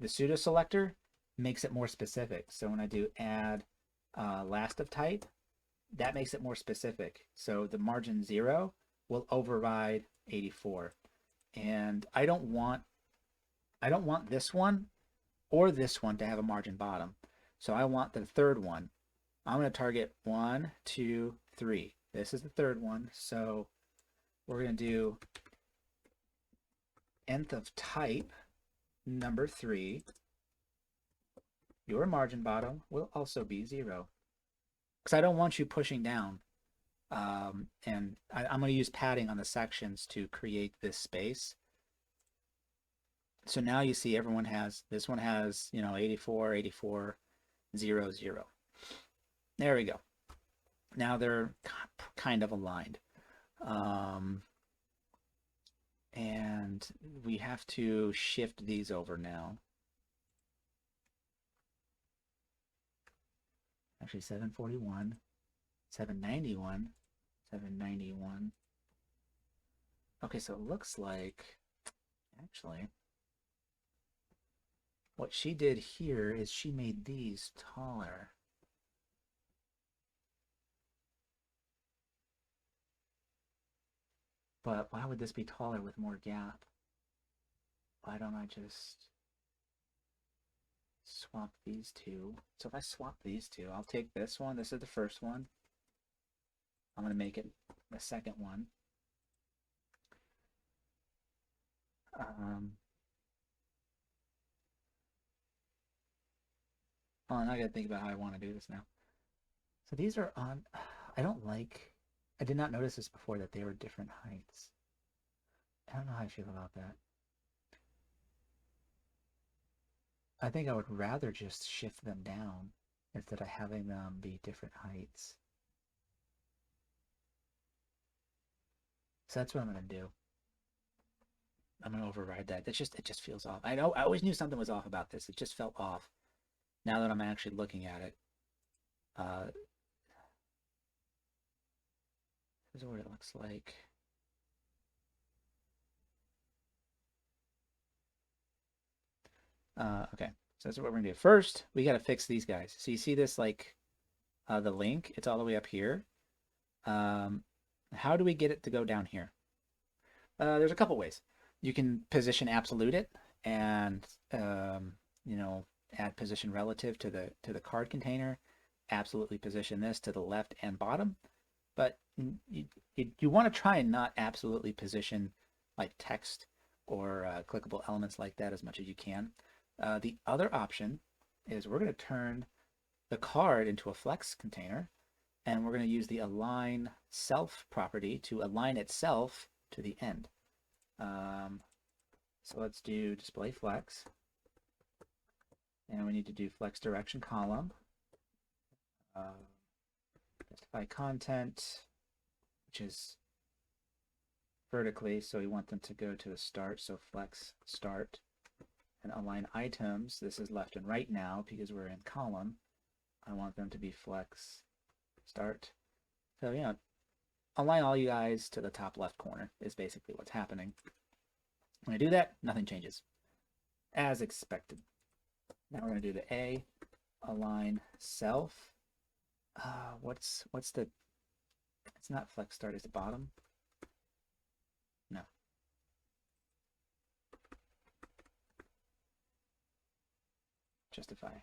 pseudo selector makes it more specific. So when I do add last of type, that makes it more specific. So the margin 0 will override 84. And I don't want this one or this one to have a margin bottom. So I want the third one. I'm going to target 1, 2, 3. This is the third one. So we're going to do nth of type number 3. Your margin bottom will also be 0. Because I don't want you pushing down. And I'm going to use padding on the sections to create this space. So now you see everyone has, this one has, you know, 84, 84, 0, 0. There we go. Now they're kind of aligned. And we have to shift these over now. Actually, 741, 791, 791. Okay, so it looks like, actually, what she did here is she made these taller. But why would this be taller with more gap? Why don't I just swap these two? So if I swap these two, I'll take this one. This is the first one. I'm going to make it the second one. Oh, and I got to think about how I want to do this now. So these are on, I did not notice this before that they were different heights. I don't know how I feel about that. I think I would rather just shift them down instead of having them be different heights. So that's what I'm going to do. I'm going to override that. It just feels off. I always knew something was off about this. It just felt off. Now that I'm actually looking at it. This is what it looks like. Okay, so that's what we're going to do. First, we got to fix these guys. So you see this, like, the link? It's all the way up here. How do we get it to go down here? There's a couple ways. You can position absolute it, and you know, add position relative to the card container. Absolutely position this to the left and bottom, but you want to try and not absolutely position like text or clickable elements like that as much as you can. The other option is we're going to turn the card into a flex container, and we're going to use the align self property to align itself to the end. So let's do display flex, and we need to do flex direction column, justify content, which is vertically, so we want them to go to the start, so flex start, and align items. This is left and right now because we're in column. I want them to be flex start. So, you know, align all you guys to the top left corner is basically what's happening. When I do that, nothing changes, as expected. Now we're going to do the A, align self. What's the, it's not flex start, is it bottom? No. Justify.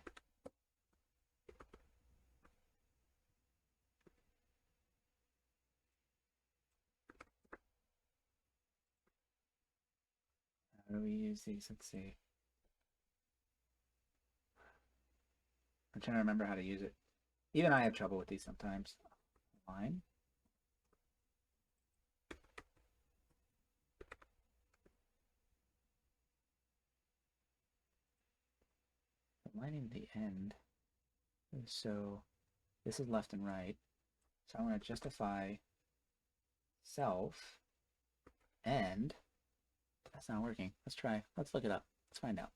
How do we use these? Let's see. I'm trying to remember how to use it. Even I have trouble with these sometimes. Align. Aligning the end. So this is left and right. So I want to justify self end. That's not working. Let's try. Let's look it up. Let's find out.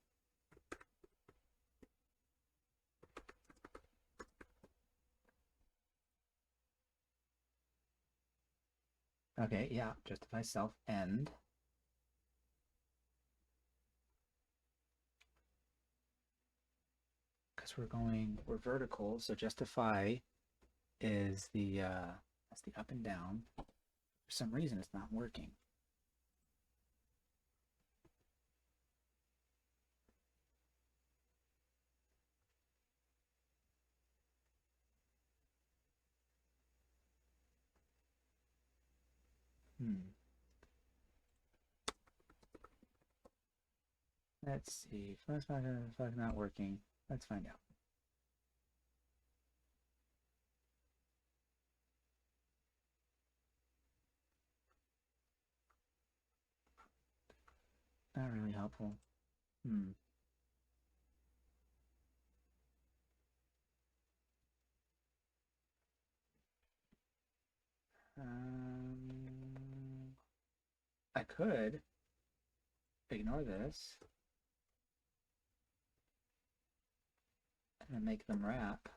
Okay, yeah, justify self end. Because we're vertical, so justify is that's the up and down. For some reason, it's not working. Let's see. Flex not working. Let's find out. Not really helpful. I could ignore this and then make them wrap.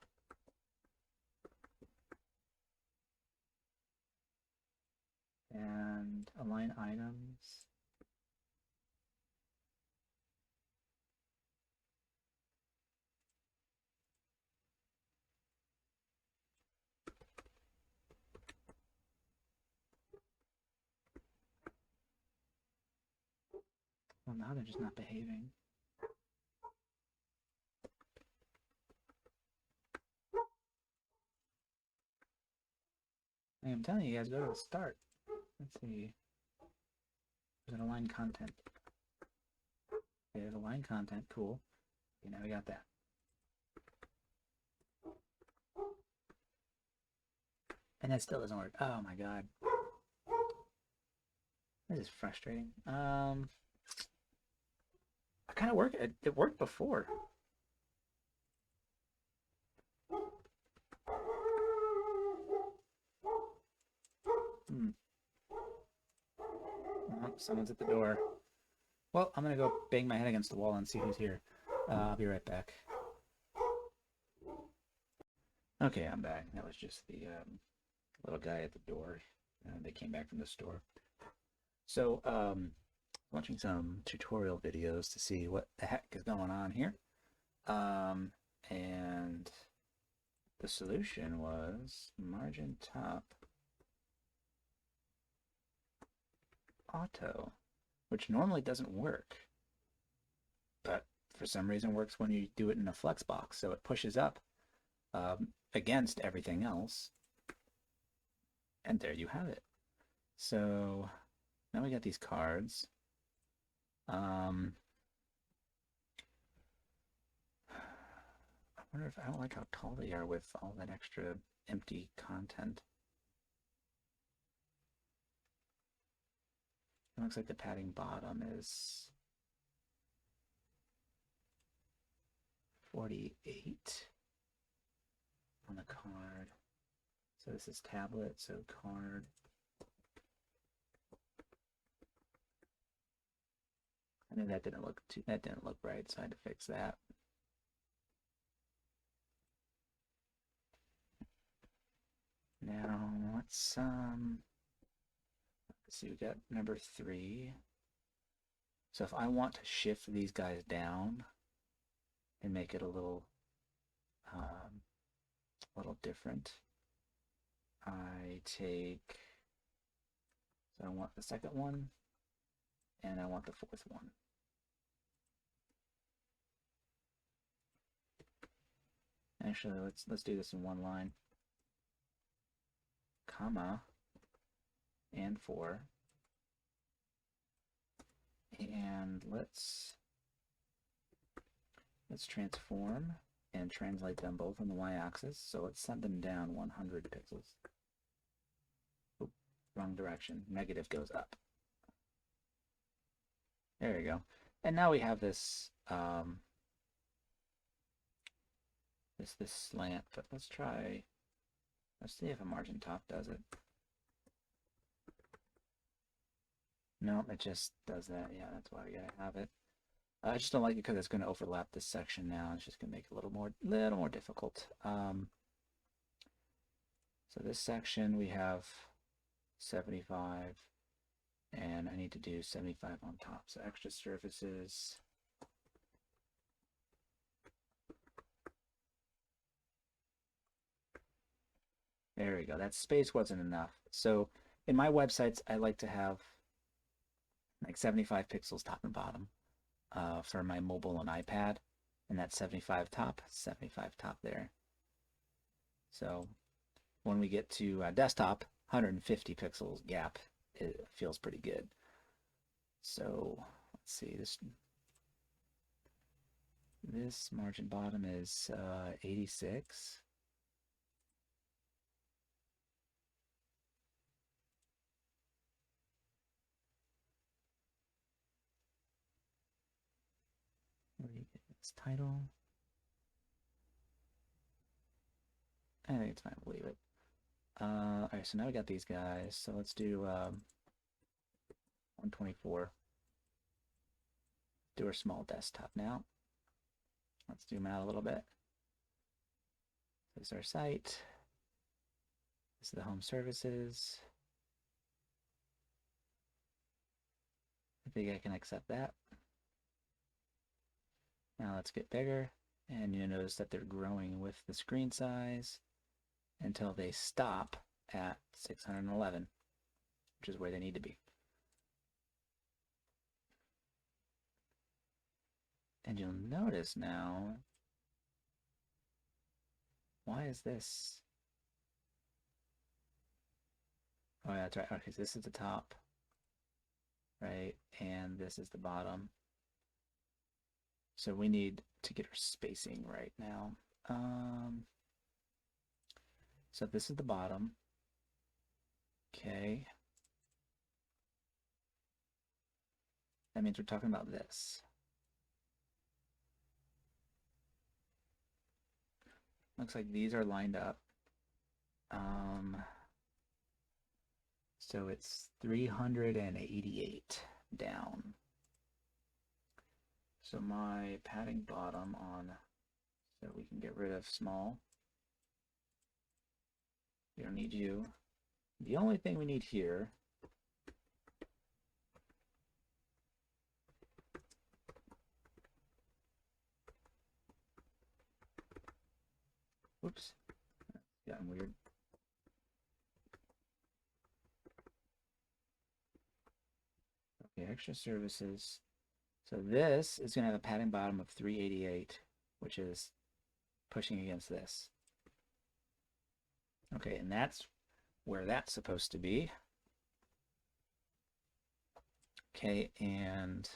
And align items. Well, now they're just not behaving. I'm telling you guys, go to the start. Let's see. There's an align content. Okay, there's align content. Cool. Okay, now we got that. And that still doesn't work. Oh my god. This is frustrating. I kind of work. It worked before. Oh, someone's at the door. Well, I'm gonna go bang my head against the wall and see who's here. I'll be right back. Okay, I'm back. That was just the little guy at the door. They came back from the store. So, watching some tutorial videos to see what the heck is going on here. And the solution was margin top auto, which normally doesn't work. for some reason works when you do it in a flex box. So it pushes up against everything else. And there you have it. So now we got these cards. I wonder if I don't like how tall they are with all that extra empty content. It looks like the padding bottom is 48 on the card. So this is tablet, so card. I knew that didn't look right, so I had to fix that. Now let's see, we got number 3. So if I want to shift these guys down and make it a little different, I take, so I want the second one and I want the fourth one. Actually, let's do this in one line. Comma and 4. And let's transform and translate them both on the y-axis. So let's send them down 100 pixels. Oop, wrong direction. Negative goes up. There we go. And now we have this this slant, but let's see if a margin top does it. No, it just does that. Yeah, that's why we gotta have it. I just don't like it because it's going to overlap this section now. It's just going to make it a little more difficult. So this section we have 75, and I need to do 75 on top. So extra surfaces. There we go. That space wasn't enough. So in my websites, I like to have like 75 pixels top and bottom for my mobile and iPad, and that's 75 top there. So when we get to desktop, 150 pixels gap, it feels pretty good. So let's see, this margin bottom is 86. What do you get? This title. I think it's fine. We'll leave it. All right, so now we got these guys. So let's do 124. Do our small desktop now. Let's zoom out a little bit. This is our site. This is the home services. I think I can accept that. Now let's get bigger, and you'll notice that they're growing with the screen size until they stop at 611, which is where they need to be. And you'll notice now, why is this? Oh yeah, that's right. Okay, so this is the top, right? And this is the bottom. So we need to get our spacing right now. So this is the bottom. Okay. That means we're talking about this. Looks like these are lined up. So it's 388 down. So my padding bottom on, so we can get rid of small. We don't need you. The only thing we need here whoops, gotten weird. Okay, extra services. So this is going to have a padding bottom of 388, which is pushing against this. Okay, and that's where that's supposed to be. Okay, and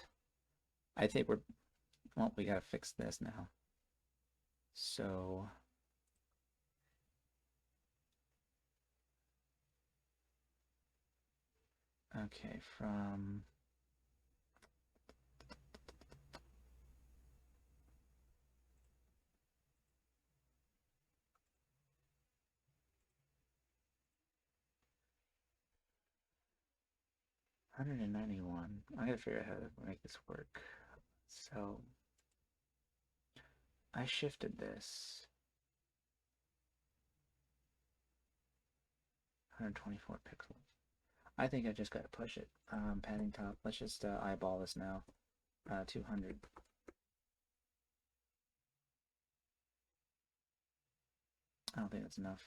I think well, we got to fix this now. So okay, from $191. I gotta figure out how to make this work. So I shifted this 124 pixels. I think I just got to push it. Padding top. Let's just eyeball this now. 200. I don't think that's enough.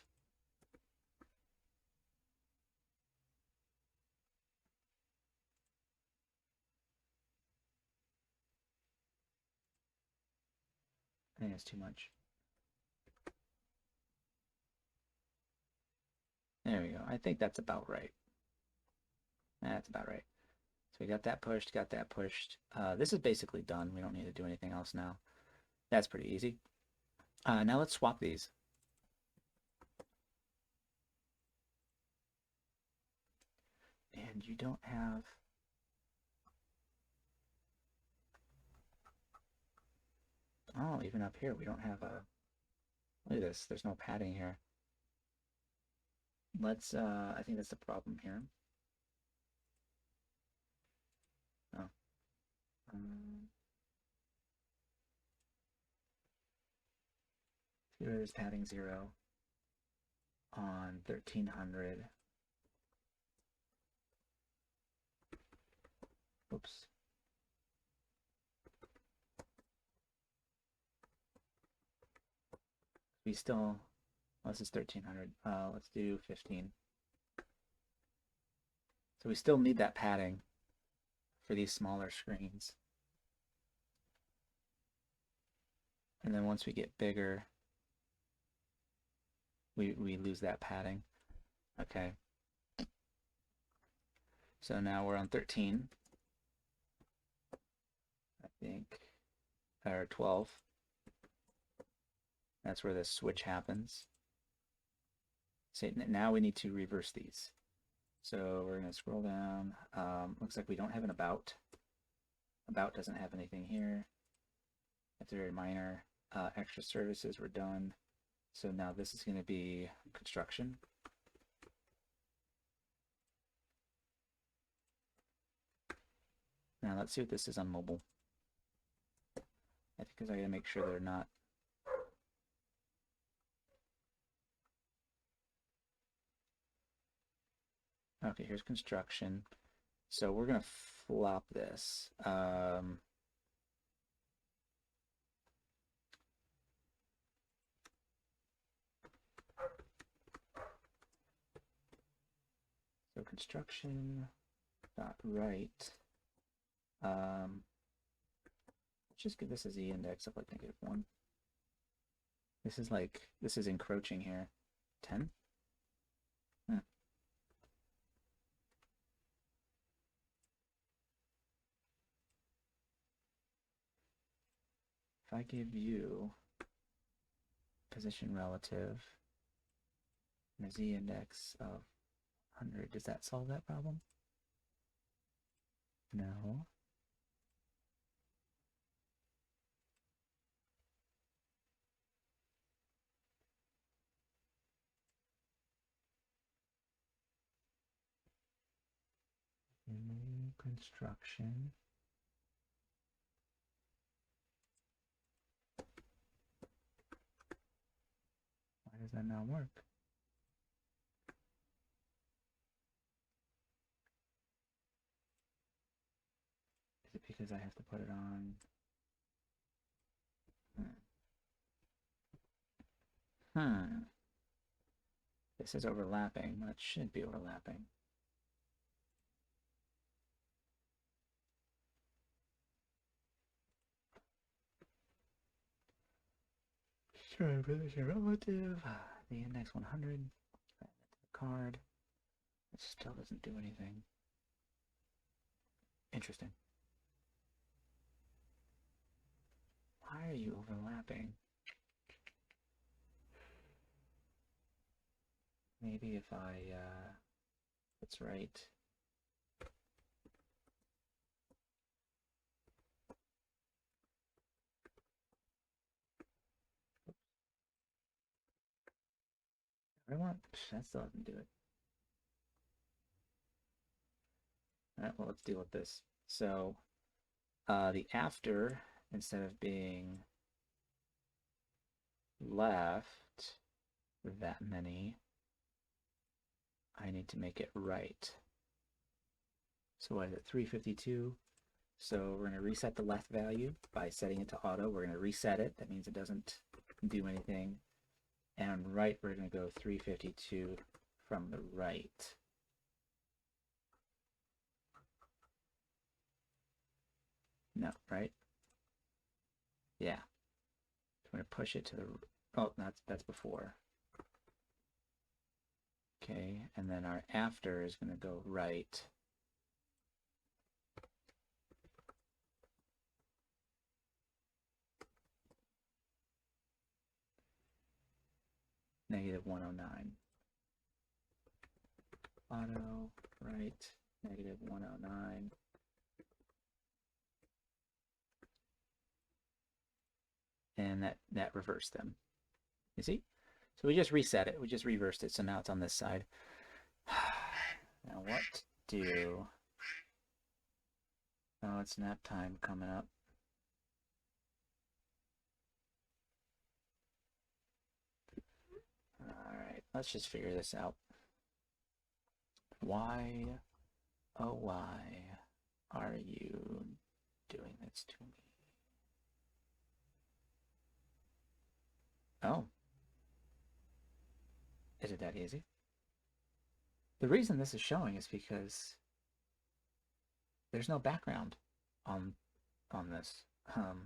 I think that's too much. There we go. I think that's about right. That's about right. So we got that pushed, got that pushed. This is basically done. We don't need to do anything else now. That's pretty easy. Now let's swap these. And you don't have... Oh, even up here, we don't have a... Look at this. There's no padding here. Let's, I think that's the problem here. Oh. Here is padding 0 on 1300. Oops. We still, well, this is 1300. Let's do 15. So we still need that padding for these smaller screens. And then once we get bigger, we lose that padding. Okay. So now we're on 13. I think, or 12. That's where the switch happens. So now we need to reverse these. So we're going to scroll down. Looks like we don't have an about. About doesn't have anything here. That's very minor. Extra services were done. So now this is going to be construction. Now let's see what this is on mobile. I think because I got to make sure they're not. Okay, here's construction. So we're going to flop this. So construction dot right. Just give this as the index of like -1. This is encroaching here. 10? Huh. If I give you position relative and a z index of 100, does that solve that problem? No. New construction. Why does that not work? Is it because I have to put it on? This is overlapping. That should be overlapping. Sure, position relative. The index 100. The card. It still doesn't do anything. Interesting. Why are you overlapping? Maybe if I, that's right. I want, that still doesn't do it. All right, well, let's deal with this. So, the after, instead of being left that many, I need to make it right. So what is it, 352? So we're going to reset the left value by setting it to auto. We're going to reset it. That means it doesn't do anything. And right, we're going to go 352 from the right. No, right? Yeah. So we're going to push it to the, oh, that's before. Okay, and then our after is going to go right. Negative 109. Auto, right, negative 109. And that reversed them. You see? So we just reset it. We just reversed it. So now it's on this side. Now what to do? Oh, it's nap time coming up. All right, let's just figure this out. Why, oh why are you doing this to me? Oh. Is it that easy? The reason this is showing is because there's no background on this. Let's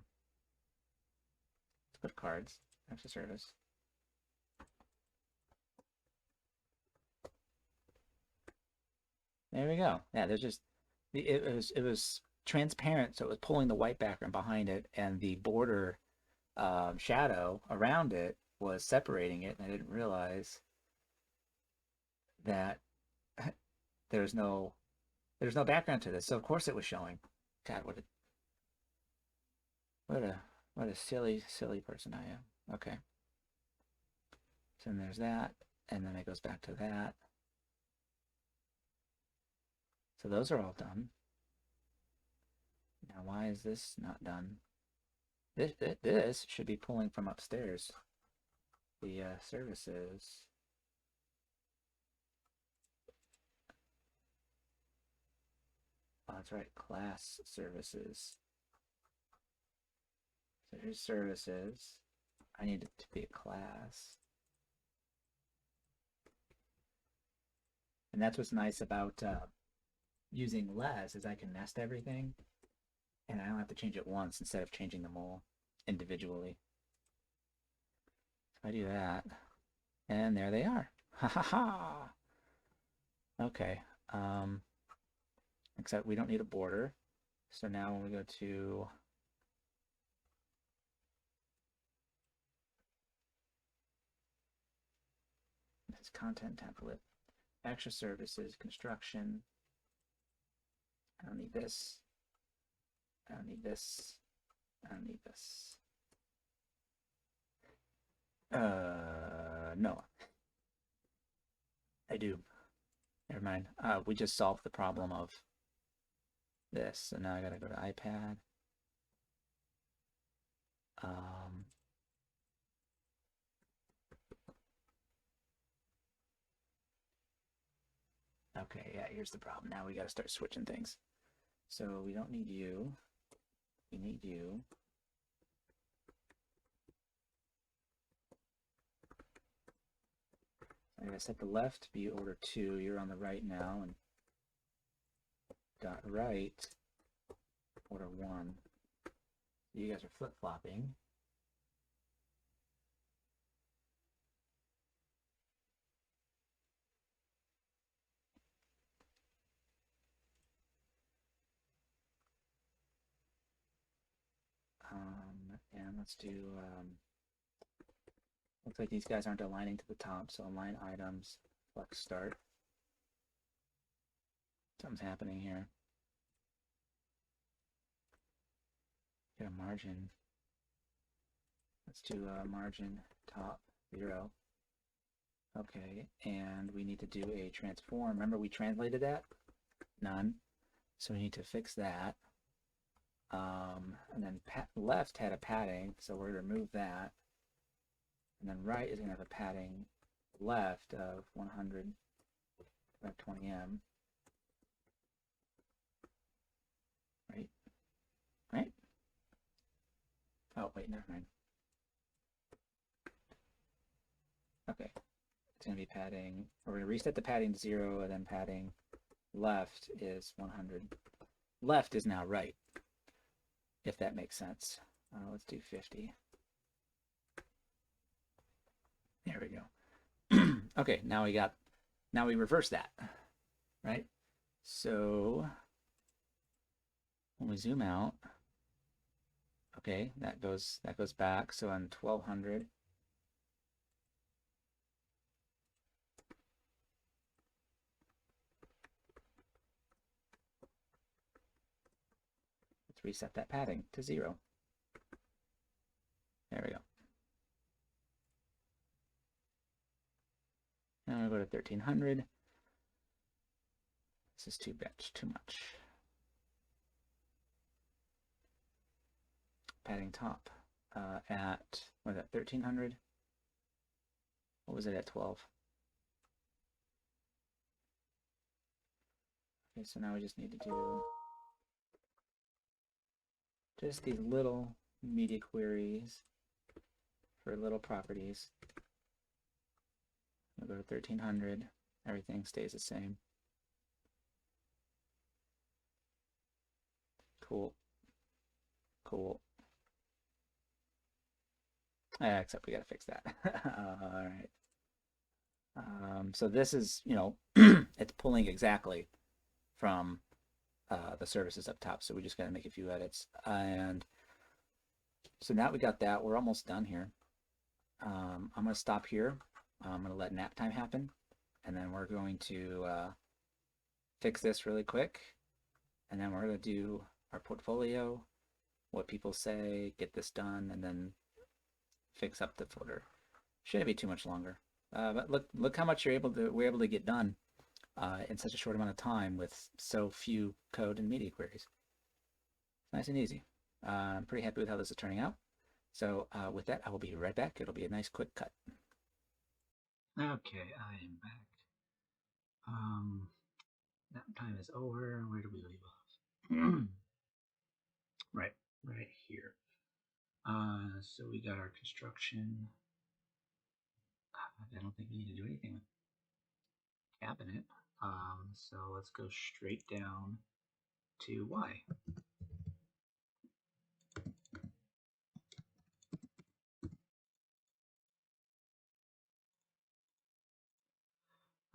put cards, extra service. There we go. Yeah, there's just, it was transparent, so it was pulling the white background behind it, and the border shadow around it was separating it, and I didn't realize that there's no background to this. So of course it was showing. God, what a silly person I am. Okay. So then there's that, and then it goes back to that. So those are all done. Now why is this not done? This should be pulling from upstairs. The services. Oh, that's right, class services. So here's services. I need it to be a class. And that's what's nice about using less, is I can nest everything, and I don't have to change it once instead of changing them all individually. So I do that, and there they are. Ha ha ha! Okay. Except we don't need a border. So now when we go to this content template, extra services, construction, I don't need this. I don't need this. I don't need this. No. I do. Never mind. We just solved the problem of this. So now I gotta go to iPad. Okay, yeah, here's the problem. Now we gotta start switching things. So we don't need you. We need you. I'm gonna set the left to be order 2. You're on the right now, and dot right order 1. You guys are flip-flopping. let's do, looks like these guys aren't aligning to the top, so align items, flex start. Something's happening here. Get a margin. Let's do margin top 0. Okay, and we need to do a transform. Remember we translated that? None. So we need to fix that. And then left had a padding, so we're going to remove that. And then right is going to have a padding left of 100 by 20M. Right? Right? Oh, wait, never mind. Okay. It's going to be padding. We're going to reset the padding to 0, and then padding left is 100. Left is now right, if that makes sense. Let's do 50. There we go. Okay, now we reverse that, right? So when we zoom out, okay, that goes back. So on 1200, let's reset that padding to 0. There we go. Now we go to 1300. This is too much. Padding top at, what is that, 1300? What was it at 12? Okay, so now we just need to do just these little media queries for little properties. We'll go to 1300. Everything stays the same. Cool. Cool. Except we got to fix that. All right. So this is, you know, it's pulling exactly from the services up top. So we just got to make a few edits. And so now we got that. We're almost done here. I'm going to stop here. I'm going to let nap time happen. And then we're going to fix this really quick. And then we're going to do our portfolio, what people say, get this done, and then fix up the footer. Shouldn't be too much longer. But look how much we're able to get done in such a short amount of time with so few code and media queries. Nice and easy. I'm pretty happy with how this is turning out. So with that, I will be right back. It'll be a nice quick cut. Okay, I am back. Nap time is over. Where do we leave off? right here. So we got our construction. I don't think we need to do anything with cabinet. So let's go straight down to Y.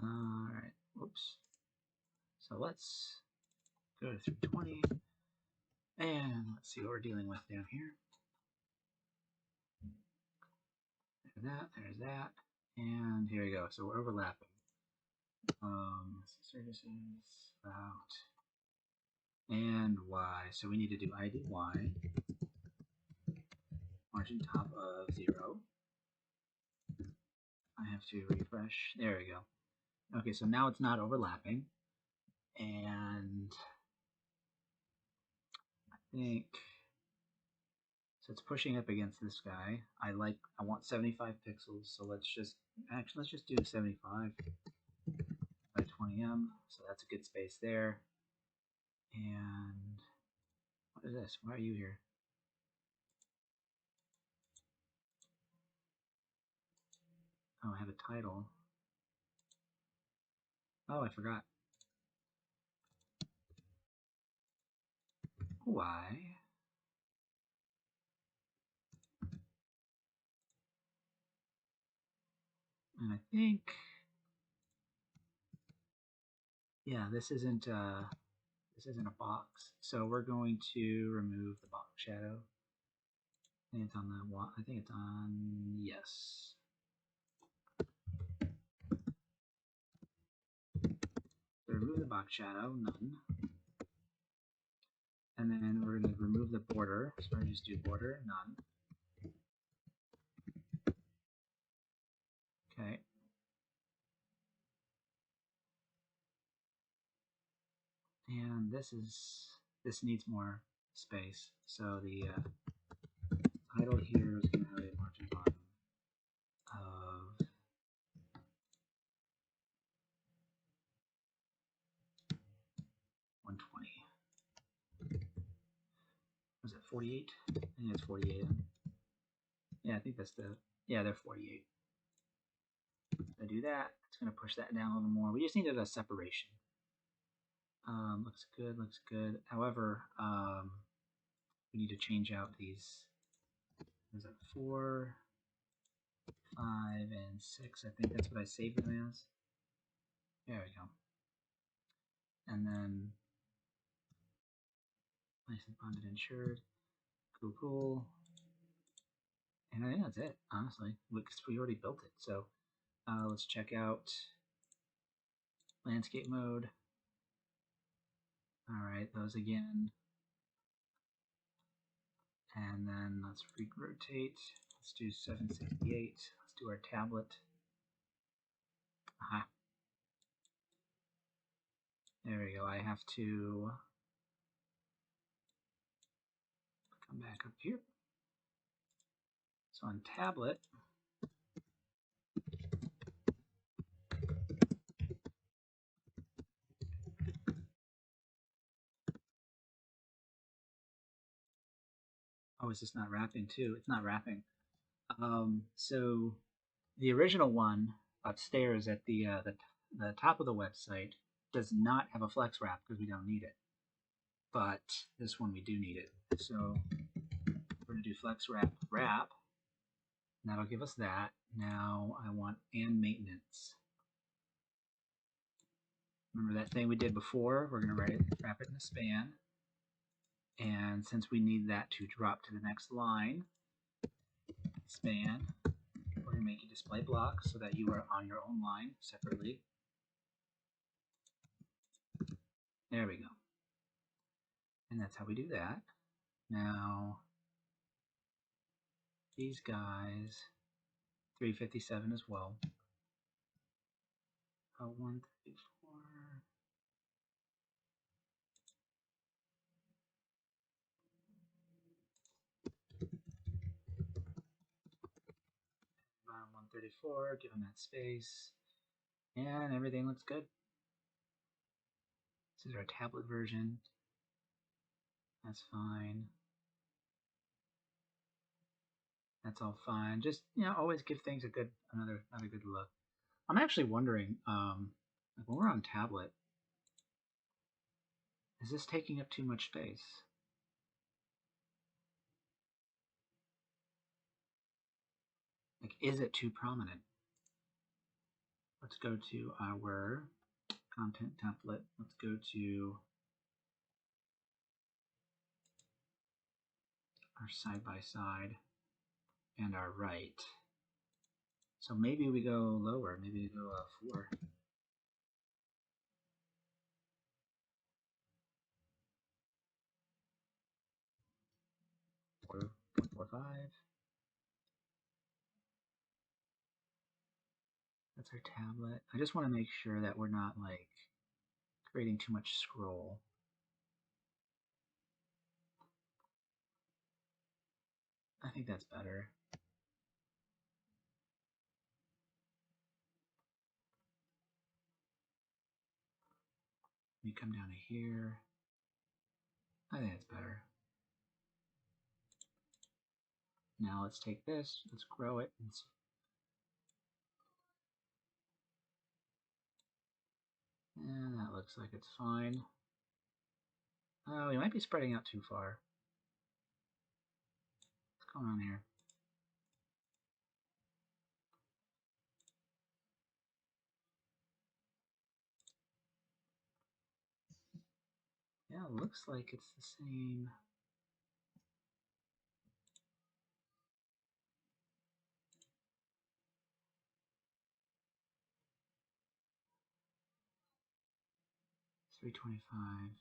All right, whoops. So let's go to 320, and let's see what we're dealing with down here. There's that, and here we go. So we're overlapping. Services, out, and Y. So we need to do ID Y, margin top of 0. I have to refresh. There we go. Okay, so now it's not overlapping, and I think so. It's pushing up against this guy. I want 75 pixels, so let's just do 75 by 20M. So that's a good space there. And what is this? Why are you here? Oh, I have a title. Oh, I forgot. Why? And I think, yeah, this isn't a box, so we're going to remove the box shadow. I think it's on the wall. I think it's on, yes. So remove the box shadow, none. And then we're going to remove the border. So we're going to just do border, none. Okay. And this needs more space. So the title here is going to have a margin bottom of 120. Was it 48? I think it's 48. Yeah, I think that's the, yeah, they're 48. I do that, it's going to push that down a little more. We just needed a separation. Looks good, looks good. However, we need to change out these. Is it 4, 5, and 6? I think that's what I saved them as. There we go. And then license bonded insured. Cool, cool. And I think that's it, honestly, because we already built it. So let's check out landscape mode. All right, those again. And then let's rotate. Let's do 768. Let's do our tablet. Aha. There we go. I have to come back up here. So on tablet, oh, is this not wrapping too? It's not wrapping. So the original one upstairs at the top of the website does not have a flex wrap because we don't need it. But this one we do need it. So we're going to do flex wrap wrap. And that'll give us that. Now I want and maintenance. Remember that thing we did before? We're going to wrap it in a span. And since we need that to drop to the next line, span, we're going to make a display block so that you are on your own line separately. There we go. And that's how we do that. Now, these guys, 357 as well. 134. Bottom 134, give them that space. And everything looks good. This is our tablet version. That's fine. That's all fine. Just, you know, always give things another good look. I'm actually wondering, like when we're on tablet, is this taking up too much space? Like, is it too prominent? Let's go to our content template. Let's go to our side-by-side and our right. So maybe we go lower. Maybe we go 4. 4.45. That's our tablet. I just want to make sure that we're not like creating too much scroll. I think that's better. Let me come down to here. I think it's better. Now let's take this, let's grow it. And that looks like it's fine. Oh, we might be spreading out too far. What's going on here? Yeah, it looks like it's the same. 325.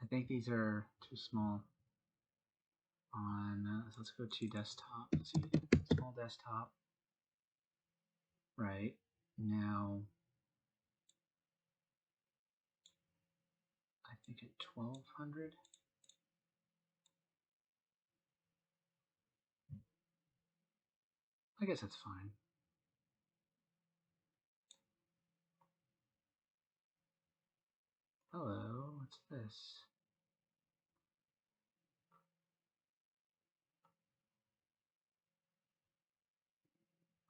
I think these are too small. On let's go to desktop. Let's see, small desktop. Right now, I think at 1200. I guess that's fine. Hello, what's this?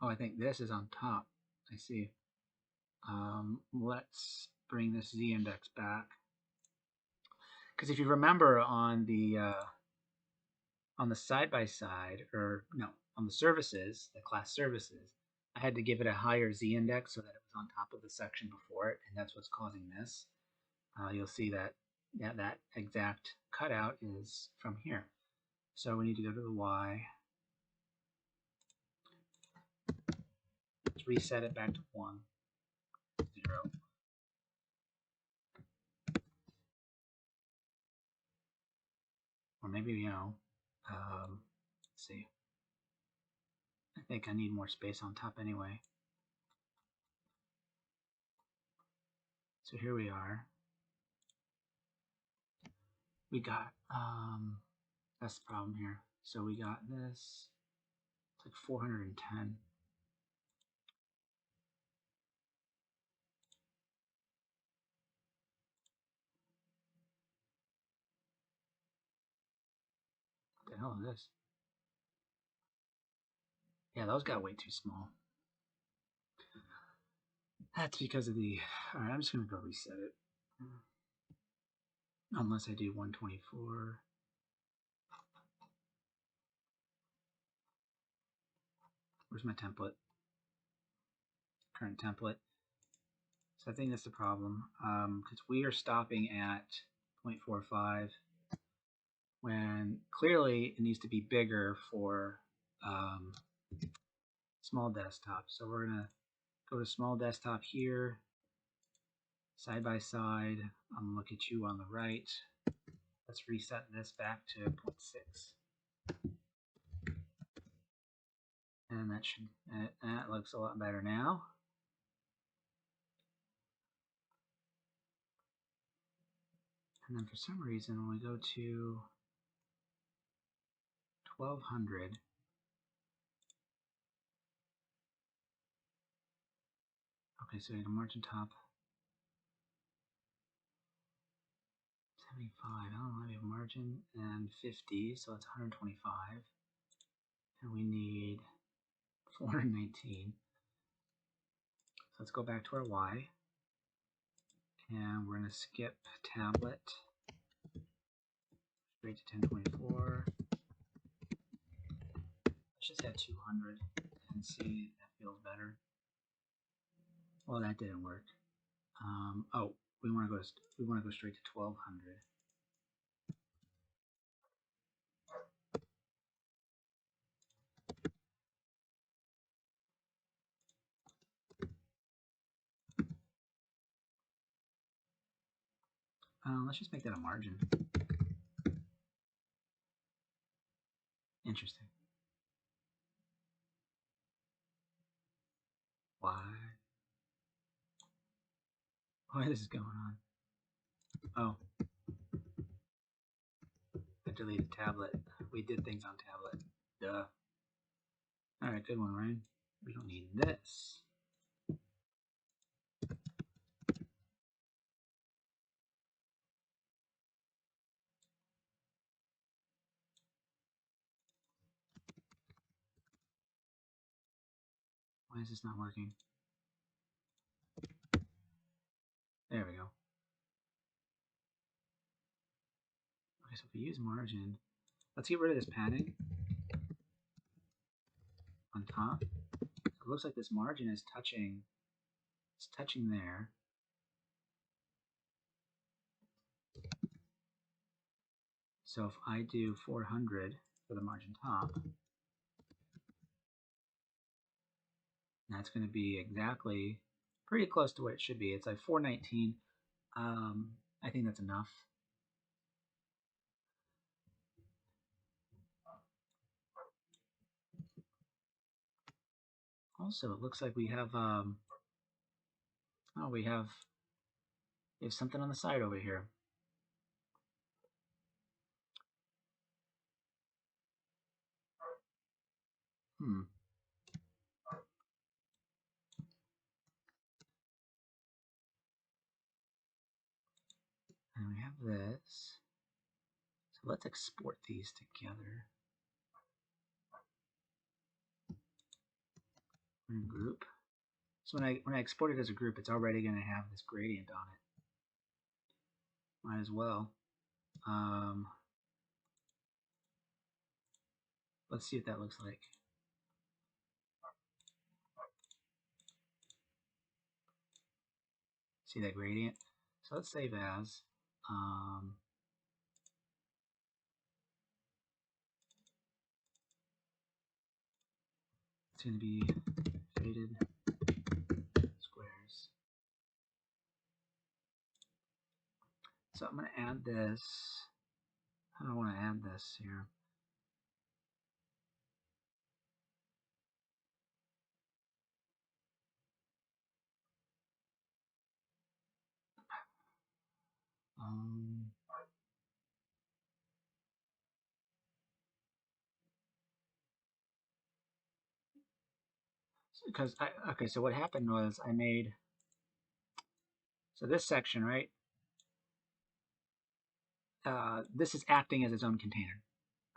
Oh, I think this is on top. I see. Let's bring this z-index back. Because if you remember on the side-by-side, or no, on the services, the class services, I had to give it a higher z-index so that it was on top of the section before it, and that's what's causing this. You'll see that that exact cutout is from here. So we need to go to the Y. Let's reset it back to 1, 0. Or maybe, let's see. I think I need more space on top anyway. So here we are. We got, that's the problem here. So we got this, it's like 410. What the hell is this? Yeah, those got way too small. That's because of the, alright, I'm just gonna go reset it. Unless I do 124. Where's my template? Current template. So I think that's the problem, because we are stopping at 0.45 when clearly it needs to be bigger for small desktop. So we're gonna go to small desktop here, side by side. I'm gonna look at you on the right. Let's reset this back to 0.6. And that looks a lot better now. And then for some reason, when we go to 1200, okay, so we have a margin top 75. I don't know, we have margin and 50, so it's 125. And we need 419. So let's go back to our Y. And we're going to skip tablet straight to 1024. Let's just add 200 and see if that feels better. Well, that didn't work. Oh, we want to go straight to 1200. Let's just make that a margin. Interesting. Why this is going on? Oh, I deleted tablet. We did things on tablet. Duh. Alright, good one, Ryan. We don't need this. Why is this not working? There we go. Okay, so if we use margin, let's get rid of this padding on top. It looks like this margin is touching. It's touching there. So if I do 400 for the margin top, that's going to be exactly pretty close to what it should be. It's like 419. I think that's enough. Also, it looks like we have we have something on the side over here. And we have this. So let's export these together. We're in group. So when I export it as a group, it's already going to have this gradient on it. Might as well. Let's see what that looks like. See that gradient? So let's save as. It's going to be faded squares. So I'm going to add this. How do I want to add this here? Because okay, so what happened was I made, so this section, right? This is acting as its own container.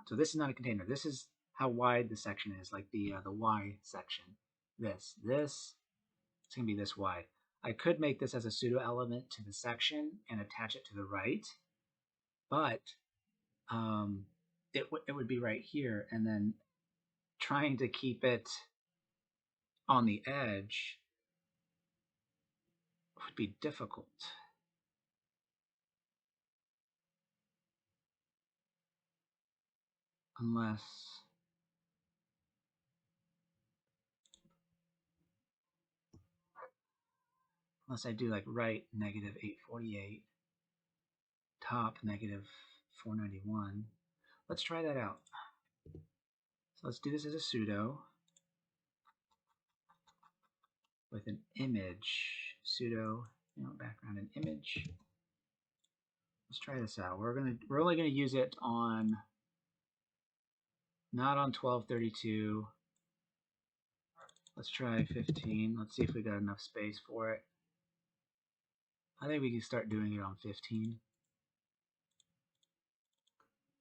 So this is not a container. This is how wide the section is, like the Y section. This it's gonna be this wide. I could make this as a pseudo element to the section and attach it to the right, but it would be right here, and then trying to keep it on the edge would be difficult. Unless I do like right negative 848, top negative 491. Let's try that out. So let's do this as a pseudo with an image. Pseudo, background and image. Let's try this out. We're only gonna use it on, not on 1232. Let's try 15. Let's see if we got enough space for it. I think we can start doing it on 15.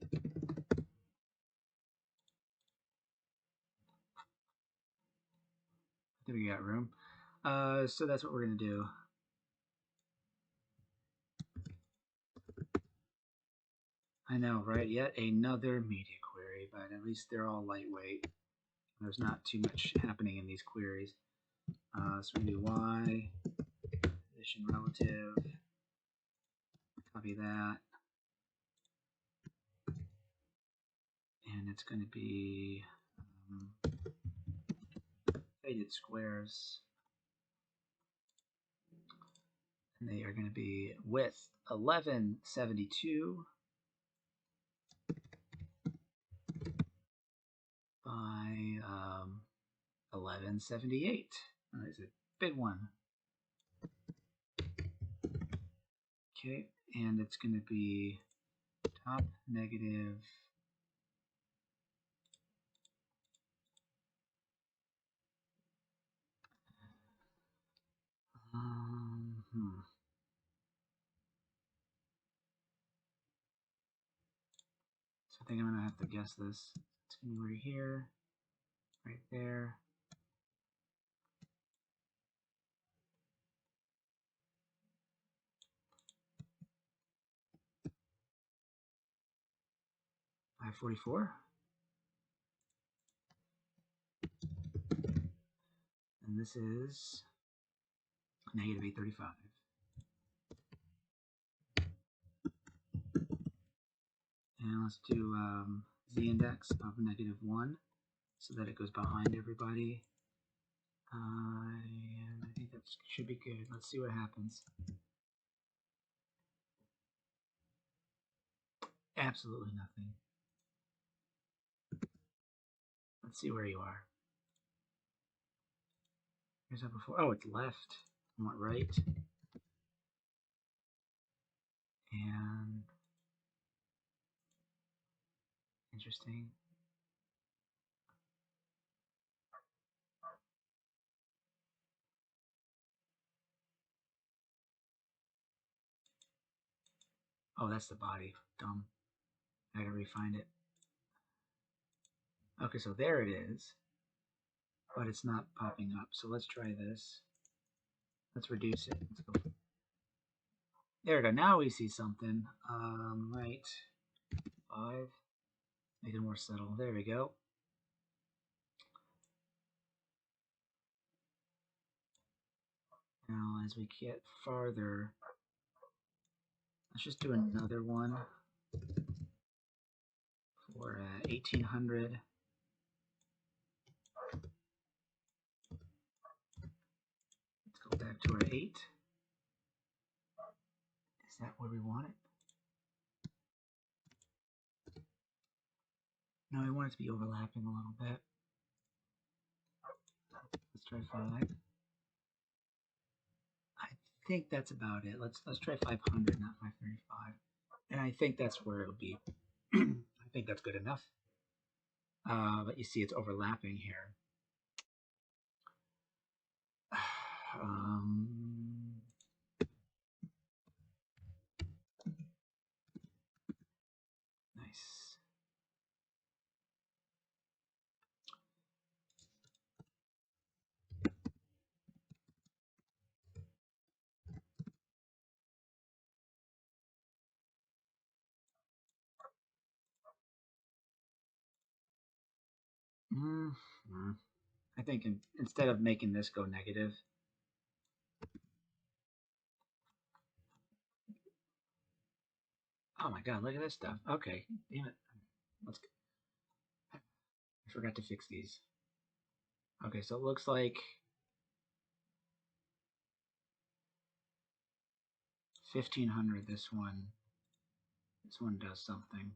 I think we got room. So that's what we're gonna do. I know, right? Yet another media query, but at least they're all lightweight. There's not too much happening in these queries. So we're gonna do Y, position relative, copy that, and it's gonna be faded squares, and they are gonna be width 1172 by 1178. It's a big one. Okay, and it's going to be top negative So I think I'm going to have to guess this. It's going to be right here, right there. $544. And this is negative 835. And let's do z index of -1 so that it goes behind everybody. And I think that should be good. Let's see what happens. Absolutely nothing. Let's see where you are. Here's that before. Oh, it's left. I want right. And interesting. Oh, that's the body. Dumb. I gotta refind it. Okay, so there it is. But it's not popping up. So let's try this. Let's reduce it. Let's go. There we go. Now we see something. Right. 5. Make it more subtle. There we go. Now, as we get farther, let's just do another one for 1800. Let's go back to our 8. Is that where we want it? No, I want it to be overlapping a little bit. Let's try 5. I think that's about it. Let's try 500, not 535. And I think that's where it'll be. I think that's good enough. But you see it's overlapping here. Nice. I think instead of making this go negative, oh my god, look at this stuff. Okay, damn it. Let's go. I forgot to fix these. Okay, so it looks like 1500. This one does something.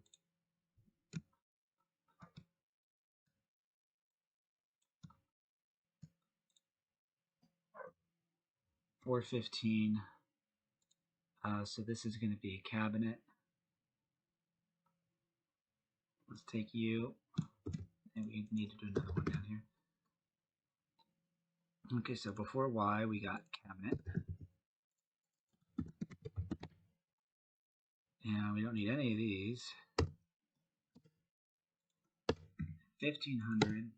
$415. So this is going to be a cabinet. Let's take you, and we need to do another one down here. Okay, so before Y, we got cabinet. And we don't need any of these. 1500.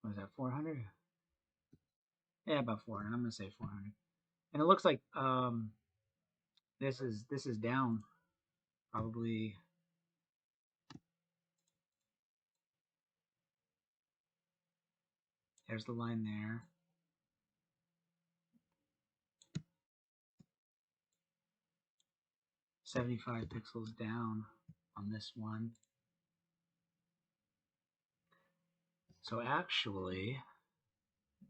What is that, 400? Yeah, about 400. I'm going to say 400. And it looks like this is down probably. There's the line there. $75 pixels down on this one. So actually,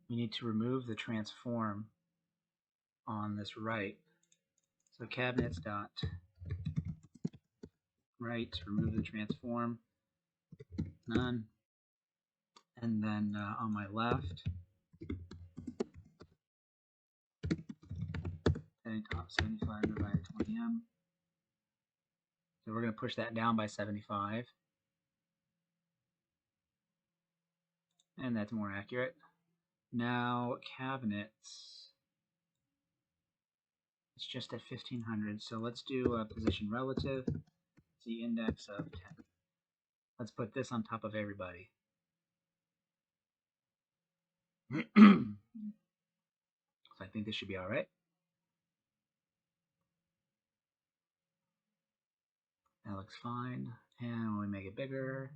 we need to remove the transform on this right. So cabinets dot right, remove the transform, none. And then on my left, setting top 75 divided 20M. So we're going to push that down by 75. And that's more accurate. Now cabinets, it's just at 1500. So let's do a position relative, the index of 10. Let's put this on top of everybody. So I think this should be all right. That looks fine. And when we make it bigger,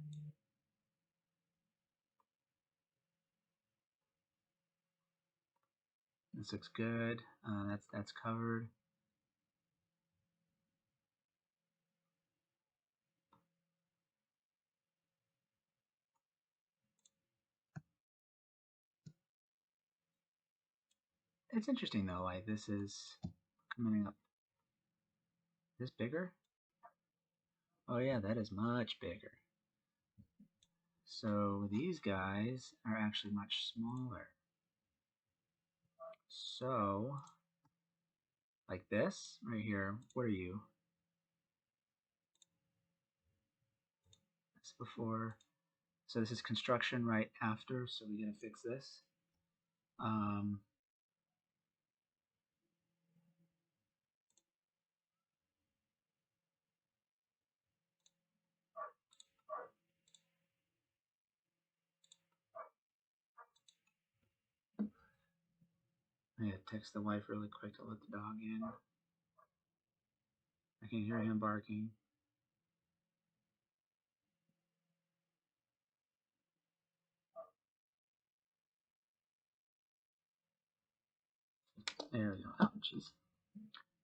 This looks good. That's covered. It's interesting though, like this is coming up. Is this bigger? Oh yeah, that is much bigger. So these guys are actually much smaller. So, like this right here, what are you? This before. So this is construction right after, so we're gonna fix this. I gotta text the wife really quick to let the dog in. I can hear him barking. There we go. Oh, jeez.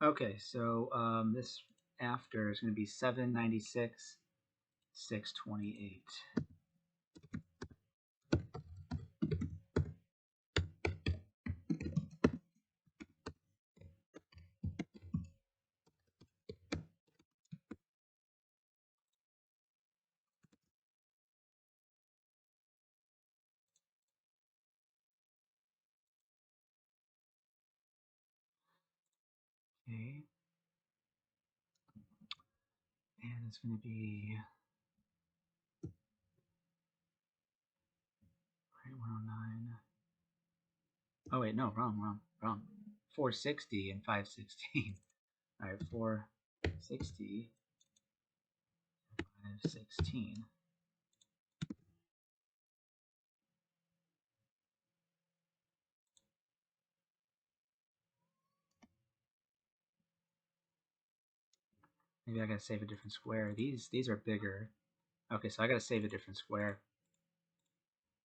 Okay, so this after is going to be 796, 628. Okay. And it's going to be 109. Oh, wait, no, wrong. 460 and 516. All right, 460, 516. Maybe I gotta save a different square. These are bigger. Okay, so I gotta save a different square.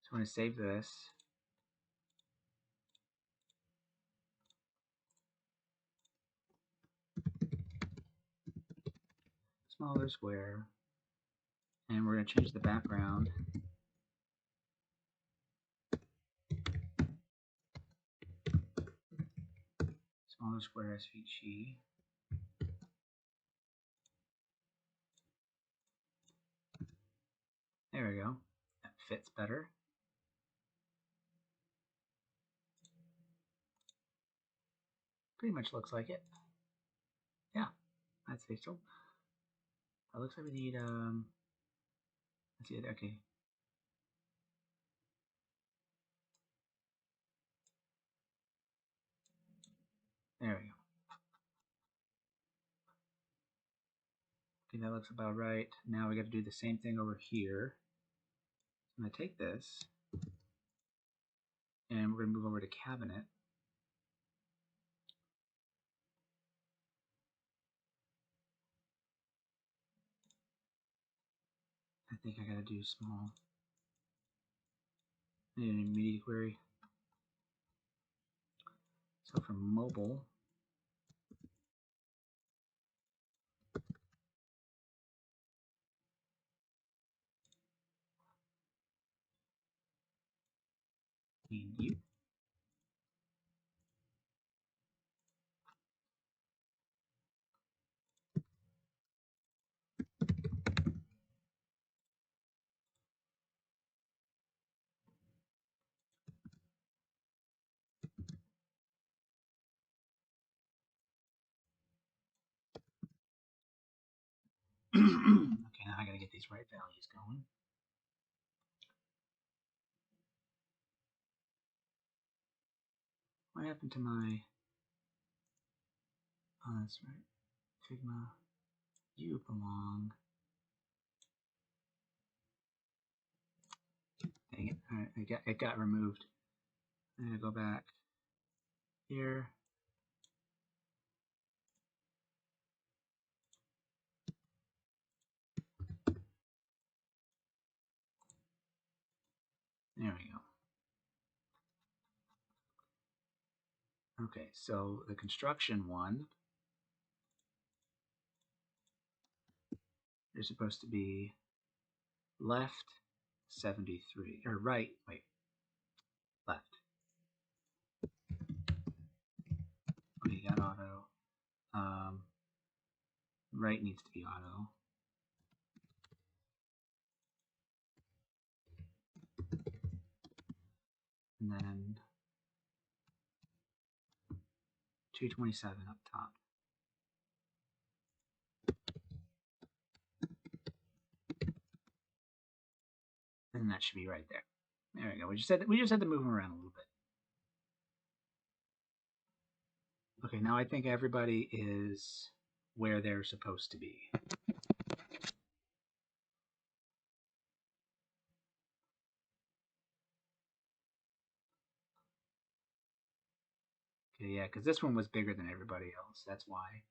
So I'm gonna save this. Smaller square. And we're gonna change the background. Smaller square SVG. There we go. That fits better. Pretty much looks like it. Yeah, I'd say so. It looks like we need let's see, okay. There we go. Okay, that looks about right. Now we got to do the same thing over here. I'm gonna take this and we're gonna move over to cabinet. I think I gotta do small. I need an media query. So for mobile, need you. Okay, now I gotta get these right values going. What happened to my, oh that's right, Figma, you belong. Dang it, all right, it got removed. I'm gonna go back here. There we go. Okay, so the construction one, they're supposed to be left 73, or right, wait, left. Okay, you got auto. Right needs to be auto. And then 227 up top. And that should be right there. There we go. We just had to move them around a little bit. Okay, now I think everybody is where they're supposed to be. Okay, yeah, because this one was bigger than everybody else. That's why.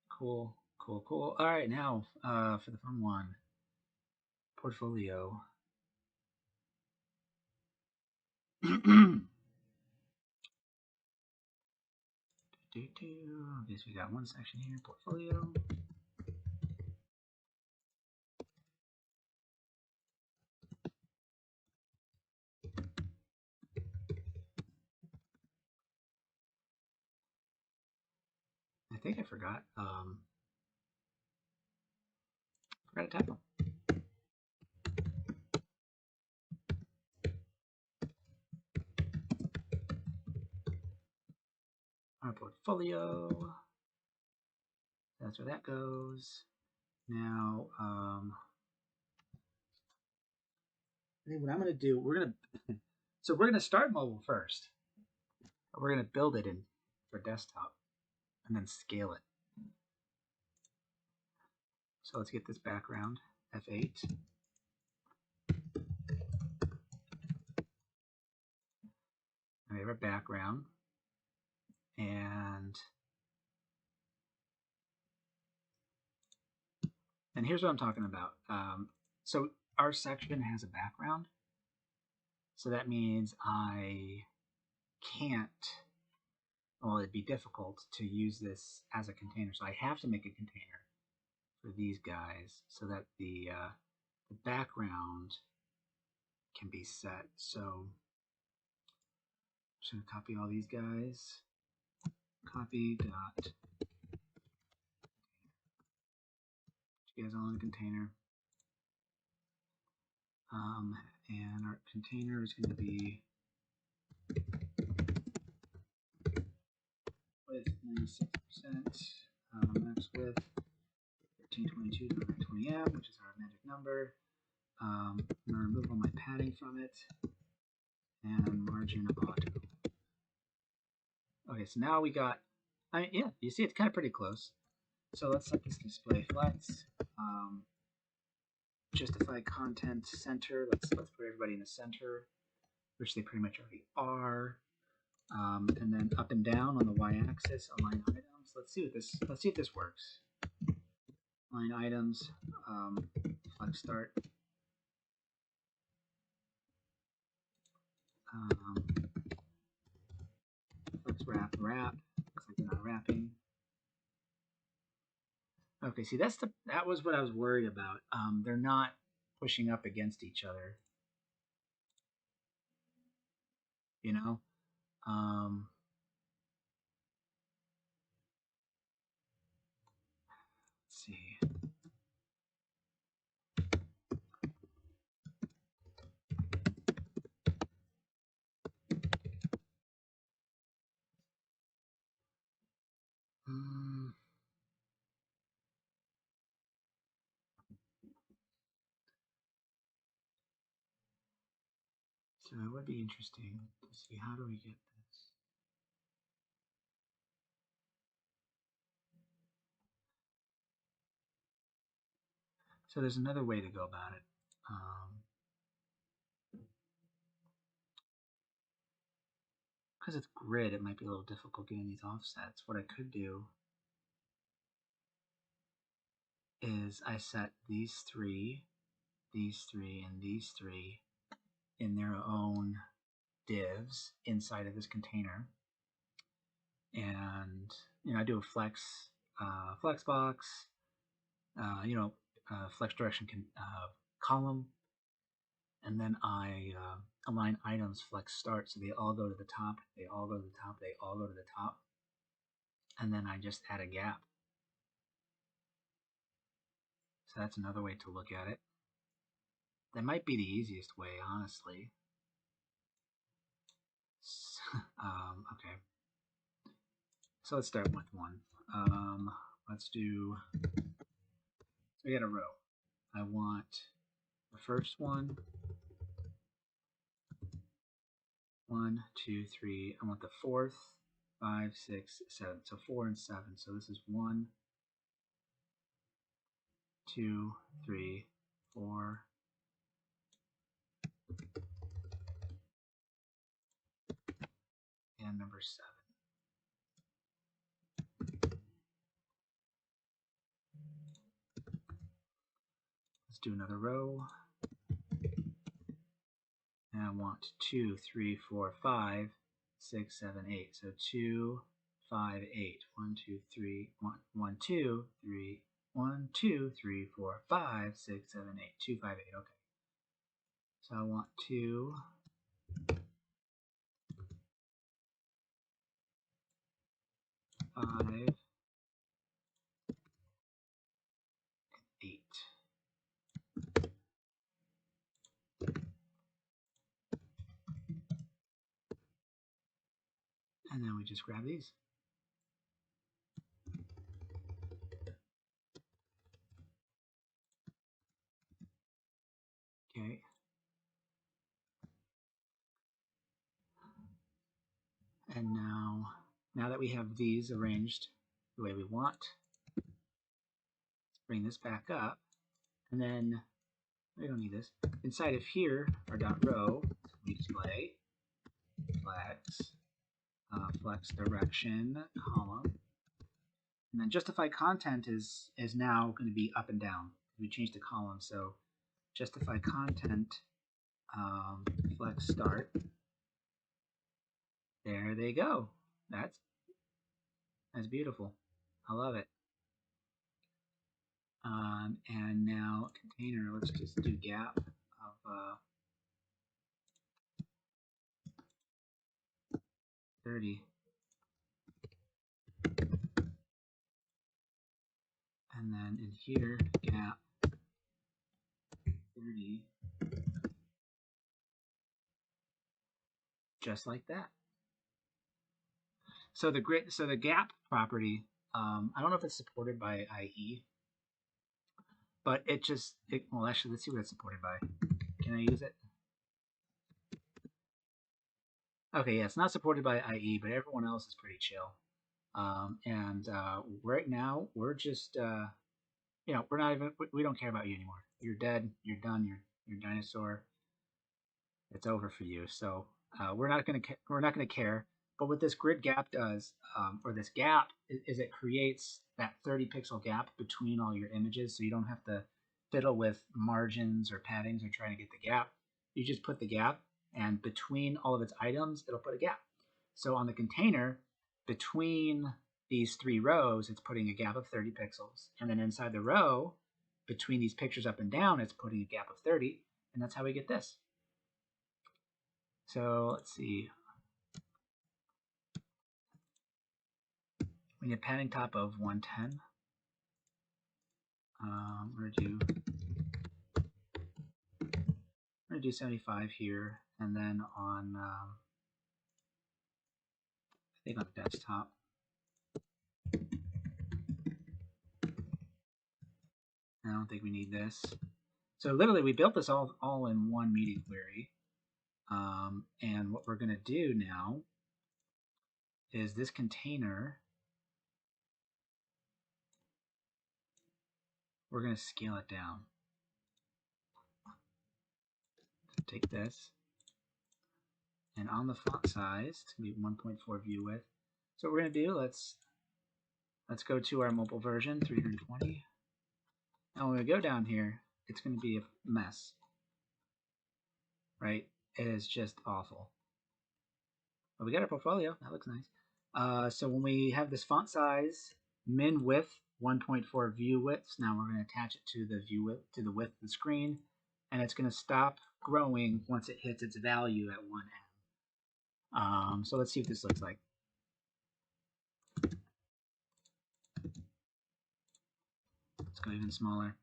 Cool, cool, cool. All right, now for the fun one, portfolio. Okay, so we got one section here, portfolio. I think I forgot a title. Our portfolio. That's where that goes. Now, I think what I'm going to do, we're going to start mobile first. We're going to build it in for desktop and then scale it. So let's get this background, F8. We have our background. And here's what I'm talking about. So our section has a background. So that means I can't, well, it'd be difficult to use this as a container. So I have to make a container for these guys so that the background can be set. So I'm just going to copy all these guys. Copy dot. You guys all in a container. And our container is going to be width 96%, max width 1322 to 920M, which is our magic number. I'm going to remove all my padding from it, and margin of auto. Okay, so now we got, yeah, you see it's kind of pretty close. So let's set this display flex. Justify content center. Let's put everybody in the center, which they pretty much already are. And then up and down on the y-axis, align items. Let's see if this works. Line items, flex start. Flex wrap. Looks like they're not wrapping. Okay, see that was what I was worried about. They're not pushing up against each other. You know? Let's see. So it would be interesting to see how do we get this. So there's another way to go about it. Because it's grid, it might be a little difficult getting these offsets. What I could do is I set these three, and these three in their own divs inside of this container. And I do a flex box, flex direction column, and then I align items flex start, so they all go to the top, they all go to the top, they all go to the top, and then I just add a gap. So that's another way to look at it. That might be the easiest way, honestly. Okay. So let's start with one. Let's do, so we got a row. I want the first one, 1, 2, 3. I want the fourth, 5, 6, 7. So 4 and 7. So this is 1, 2, 3, 4. And number 7. Let's do another row. And I want 2, 3, 4, 5, 6, 7, 8. So 2, 5, 8. 1, 2, 3, 1, 2, 3, 1, 2, 3, 4, 5, 6, 7, 8. 2, 5, 8. Okay. So I want 2, 5, 8. And then we just grab these. Okay. And now that we have these arranged the way we want, let's bring this back up. And then we don't need this. Inside of here, our dot row, we display flex direction column. And then justify content is now going to be up and down. We changed the column, so justify content flex start. There they go. That's beautiful. I love it. And now container, let's just do gap of 30. And then in here, gap 30. Just like that. So the gap property, I don't know if it's supported by IE, but well, actually, let's see what it's supported by. Can I use it? Okay, yeah, it's not supported by IE, but everyone else is pretty chill. Right now, we're just, we're not even, we don't care about you anymore. You're dead. You're done. You're a dinosaur. It's over for you. So we're not gonna care. But what this grid gap does, or this gap, is it creates that 30 pixel gap between all your images, so you don't have to fiddle with margins or paddings or trying to get the gap. You just put the gap, and between all of its items, it'll put a gap. So on the container, between these 3 rows, it's putting a gap of 30 pixels. And then inside the row, between these pictures up and down, it's putting a gap of 30. And that's how we get this. So let's see. We need a padding top of 110. We're gonna do 75 here, and then on I think on the desktop. I don't think we need this. So literally, we built this all in one media query. And what we're gonna do now is this container. We're going to scale it down. Take this, and on the font size, it's going to be 1.4 view width. So what we're going to do, let's go to our mobile version, 320. And when we go down here, it's going to be a mess, right? It is just awful. But we got our portfolio. That looks nice. So when we have this font size, min width 1.4 view widths, now we're going to attach it to the view width, to the width of the screen, and it's going to stop growing once it hits its value at 1M. So let's see what this looks like. Let's go even smaller.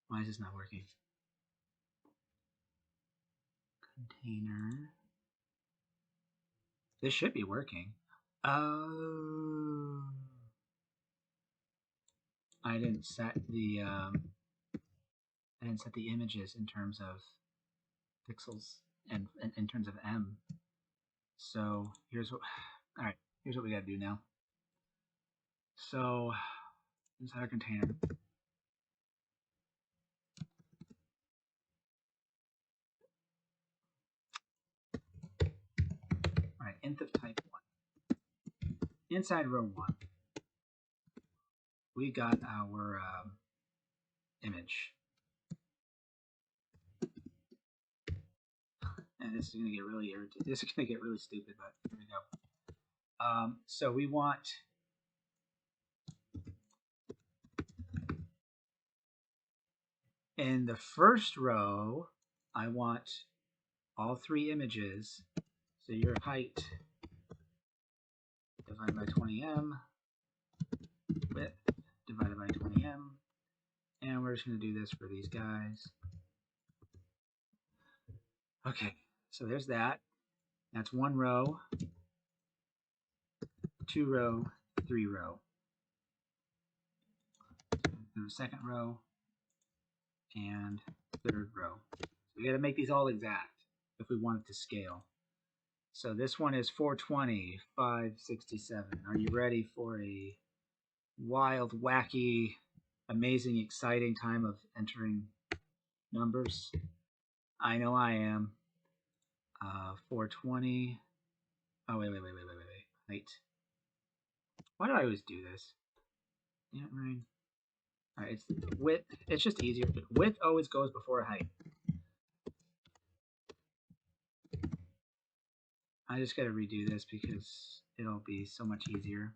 Why is this not working? Container. This should be working. Oh. I didn't set the images in terms of pixels and in terms of M. So here's what. All right, here's what we gotta do now. So inside our container, all right, inth of type 1. Inside row 1, we got our image. And this is going to get really irritating. This is going to get really stupid, but here we go. So we want in the first row, I want all 3 images. So your height divided by 20M, width divided by 20M, and we're just going to do this for these guys. Okay, so there's that. That's 1 row, 2 row, 3 row. And the second row and 3rd row. So we got to make these all exact if we want it to scale. So this one is 420, 567. Are you ready for a wild, wacky, amazing, exciting time of entering numbers? I know I am. 420. Oh, wait. Height. Why do I always do this? Yeah, right. All right, it's width. It's just easier. Width always goes before height. I just got to redo this because it'll be so much easier.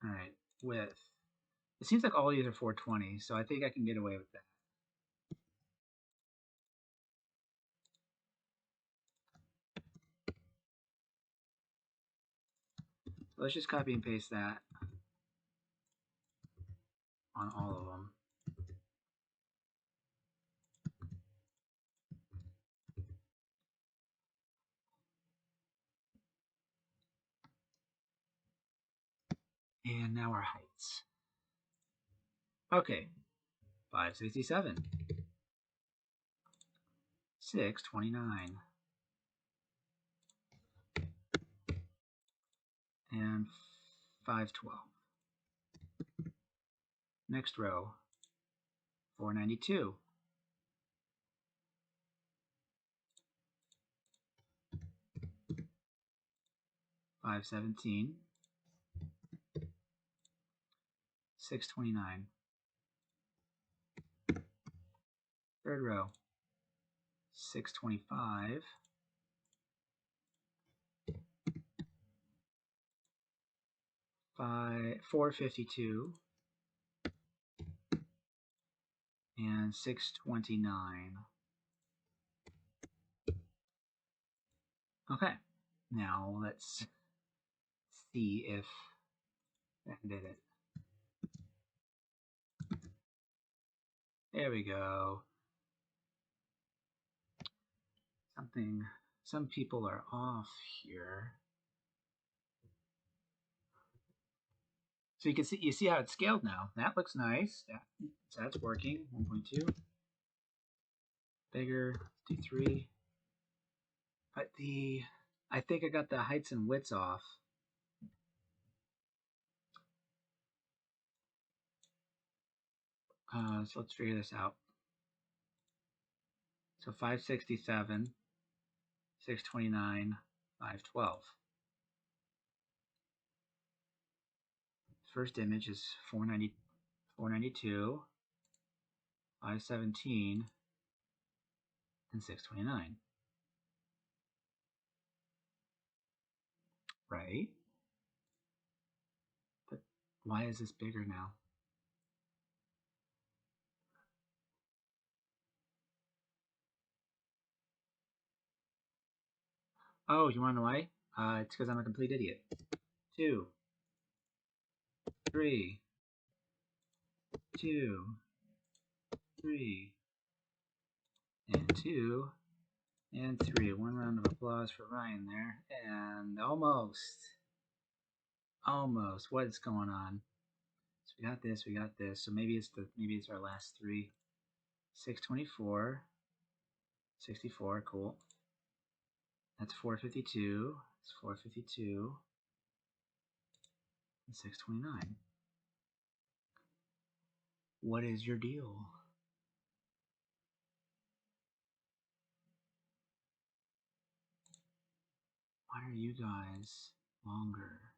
All right, width. It seems like all these are 420, so I think I can get away with that. So let's just copy and paste that on all of them. And now our heights. Okay, 567, 629, and 512. Next row, 492, 517, 629. Third row, 625, 452, and 629. Okay, now let's see if that did it. There we go. Some people are off here. So you see how it's scaled now. That looks nice. So that's working. 1.2. Bigger. Let's do 3. But I think I got the heights and widths off. So let's figure this out. So 567, 629, 512. First image is 490, 492, 517, and 629. Right? But why is this bigger now? Oh, you want to know why? It's because I'm a complete idiot. 2, 3, 2, 3, and 2, and 3. One round of applause for Ryan there. And almost. Almost. What's going on? So we got this, we got this. So maybe it's our last 3. 624, 64, cool. That's 452. It's 452. And 629. What is your deal? Why are you guys longer?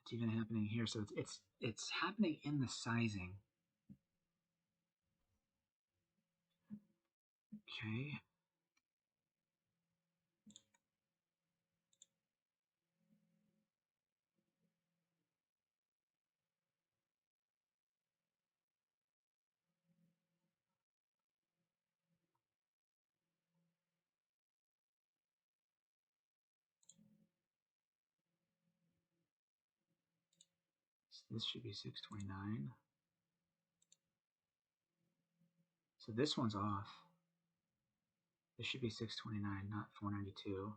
It's even happening here. So it's happening in the sizing. Okay. So this should be 629. So this one's off. This should be 629, not 492.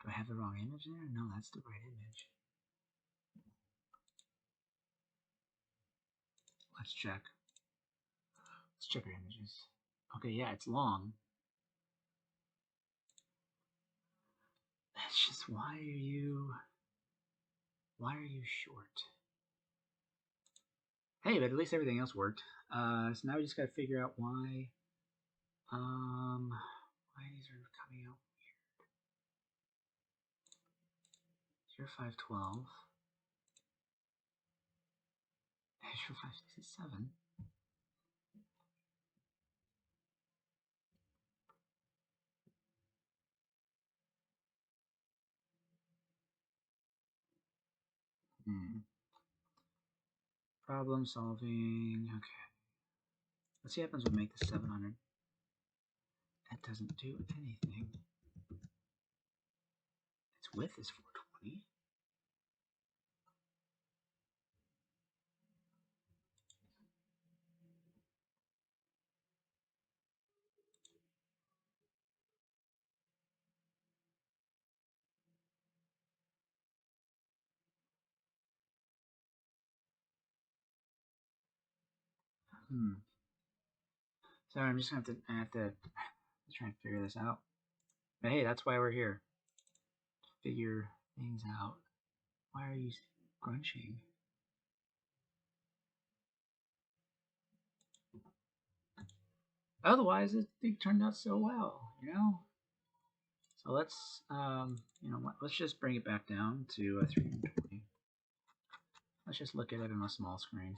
Do I have the wrong image there? No, that's the right image. Let's check. Let's check our images. Okay, yeah, it's long. It's just why are you short? Hey, but at least everything else worked. So now we just gotta figure out why these are coming out weird. You're 512. You're 567. Problem solving. Okay. Let's see what happens when we make this 700. That doesn't do anything. Its width is 420. Sorry, I'm just gonna have to try and figure this out. But hey, that's why we're here. Figure things out. Why are you crunching? Otherwise, this thing turned out so well, you know. So let's, you know what? Let's just bring it back down to 320. Let's just look at it on a small screen,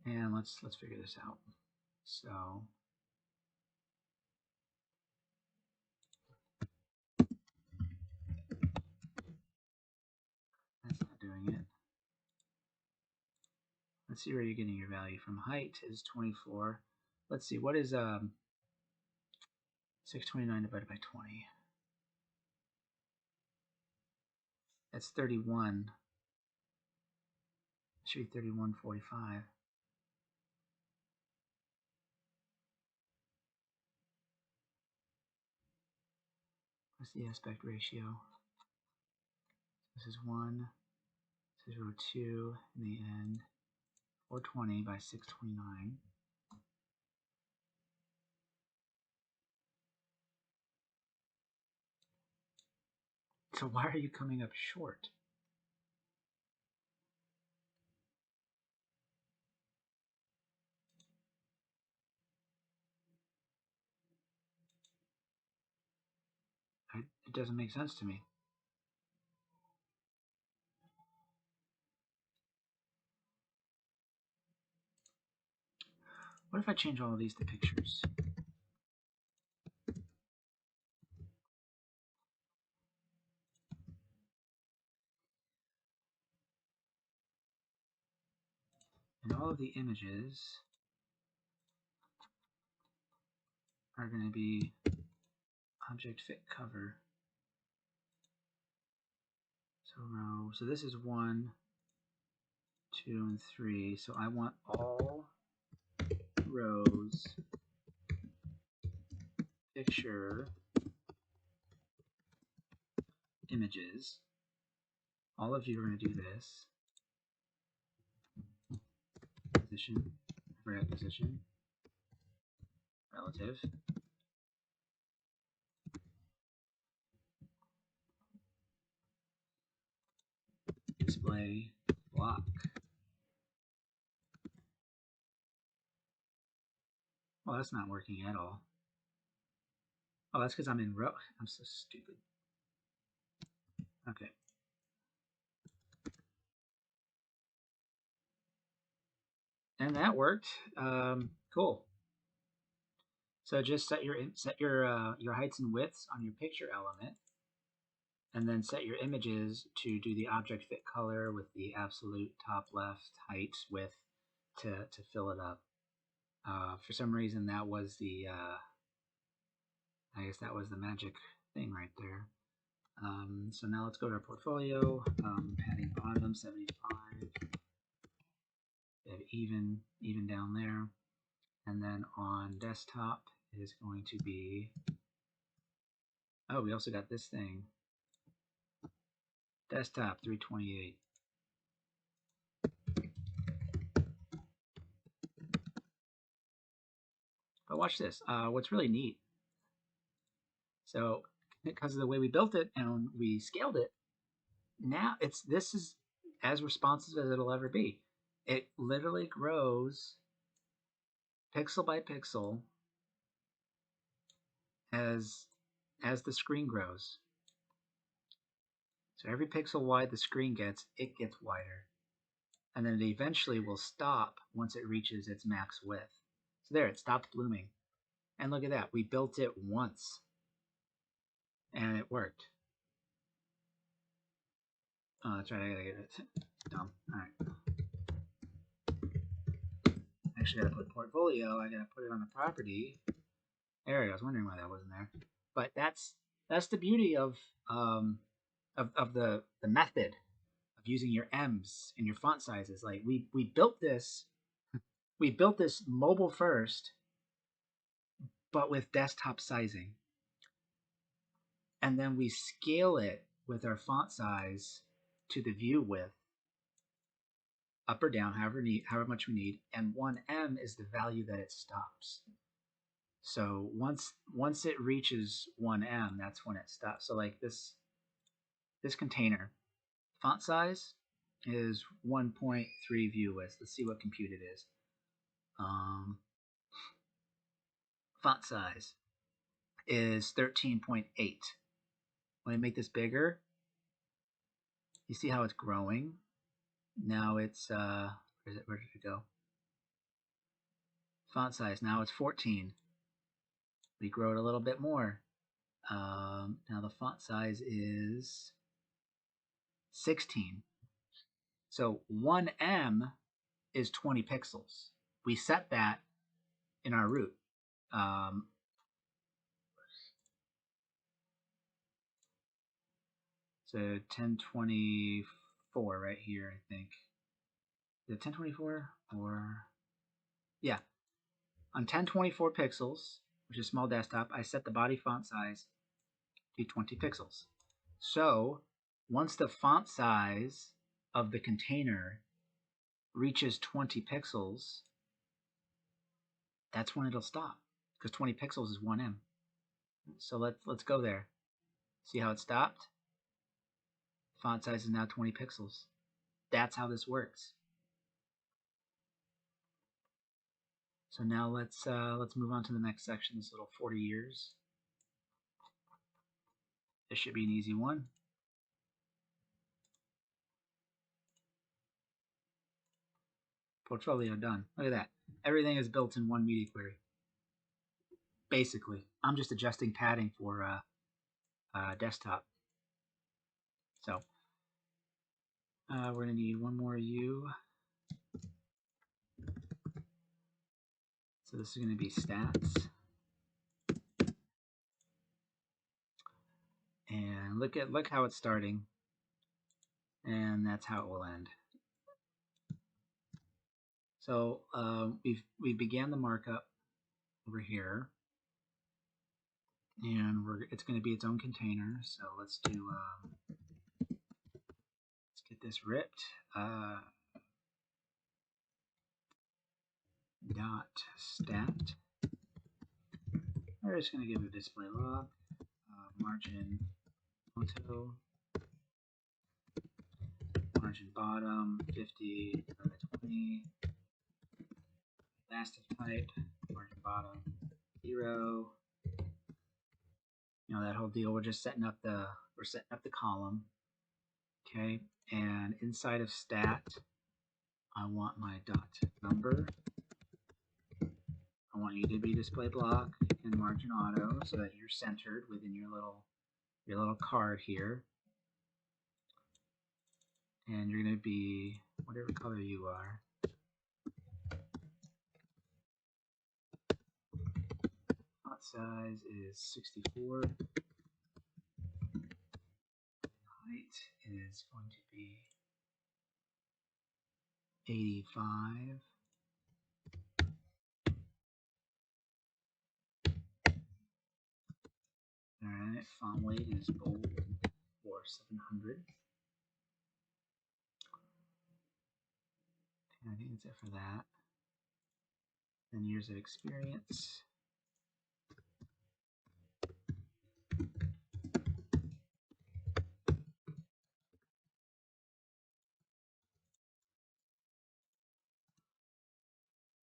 and let's figure this out. So that's not doing it. Let's see where you're getting your value from. Height is 24. Let's see, what is 629 divided by 20? That's 31. should be 3145. What's the aspect ratio? This is 1, this is row 2 in the end, 420 by 629. So why are you coming up short? It doesn't make sense to me. What if I change all of these to pictures? And all of the images are going to be object fit cover. So this is 1, 2, and 3. So I want all rows picture images. All of you are going to do this. Position, position, relative. Display block. Well, that's not working at all. Oh, that's because I'm in row. I'm so stupid. Okay. And that worked. Cool. So just set your heights and widths on your picture element, and then set your images to do the object fit color with the absolute top left height width to fill it up. For some reason, that was the I guess that was the magic thing right there. So now let's go to our portfolio. Padding bottom 75. We have even down there, and then on desktop is going to be. Oh, we also got this thing. Desktop 328. But watch this. What's really neat. So because of the way we built it and we scaled it, now this is as responsive as it'll ever be. It literally grows pixel by pixel as the screen grows. So every pixel wide the screen gets, it gets wider. And then it eventually will stop once it reaches its max width. So there, it stopped blooming. And look at that, we built it once. And it worked. Oh, that's right, I gotta get it. Dumb. Alright. Actually, I gotta put portfolio, I gotta put it on the property. There we go, I was wondering why that wasn't there. But that's the beauty of the method of using your M's and your font sizes. Like we built this mobile first, but with desktop sizing. And then we scale it with our font size to the view width, up or down, however much we need, and 1M is the value that it stops. So once it reaches 1M, that's when it stops. So like this container, font size is 1.3 view width. Let's see what compute it is. Font size is 13.8. When I make this bigger, you see how it's growing. Now it's where did it go? Font size, now it's 14. We grow it a little bit more. Now the font size is 16. So 1M is 20 pixels. We set that in our root. So 1024 right here, I think. Is it 1024 or yeah, on 1024 pixels, which is small desktop, I set the body font size to 20 pixels. So once the font size of the container reaches 20 pixels, that's when it'll stop, because 20 pixels is 1em. So let's go there. See how it stopped? Font size is now 20 pixels. That's how this works. So now let's move on to the next section, this little 40 years. This should be an easy one. Portfolio done. Look at that. Everything is built in one media query. Basically, I'm just adjusting padding for desktop. So we're going to need one more U. So this is going to be stats. And look how it's starting. And that's how it will end. So we began the markup over here. And it's going to be its own container. So let's do let's get this ripped. Dot stat. We're just going to give it a display log, margin auto, margin bottom 50 by 20, elastic type, margin bottom 0. You know that whole deal. We're just setting up the column. Okay, and inside of stat, I want my dot number. I want you to be display block and margin auto so that you're centered within your little card here. And you're going to be whatever color you are. Font size is 64. Height is going to be 85. Alright, font weight is bold for 700. And I think that's it for that. And years of experience.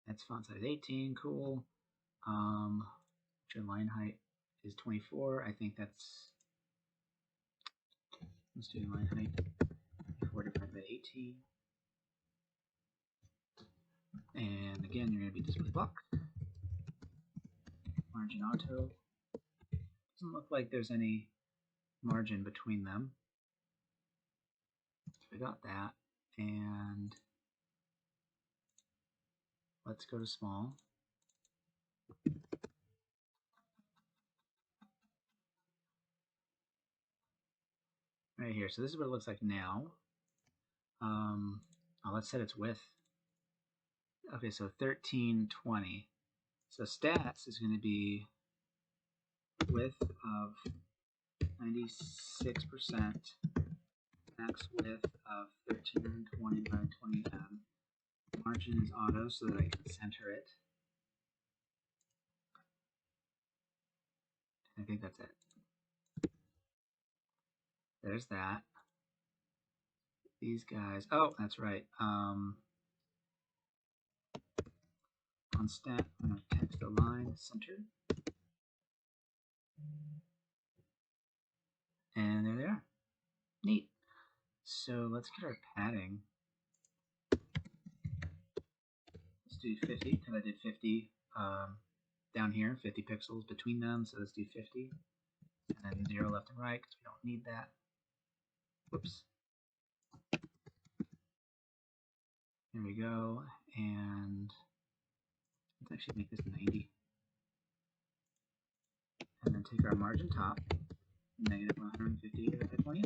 That's font size 18, cool. Your line height is 24. I think that's, let's do line height 24 divided by 18. And again, you're going to be display block. Margin auto. Doesn't look like there's any margin between them. So we got that. And let's go to small. Right here. So this is what it looks like now. Let's set its width. Okay, so 1320. So stats is going to be width of 96%, max width of 1320 by 20m. Margin is auto so that I can center it. I think that's it. There's that. These guys. Oh, that's right. On stat, I'm going to text align center. And there they are. Neat. So let's get our padding. Let's do 50 because I did 50 down here, 50 pixels between them. So let's do 50. And then 0 left and right because we don't need that. Whoops. Here we go. And let's actually make this 90. And then take our margin top, negative 150 divided by 20.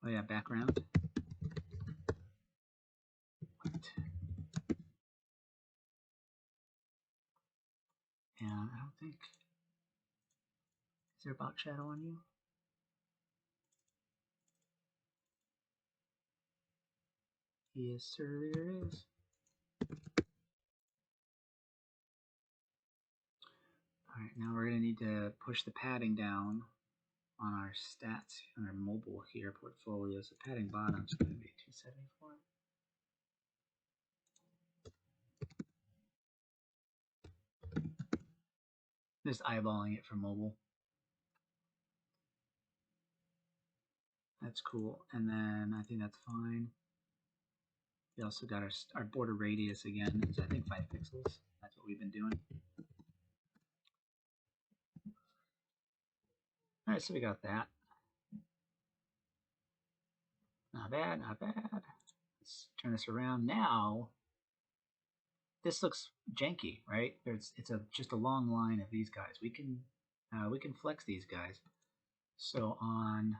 Oh yeah, background. White. And I don't think, is there a box shadow on you? Yes, sir, there is. All right, now we're going to need to push the padding down on our stats on our mobile here portfolio. So padding bottom is going to be 274. Just eyeballing it for mobile. That's cool. And then I think that's fine. We also got our border radius again. It's I think 5 pixels. That's what we've been doing. All right, so we got that. Not bad, not bad. Let's turn this around now. This looks janky, right? It's just a long line of these guys. We can flex these guys. So on,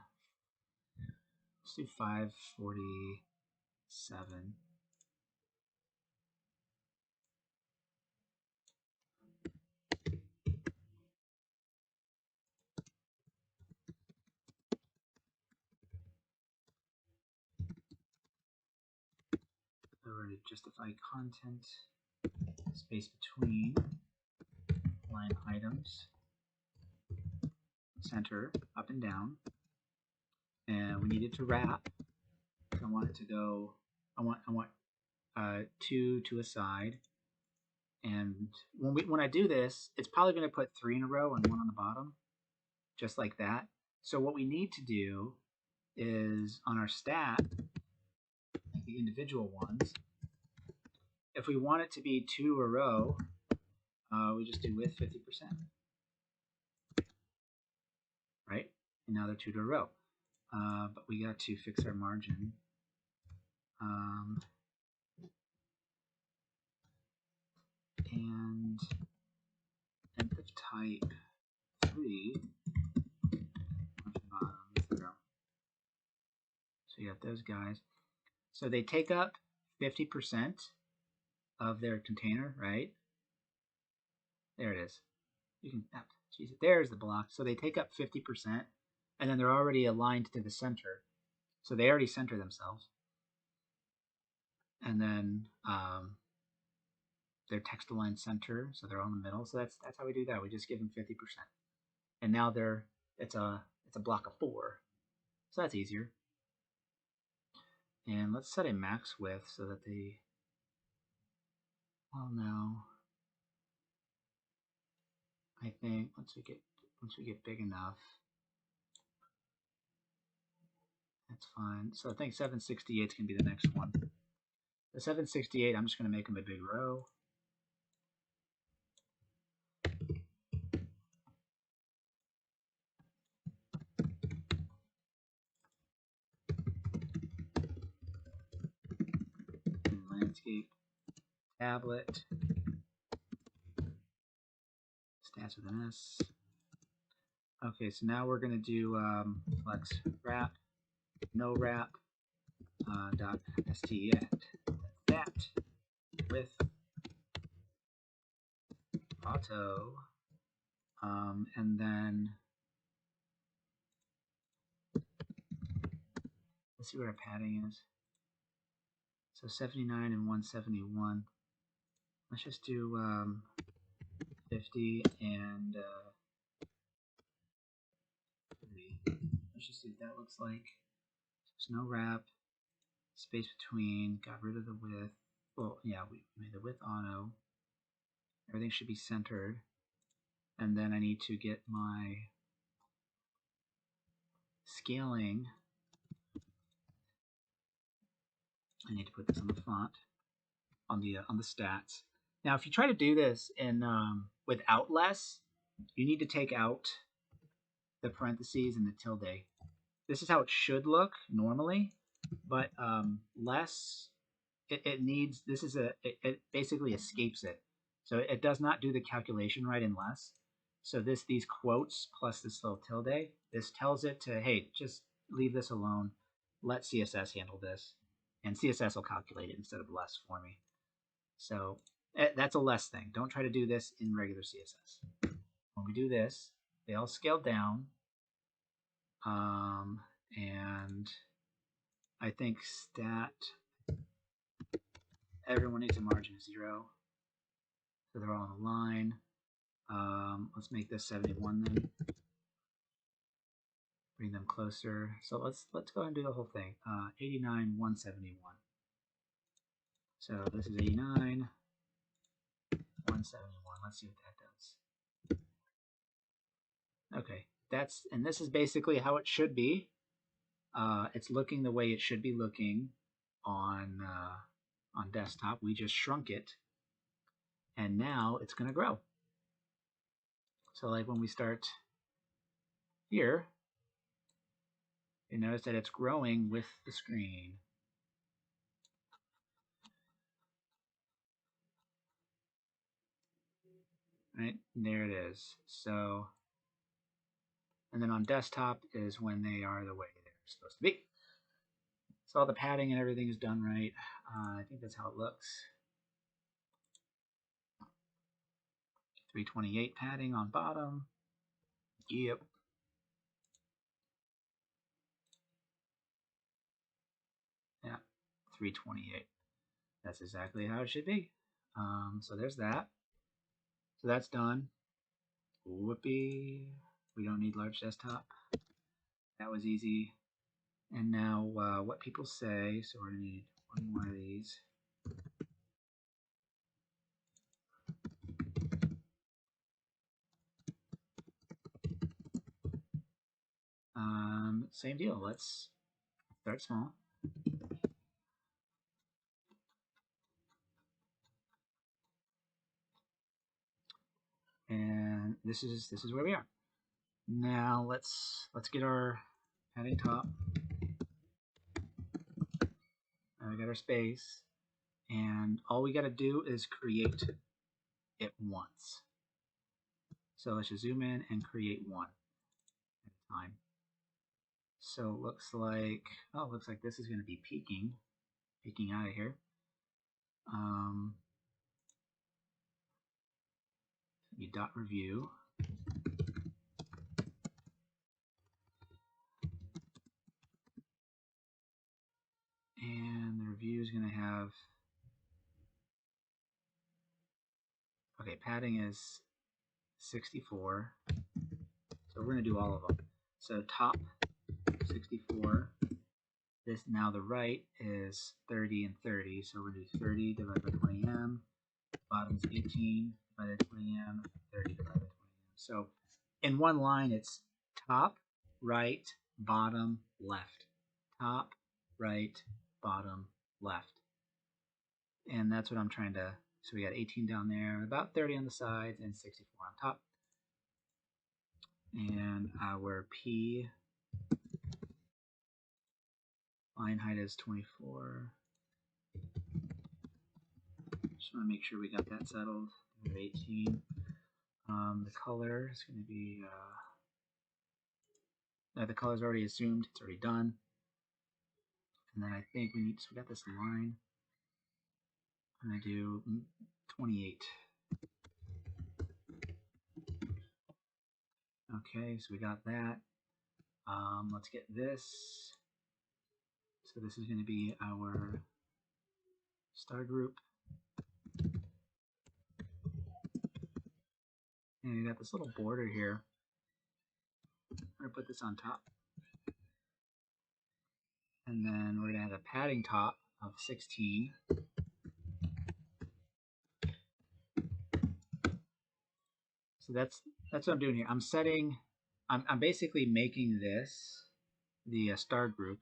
let's do 547. Over to justify content, space between line items, center, up and down, and we need it to wrap. I want it to go. I want 2 to a side, and when I do this, it's probably going to put 3 in a row and 1 on the bottom, just like that. So what we need to do is on our stat, like the individual ones, if we want it to be 2 a row, we just do width 50%, right? And now they're 2 to a row. But we got to fix our margin. And length of type 3, bottom 0. So you got those guys. So they take up 50% of their container, right? There it is. You can, geez, there's the block. So they take up 50%, and then they're already aligned to the center. So they already center themselves. And then their text align center, so they're all in the middle. So that's how we do that. We just give them 50%. And now it's a block of 4. So that's easier. And let's set a max width so that they all know. I think once we get big enough, that's fine. So I think 768 can be the next one. The 768, I'm just going to make them a big row. And landscape, tablet, stats with an S. Okay, so now we're going to do flex wrap, no wrap, dot stat with auto, and then let's see where our padding is. So 79 and 171. Let's just do 50 and 30. Let's just see what that looks like. There's no wrap, space between, got rid of the width. Well, yeah, we made the width auto. Everything should be centered. And then I need to get my scaling. I need to put this on the font, on the stats. Now, if you try to do this in without less, you need to take out the parentheses and the tilde. This is how it should look normally, but less, it needs, this is it basically escapes it. So it does not do the calculation right in less. So these quotes plus this little tilde, this tells it to, hey, just leave this alone. let CSS handle this, and CSS will calculate it instead of less for me. So that's a less thing. Don't try to do this in regular CSS. When we do this, they all scale down, and I think stat everyone needs a margin of 0, so they're all on a line. Let's make this 71 then. Bring them closer. So let's go ahead and do the whole thing. 89, 171. So this is 89, 171. Let's see what that does. Okay, and this is basically how it should be. It's looking the way it should be looking on desktop. We just shrunk it, and now it's going to grow. So like when we start here, you notice that it's growing with the screen. Right, there it is. So, and then on desktop is when they are the way they're supposed to be. So all the padding and everything is done right. I think that's how it looks. 328 padding on bottom. Yep. Yeah, 328. That's exactly how it should be. So there's that. So that's done. Whoopee. We don't need large desktop. That was easy. And now what people say, so we're going to need one more of these. Same deal. Let's start small. And this is where we are. Now let's get our padding top. We got our space, and all we got to do is create it once. So let's just zoom in and create one at a time. So it looks like, oh, it looks like this is going to be peeking out of here. You dot review. And the review is going to have, okay, padding is 64. So we're going to do all of them. So top 64. This now the right is 30 and 30. So we're going to do 30 divided by 20m. Bottom is 18 divided by 20m. 30 divided by 20m. So in one line, it's top, right, bottom, left. Top, right, bottom, left. And that's what I'm trying to, so we got 18 down there, about 30 on the sides, and 64 on top. And our P line height is 24. Just want to make sure we got that settled. 18. The color is going to be, the color is already assumed, it's already done. And then I think we need, so we got this line. I'm going to do 28. Okay, so we got that. Let's get this. So this is going to be our star group. And we got this little border here. I'm going to put this on top. And then we're going to have a padding top of 16. So that's what I'm doing here. I'm basically making this the star group.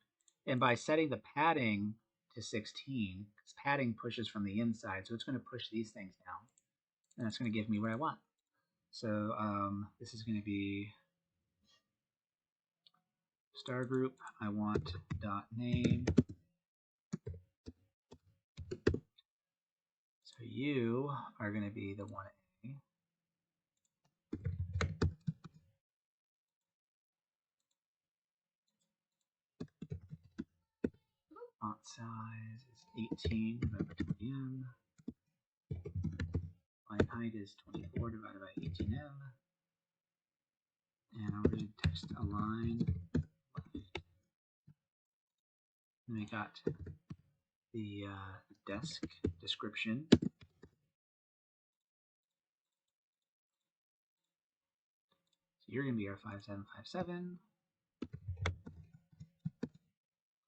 And by setting the padding to 16, because padding pushes from the inside, so it's going to push these things down. And that's going to give me what I want. So this is going to be star group. I want dot name. So you are going to be the 1A. Font size is 18 divided by 20m. Line height is 24 divided by 18m. And I'm going to text align left. And we got the desk description. So you're going to be our 5757.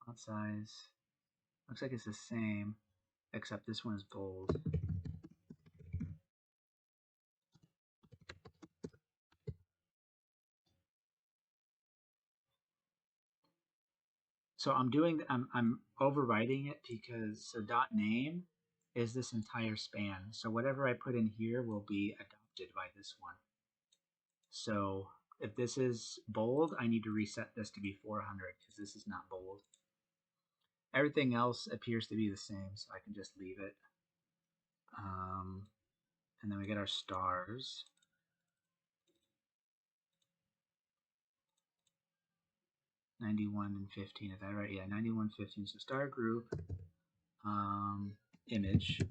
Font size looks like it's the same, except this one is bold. So I'm overwriting it because so .name is this entire span. So whatever I put in here will be adopted by this one. So if this is bold, I need to reset this to be 400 because this is not bold. Everything else appears to be the same, so I can just leave it. And then we get our stars. .91 and 15, is that right? Yeah, 91, 15. So star group, image,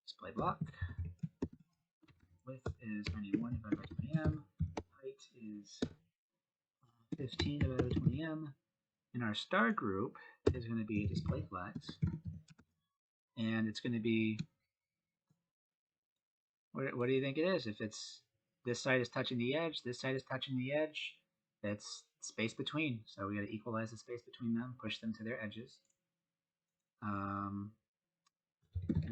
display block. Width is 91 divided by 20m. Height is 15 divided by 20m. And our star group is going to be display flex. And it's going to be, what do you think it is? If it's this side is touching the edge, this side is touching the edge, that's space between. So we got to equalize the space between them, push them to their edges. And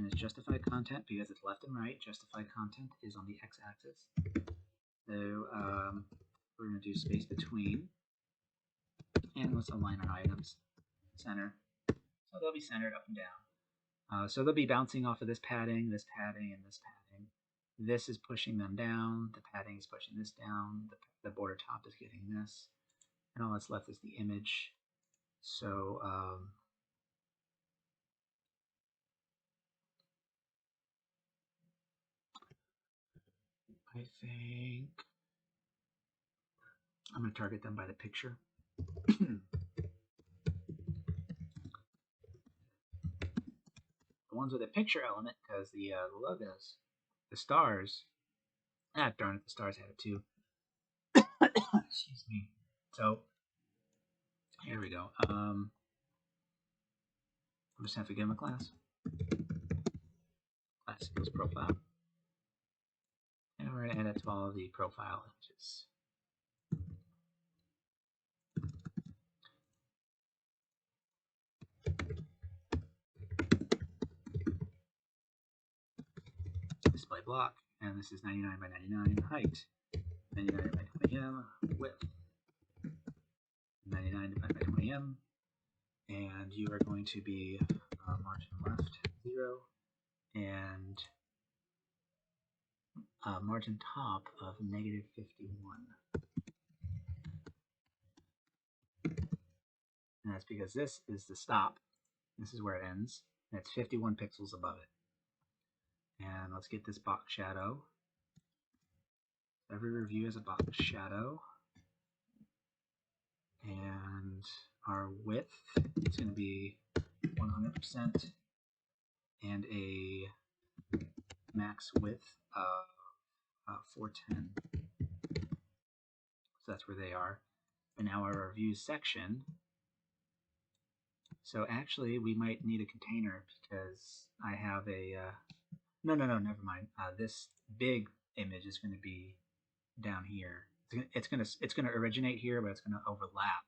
it's justify content because it's left and right. Justify content is on the x-axis. So we're going to do space between. And let's align our items. Center. So they'll be centered up and down. So they'll be bouncing off of this padding, and this padding. This is pushing them down. The padding is pushing this down. The border top is getting this. And all that's left is the image. So I think I'm going to target them by the picture. The ones with a picture element, because the logos, the stars, darn it, the stars have it too. Excuse me. So here we go. I'm just have to give them a class. Class equals profile. And we're going to add it to all of the profile images. Display block, and this is 99 by 99 height, 99 by 20m width, 99 divided by 20m, and you are going to be margin left 0 and margin top of negative 51. And that's because this is the stop. This is where it ends. And it's 51 pixels above it. And let's get this box shadow. Every review has a box shadow. And our width is going to be 100% and a max width of 410. So that's where they are. And now our reviews section. So actually, we might need a container because I have a no, never mind. This big image is going to be down here. It's going to originate here, but it's going to overlap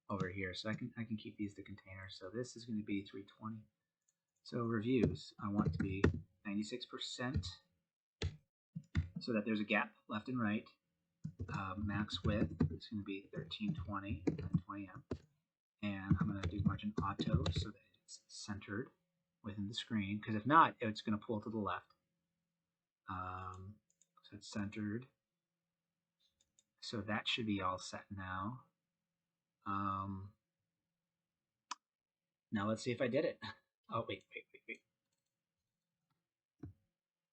over here. So I can keep these the containers. So this is going to be 320. So reviews, I want to be 96%, so that there's a gap left and right. Max width is going to be 1320 and 20m. And I'm going to do margin auto so that it's centered within the screen, because if not, it's going to pull to the left. So it's centered. So that should be all set now. Now let's see if I did it. Oh, wait.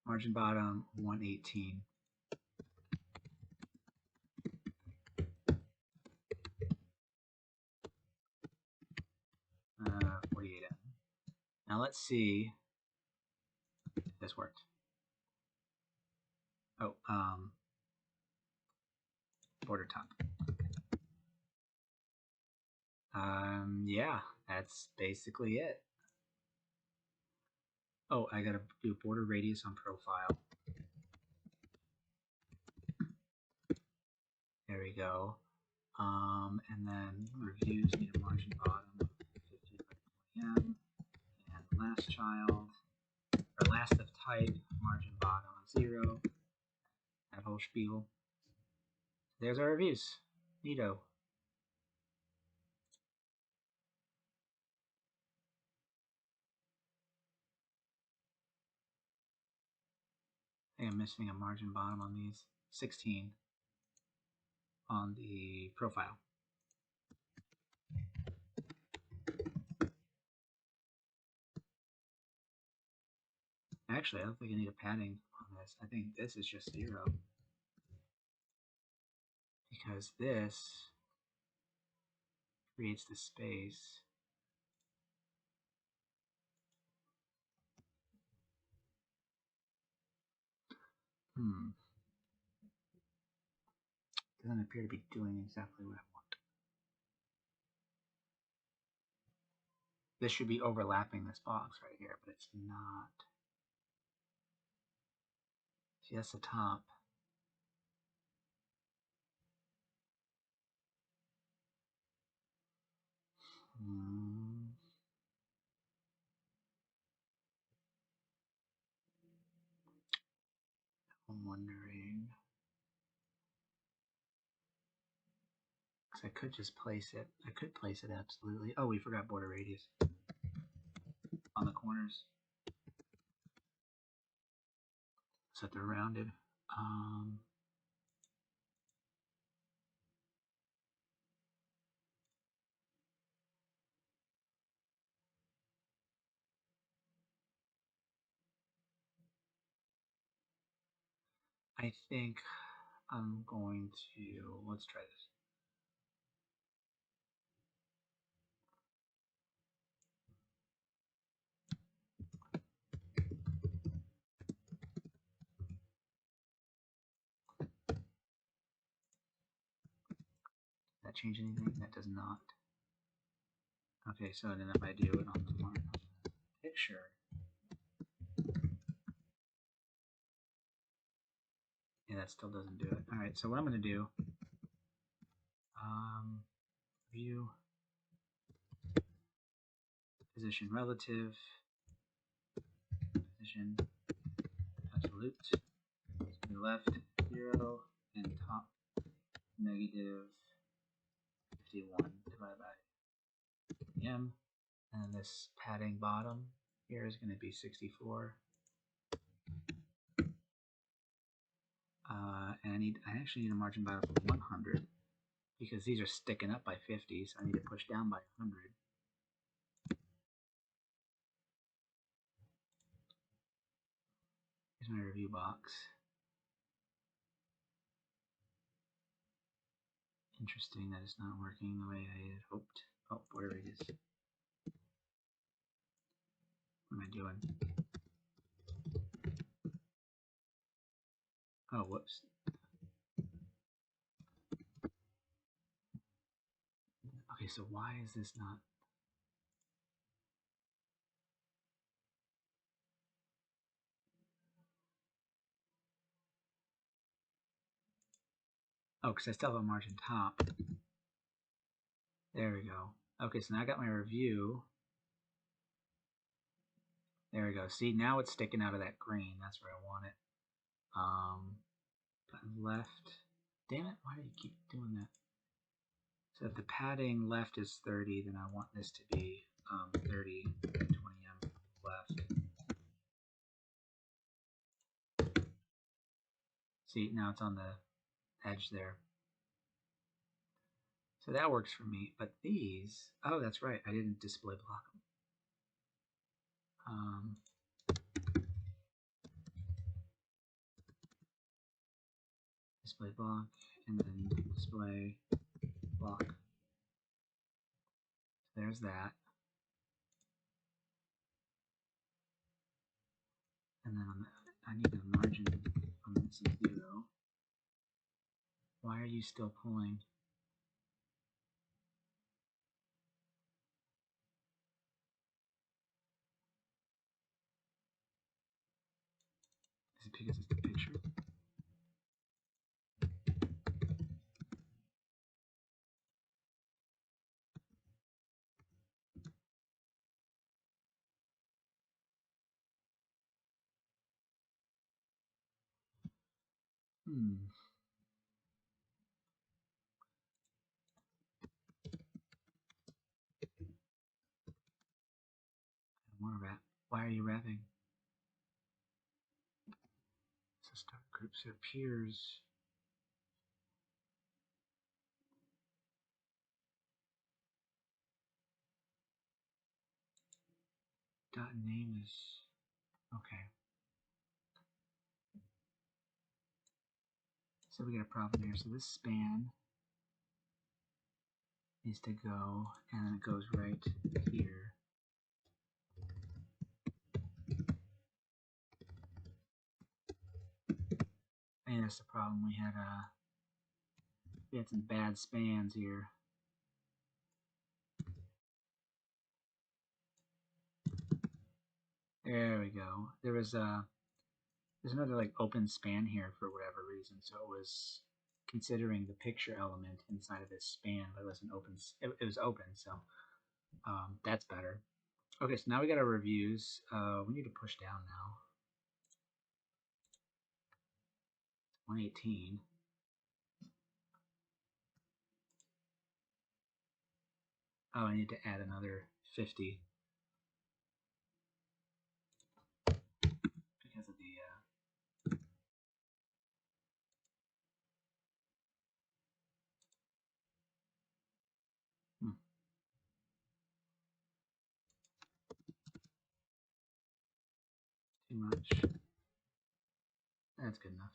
Margin bottom 118. Now let's see if this worked. Oh, border top. Yeah, that's basically it. Oh, I gotta do border radius on profile. There we go. And then reviews need a margin bottom of 50 by 20M. And last child, or last of type, margin bottom of 0. That whole spiel. There's our reviews. Neato. I think I'm missing a margin bottom on these. 16 on the profile. Actually, I don't think I need a padding on this. I think this is just 0. Because this creates the space. Doesn't appear to be doing exactly what I want. This should be overlapping this box right here, but it's not. See, that's the top. I'm wondering. Because I could just place it. I could place it absolutely. Oh, we forgot border radius on the corners. So they're rounded. I think I'm going to, let's try this. Does that change anything? That does not. Okay, so then if I do it on the picture, yeah, that still doesn't do it. All right, so what I'm going to do, view, position relative, position absolute, left 0, and top negative 51 divided by m. And this padding bottom here is going to be 64. And I actually need a margin bottom of 100 because these are sticking up by 50, so I need to push down by 100. Here's my review box. Interesting that it's not working the way I had hoped. Oh, whatever it is. What am I doing? Oh, whoops. Okay, so why is this not? Oh, because I still have a margin top. There we go. Okay, so now I got my review. There we go. See, now it's sticking out of that green. That's where I want it. Button left. Damn it, why do you keep doing that? So if the padding left is 30, then I want this to be 30 and 20M left. See, now it's on the edge there. So that works for me. But these, oh, that's right, I didn't display block them. Display block, and then display block. So there's that. And then I need a margin on this of 0. Why are you still pulling? Is it because it's the picture? More wrap. Why are you wrapping? So start groups appears. Dot name is okay. So we got a problem here. So this span needs to go, and then it goes right here. I think that's the problem. We had some bad spans here. There we go. There's another like open span here for whatever reason. So it was considering the picture element inside of this span, but it wasn't open. It was open, so that's better. Okay, so now we got our reviews. We need to push down now. 118. Oh, I need to add another 50 because of the too much. That's good enough.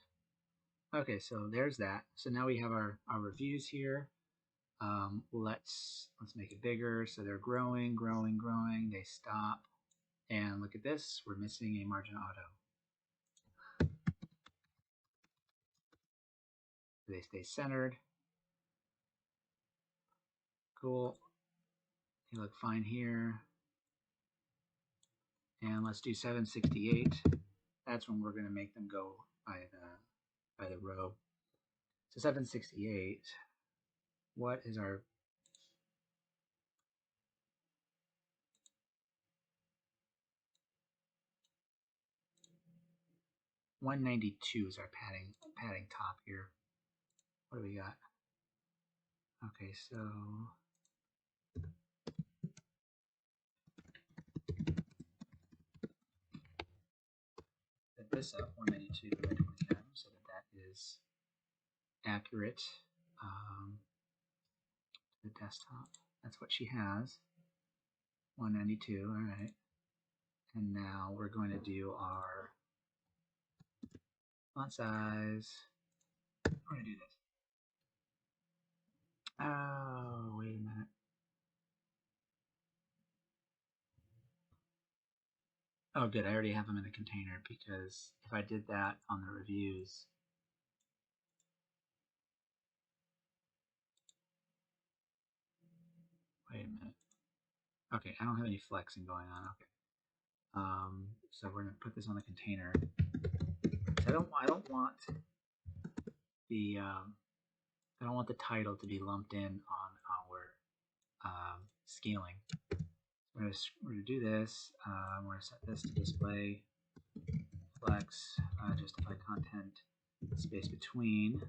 Okay, so there's that. So now we have our reviews here. Let's make it bigger. So they're growing, growing, growing. They stop. And look at this. We're missing a margin auto. They stay centered. Cool. They look fine here. And let's do 768. That's when we're going to make them go by the row. So 768. What is our 192 is our padding top here. What do we got? Okay, so set this up 192 by 20 so that is accurate to the desktop. That's what she has. 192. All right. And now we're going to do our font size. We're going to do this. Oh, wait a minute. Oh, good. I already have them in a container because if I did that on the reviews, wait a minute. Okay, I don't have any flexing going on. Okay. So we're going to put this on the container. So I don't want the title to be lumped in on our scaling. We're going to do this. We're going to set this to display flex, justify content, space between,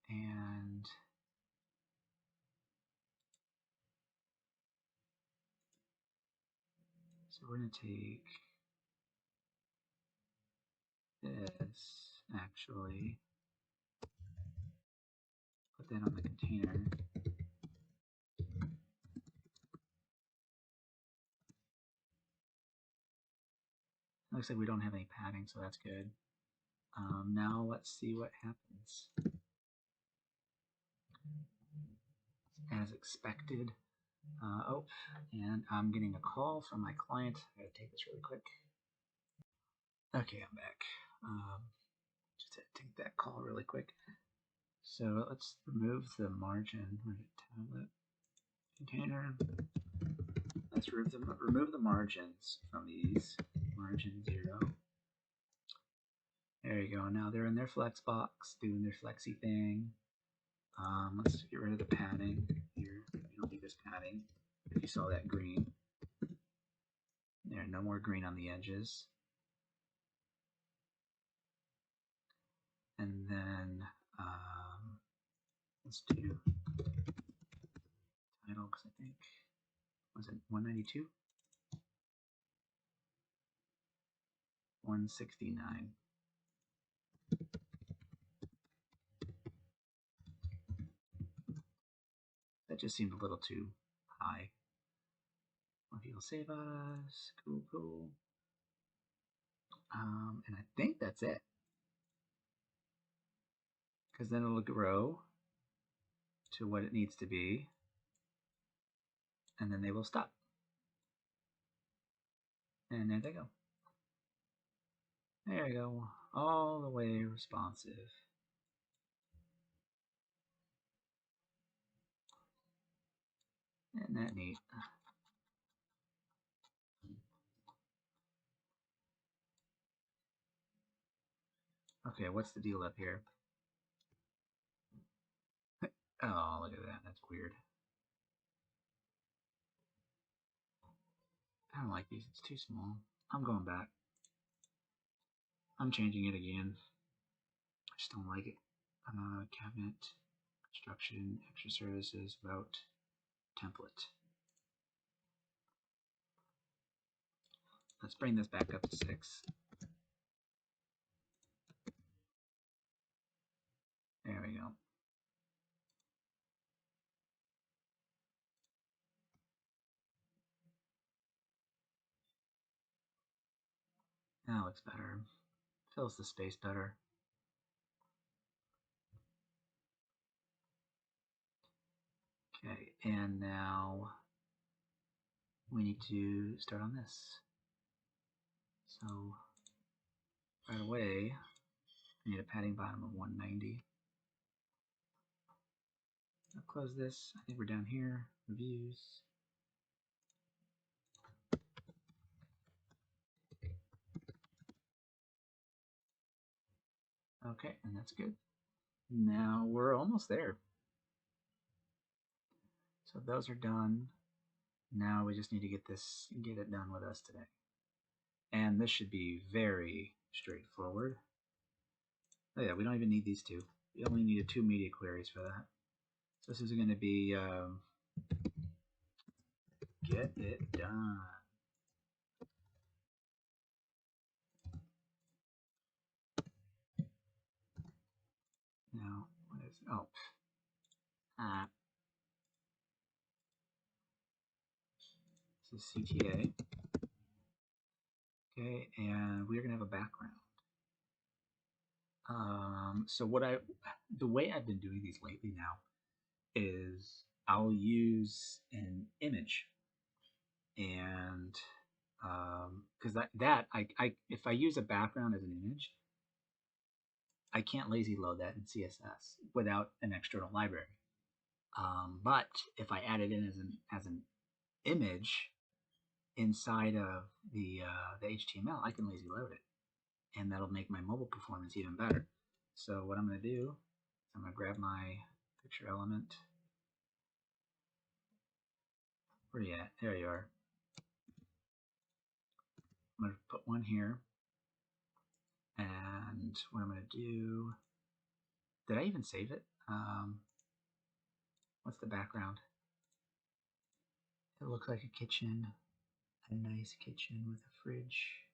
and so we're going to take this, actually, put that on the container. Looks like we don't have any padding, so that's good. Now let's see what happens. As expected, Oh, and I'm getting a call from my client. I gotta take this really quick. Okay, I'm back. Just had to take that call really quick. So let's remove the margin. Tablet container. Let's remove the margins from these. Margin 0. There you go. Now they're in their flex box, doing their flexy thing. Let's get rid of the padding here. You don't need this padding. If you saw that green, there, no more green on the edges. And then let's do title, because I think, was it 192? 169. That just seemed a little too high. What people say about us? Cool, cool. And I think that's it. Because then it'll grow to what it needs to be, and then they will stop. And there they go. There you go. All the way responsive. Isn't that neat? Okay, what's the deal up here? Oh, look at that. That's weird. I don't like these. It's too small. I'm going back. I'm changing it again. I just don't like it. Cabinet, construction, extra services, about template. Let's bring this back up to 6. There we go. That looks better. Fills the space better. Okay, and now we need to start on this. So right away, I need a padding bottom of 190. I'll close this. I think we're down here. Reviews. Okay, and that's good. Now we're almost there. So those are done. Now we just need to get it done with us today. And this should be very straightforward. Oh yeah, we don't even need these two. We only needed 2 media queries for that. So this is going to be get it done. Now, what is, oh, this is CTA. Okay, and we're going to have a background. So the way I've been doing these lately now is I'll use an image, and because if I use a background as an image, I can't lazy load that in CSS without an external library. But if I add it in as an image inside of the HTML, I can lazy load it, and that'll make my mobile performance even better. So what I'm going to do is I'm going to grab my picture element. Where are you at? There you are. I'm going to put one here, and what I'm going to do, did I even save it? What's the background? It looks like a kitchen, a nice kitchen with a fridge.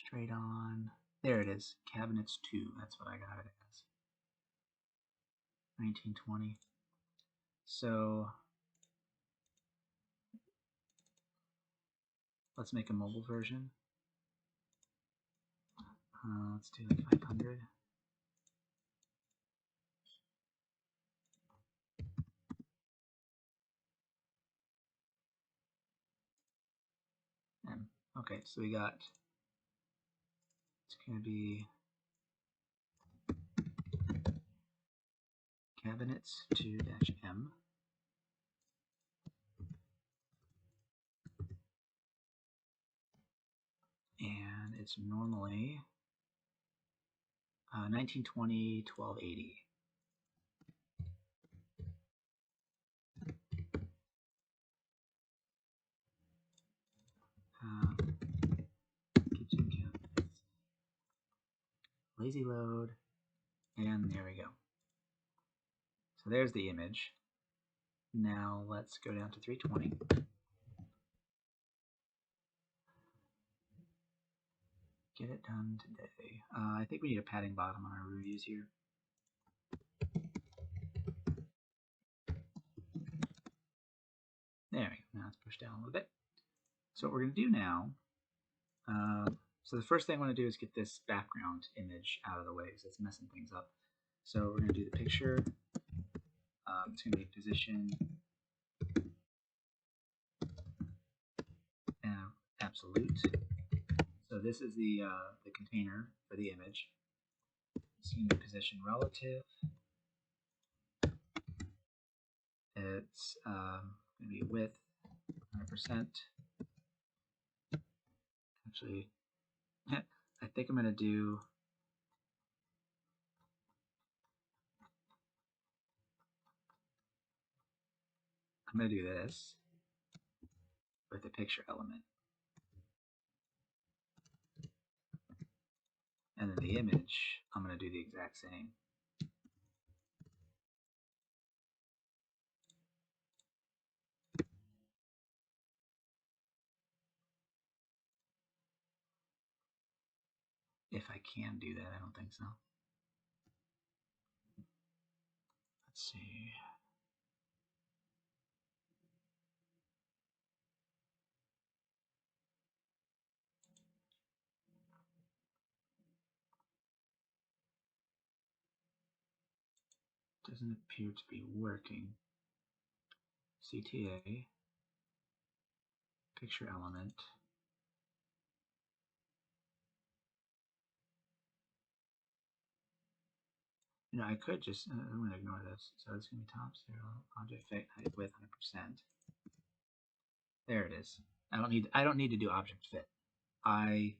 Straight on. There it is. Cabinets 2. That's what I got it as. 1920. So let's make a mobile version. Let's do like 500. Okay, so we got, it's going to be cabinets 2-M. And it's normally 1920 1280. Kitchen cabinets. Lazy load, and there we go. So there's the image. Now let's go down to 320. Get it done today. I think we need a padding bottom on our reviews here. There we go. Now it's pushed down a little bit. So what we're going to do now, so the first thing I want to do is get this background image out of the way because it's messing things up. So we're going to do the picture. It's going to be position absolute. So this is the container for the image. It's going to be position relative. It's going to be width 100%. Actually, I think I'm going to do this with the picture element. And then the image, I'm going to do the exact same. If I can do that, I don't think so. Let's see. Doesn't appear to be working. CTA, picture element. You know, I could just, I'm going to ignore this. So it's going to be top 0, object fit, height, width, 100%. There it is. I don't need to do object fit. I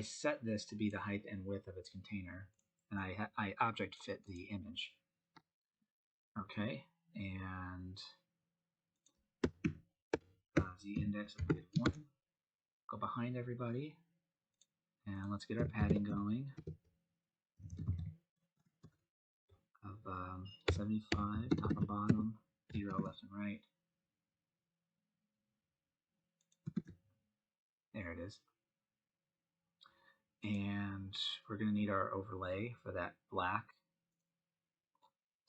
set this to be the height and width of its container, and I object fit the image. Okay, and z index of width 1. Go behind everybody, and let's get our padding going. Of 75 top and bottom, 0 left and right. There it is. And we're going to need our overlay for that black.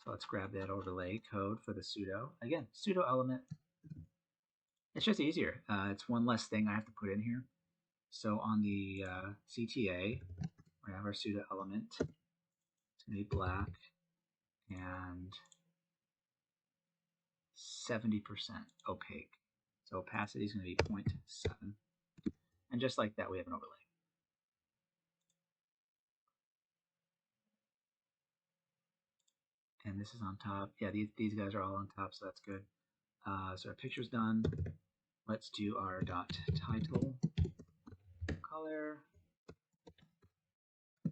So let's grab that overlay code for the pseudo. Again, pseudo element. It's just easier. It's one less thing I have to put in here. So on the CTA, we have our pseudo element. It's going to be black and 70% opaque. So opacity is going to be 0.7. And just like that, we have an overlay. And this is on top. Yeah, these guys are all on top, so that's good. So our picture's done. Let's do our dot title color.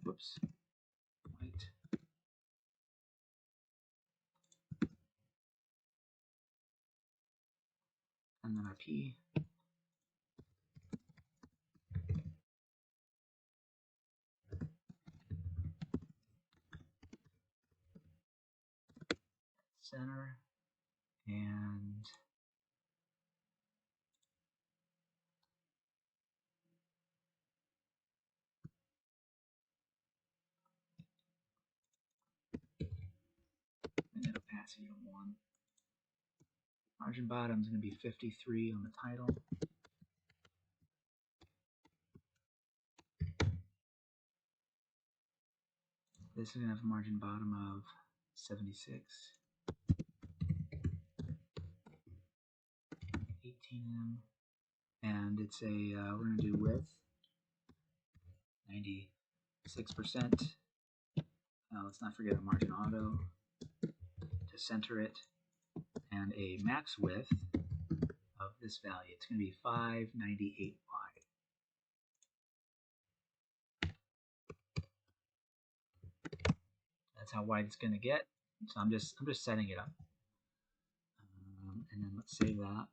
Whoops. White. And then our P. Center. And opacity of 1. Margin bottom is going to be 53 on the title. This is going to have a margin bottom of 76. 18M. and it's a we're going to do width 96%. Let's not forget a margin auto to center it, and a max width of this value. It's going to be 598 wide. That's how wide it's going to get. So I'm just setting it up, and then let's save that.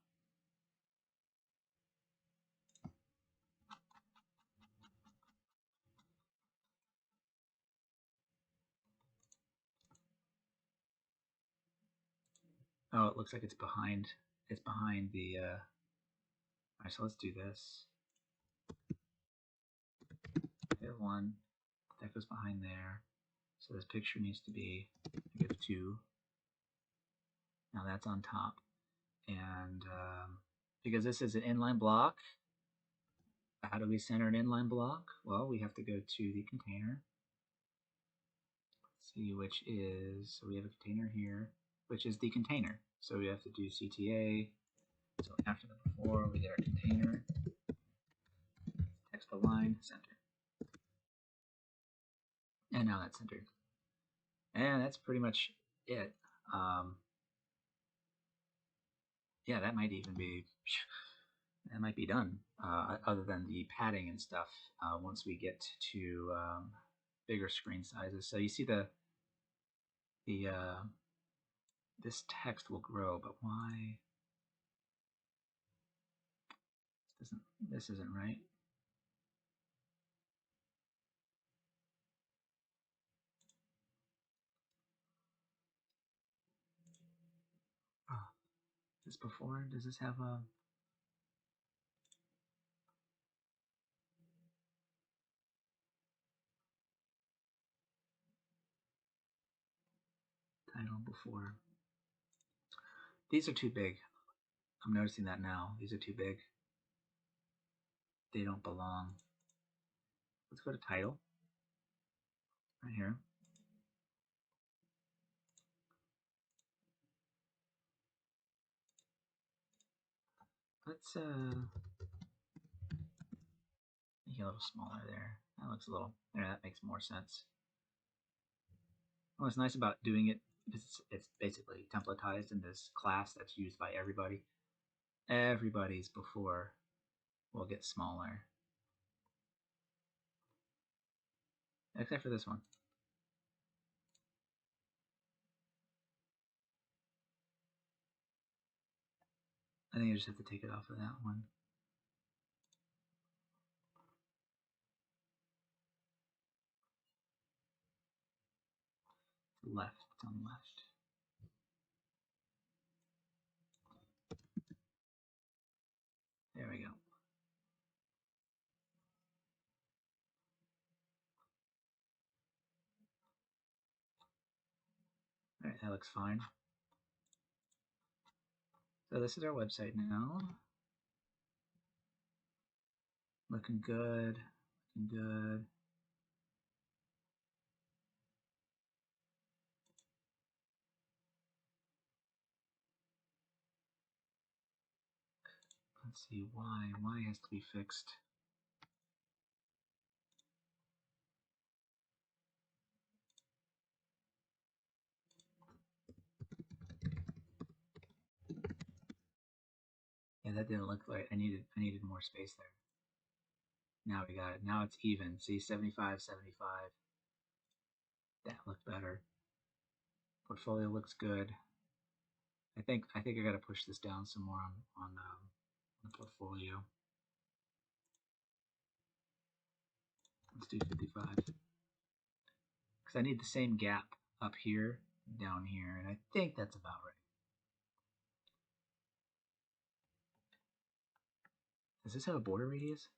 Oh, it looks like it's behind. It's behind the. All right, so let's do this. Hit 1. That goes behind there. So this picture needs to be negative 2. Now that's on top, and because this is an inline block, how do we center an inline block? Well, we have to go to the container. Let's see which is. So we have a container here, which is the container. So we have to do CTA. So after the before, we get our container, text align, center. And now that's centered. And that's pretty much it. Yeah, that might even be, that might be done, other than the padding and stuff, once we get to bigger screen sizes. So you see this text will grow, but why? This isn't right. Oh, this before, does this have a title before? These are too big. I'm noticing that now. These are too big. They don't belong. Let's go to title right here. Let's make it a little smaller there. That looks a little, there, that makes more sense. What's nice about doing it is it's basically templatized in this class that's used by everybody. Everybody's before will get smaller, except for this one. I think I just have to take it off of that one. Left, it's on the left. There we go. All right, that looks fine. So this is our website now. Looking good, looking good. Let's see, y has to be fixed. Yeah, that didn't look like, I needed more space there. Now we got it. Now it's even. See, 75, 75. That looked better. Portfolio looks good. I think I got to push this down some more on the portfolio. Let's do 55. Because I need the same gap up here, down here, and I think that's about right. Does this have a border radius?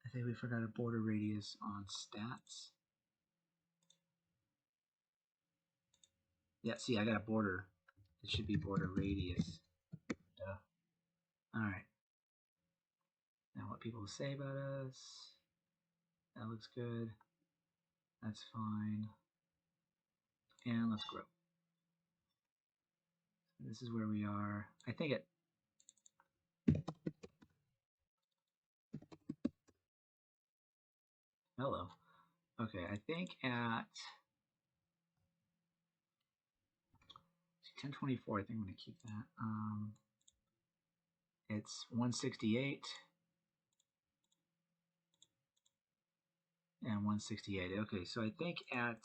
I think we forgot a border radius on stats. Yeah, see, I got a border. It should be border radius. Duh. All right. Now what people say about us. That looks good. That's fine. And let's grow. This is where we are. I think it. Hello. Okay, I think at 1024. I think I'm going to keep that. It's 168 and 168. Okay, so I think at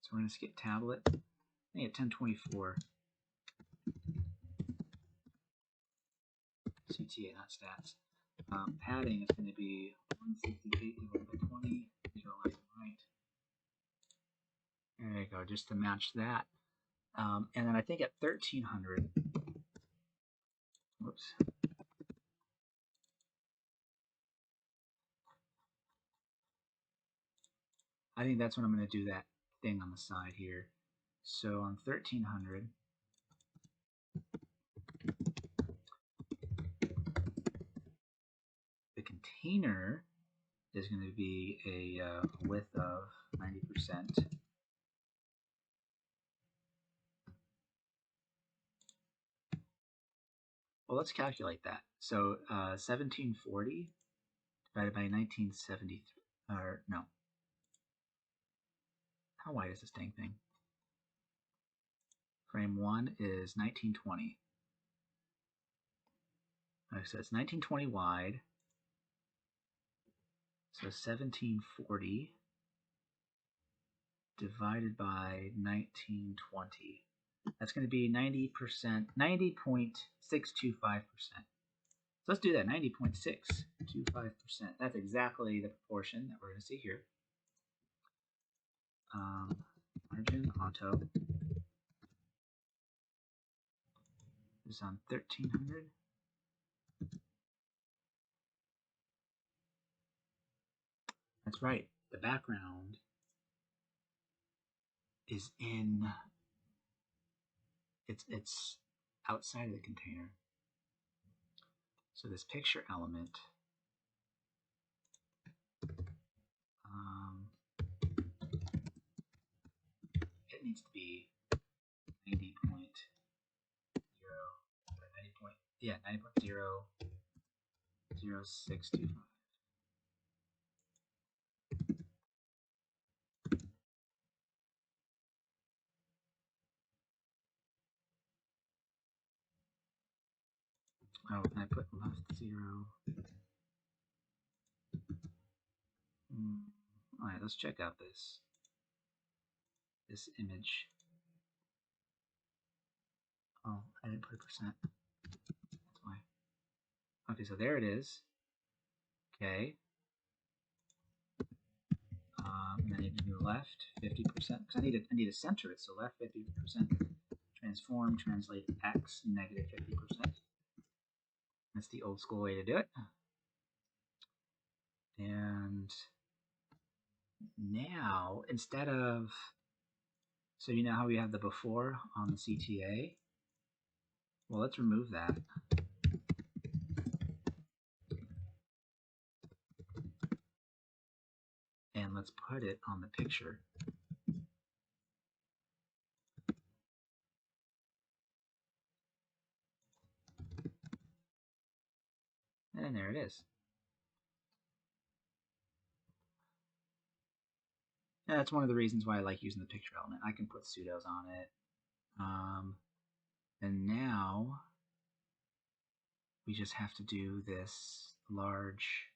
so we're going to skip tablet. I think at 1024. CTA, not stats. Padding is going to be 168 divided by 20. Zero left and right. There you go, just to match that. And then I think at 1300. Whoops. I think that's when I'm going to do that thing on the side here. So on 1300, the container is going to be a width of 90%. Well, let's calculate that. So 1740 divided by 1973, or no. How wide is this dang thing? Frame 1 is 1920. Okay, so it's 1920 wide. So 1740 divided by 1920. That's going to be 90%, 90.625%. So let's do that, 90.625%. That's exactly the proportion that we're going to see here. Margin auto is on 1300. That's right, the background is in, it's outside of the container. So this picture element it needs to be 90.0, 90.00625. Oh, can I put left 0? All right, let's check out this image. Oh, I didn't put a percent. That's why. Okay, so there it is. Okay. And I need to do left 50% because I need to center it. So left 50%. Transform, translate x negative 50%. That's the old school way to do it. And now, instead of, so you know how we have the before on the CTA? Well, let's remove that. And let's put it on the picture. And there it is. And that's one of the reasons why I like using the picture element. I can put pseudos on it. And now we just have to do this large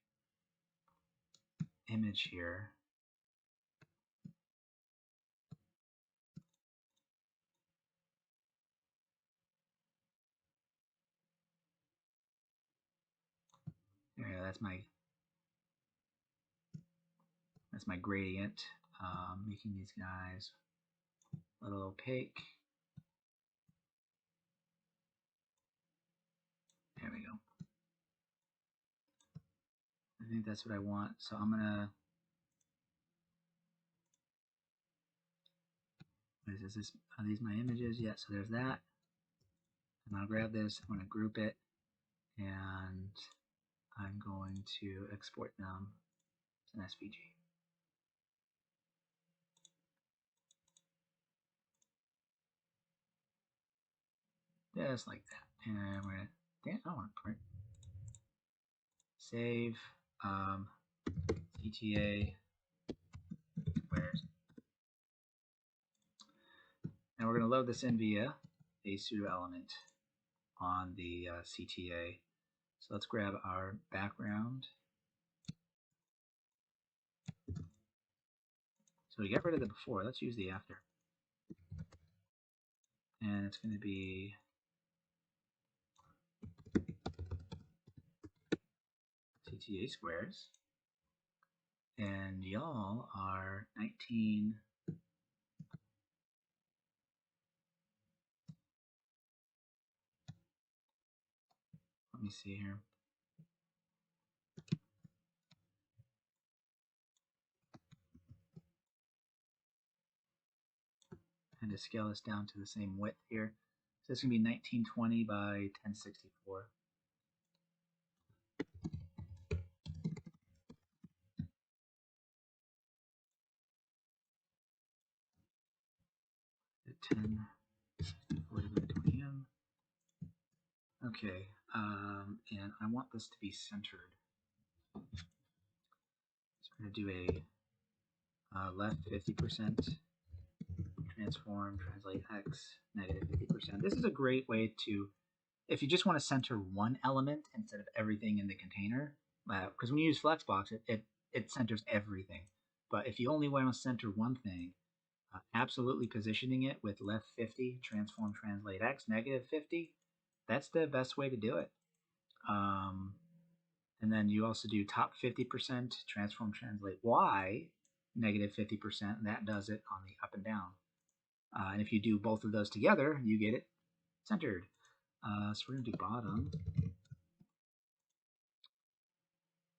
image here. There you go, that's my gradient, making these guys a little opaque. There we go. I think that's what I want. So I'm gonna, what is this? Are these my images? Yeah, so there's that. And I'll grab this, I'm gonna group it, and I'm going to export them as an SVG. Just like that. And we're gonna, damn, I don't want to print. Save, CTA squares. And we're gonna load this in via a pseudo element on the CTA. So let's grab our background. So we get rid of the before. Let's use the after. And it's going to be CTA squares. And y'all are 19. Let me see here. And to scale this down to the same width here. So it's going to be 1920 by 1064. At 1064 by 20M. Okay, and I want this to be centered. So we're going to do a left 50%, transform, translate X, negative 50%. This is a great way to, if you just want to center one element instead of everything in the container, because when you use Flexbox, it centers everything. But if you only want to center one thing, absolutely positioning it with left 50, transform, translate X, negative 50, that's the best way to do it. And then you also do top 50%, transform, translate Y, negative 50%, and that does it on the up and down. And if you do both of those together, you get it centered. So we're going to do bottom.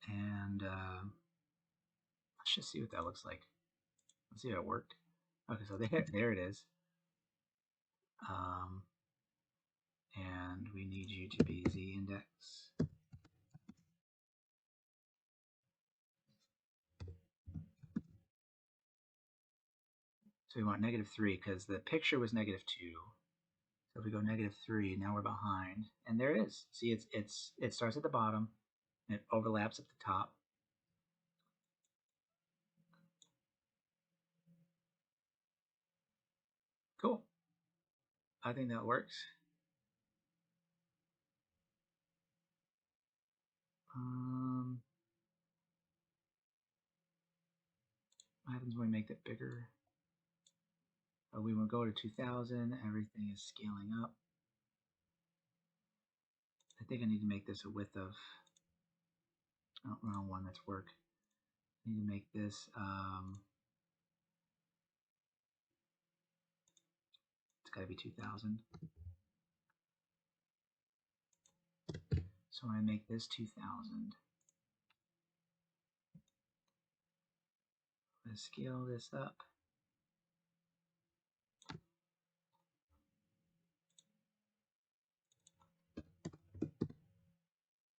And let's just see what that looks like. Let's see how it worked. Okay, so there it is. And we need you to be Z index. So we want -3 because the picture was -2. So if we go -3, now we're behind. And there it is. See, it starts at the bottom and it overlaps at the top. Cool. I think that works. What happens when we make that bigger? We will go to 2000. Everything is scaling up. I think I need to make this a width of, wrong one, that's work. I need to make this, it's got to be 2000. So when I make this 2000, I'm going to scale this up.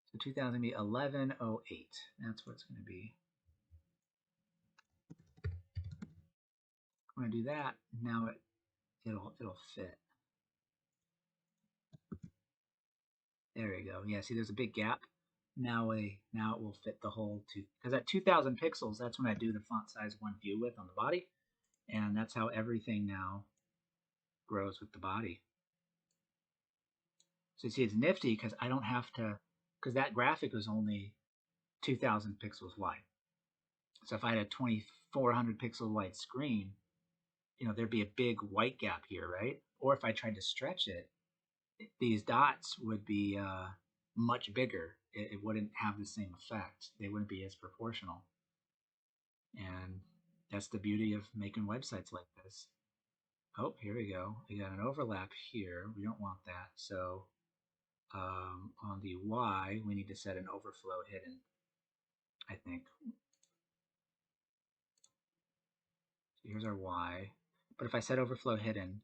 So 2000 be 1108. That's what it's going to be. When I do that, now it'll fit. There we go. Yeah, see, there's a big gap. Now it will fit the whole because at 2000 pixels, that's when I do the font size 1 view width on the body, and that's how everything now grows with the body. So you see, it's nifty because I don't have to, because that graphic was only 2000 pixels wide. So if I had a 2400 pixel wide screen, there'd be a big white gap here, right? Or if I tried to stretch it, these dots would be much bigger. It wouldn't have the same effect. They wouldn't be as proportional. And that's the beauty of making websites like this. Oh, here we go. We got an overlap here. We don't want that. So on the Y, we need to set an overflow hidden, I think. So here's our Y. But if I set overflow hidden,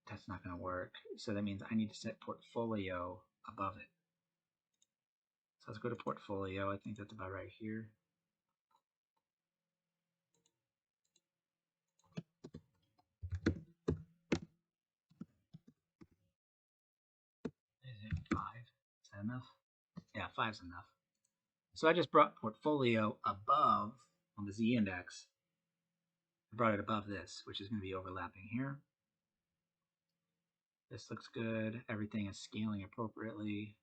that's not going to work. So that means I need to set portfolio above it. So let's go to portfolio. I think that's about right here. enough? Yeah, 5's enough. So I just brought portfolio above on the Z index. I brought it above this, which is going to be overlapping here. This looks good. Everything is scaling appropriately.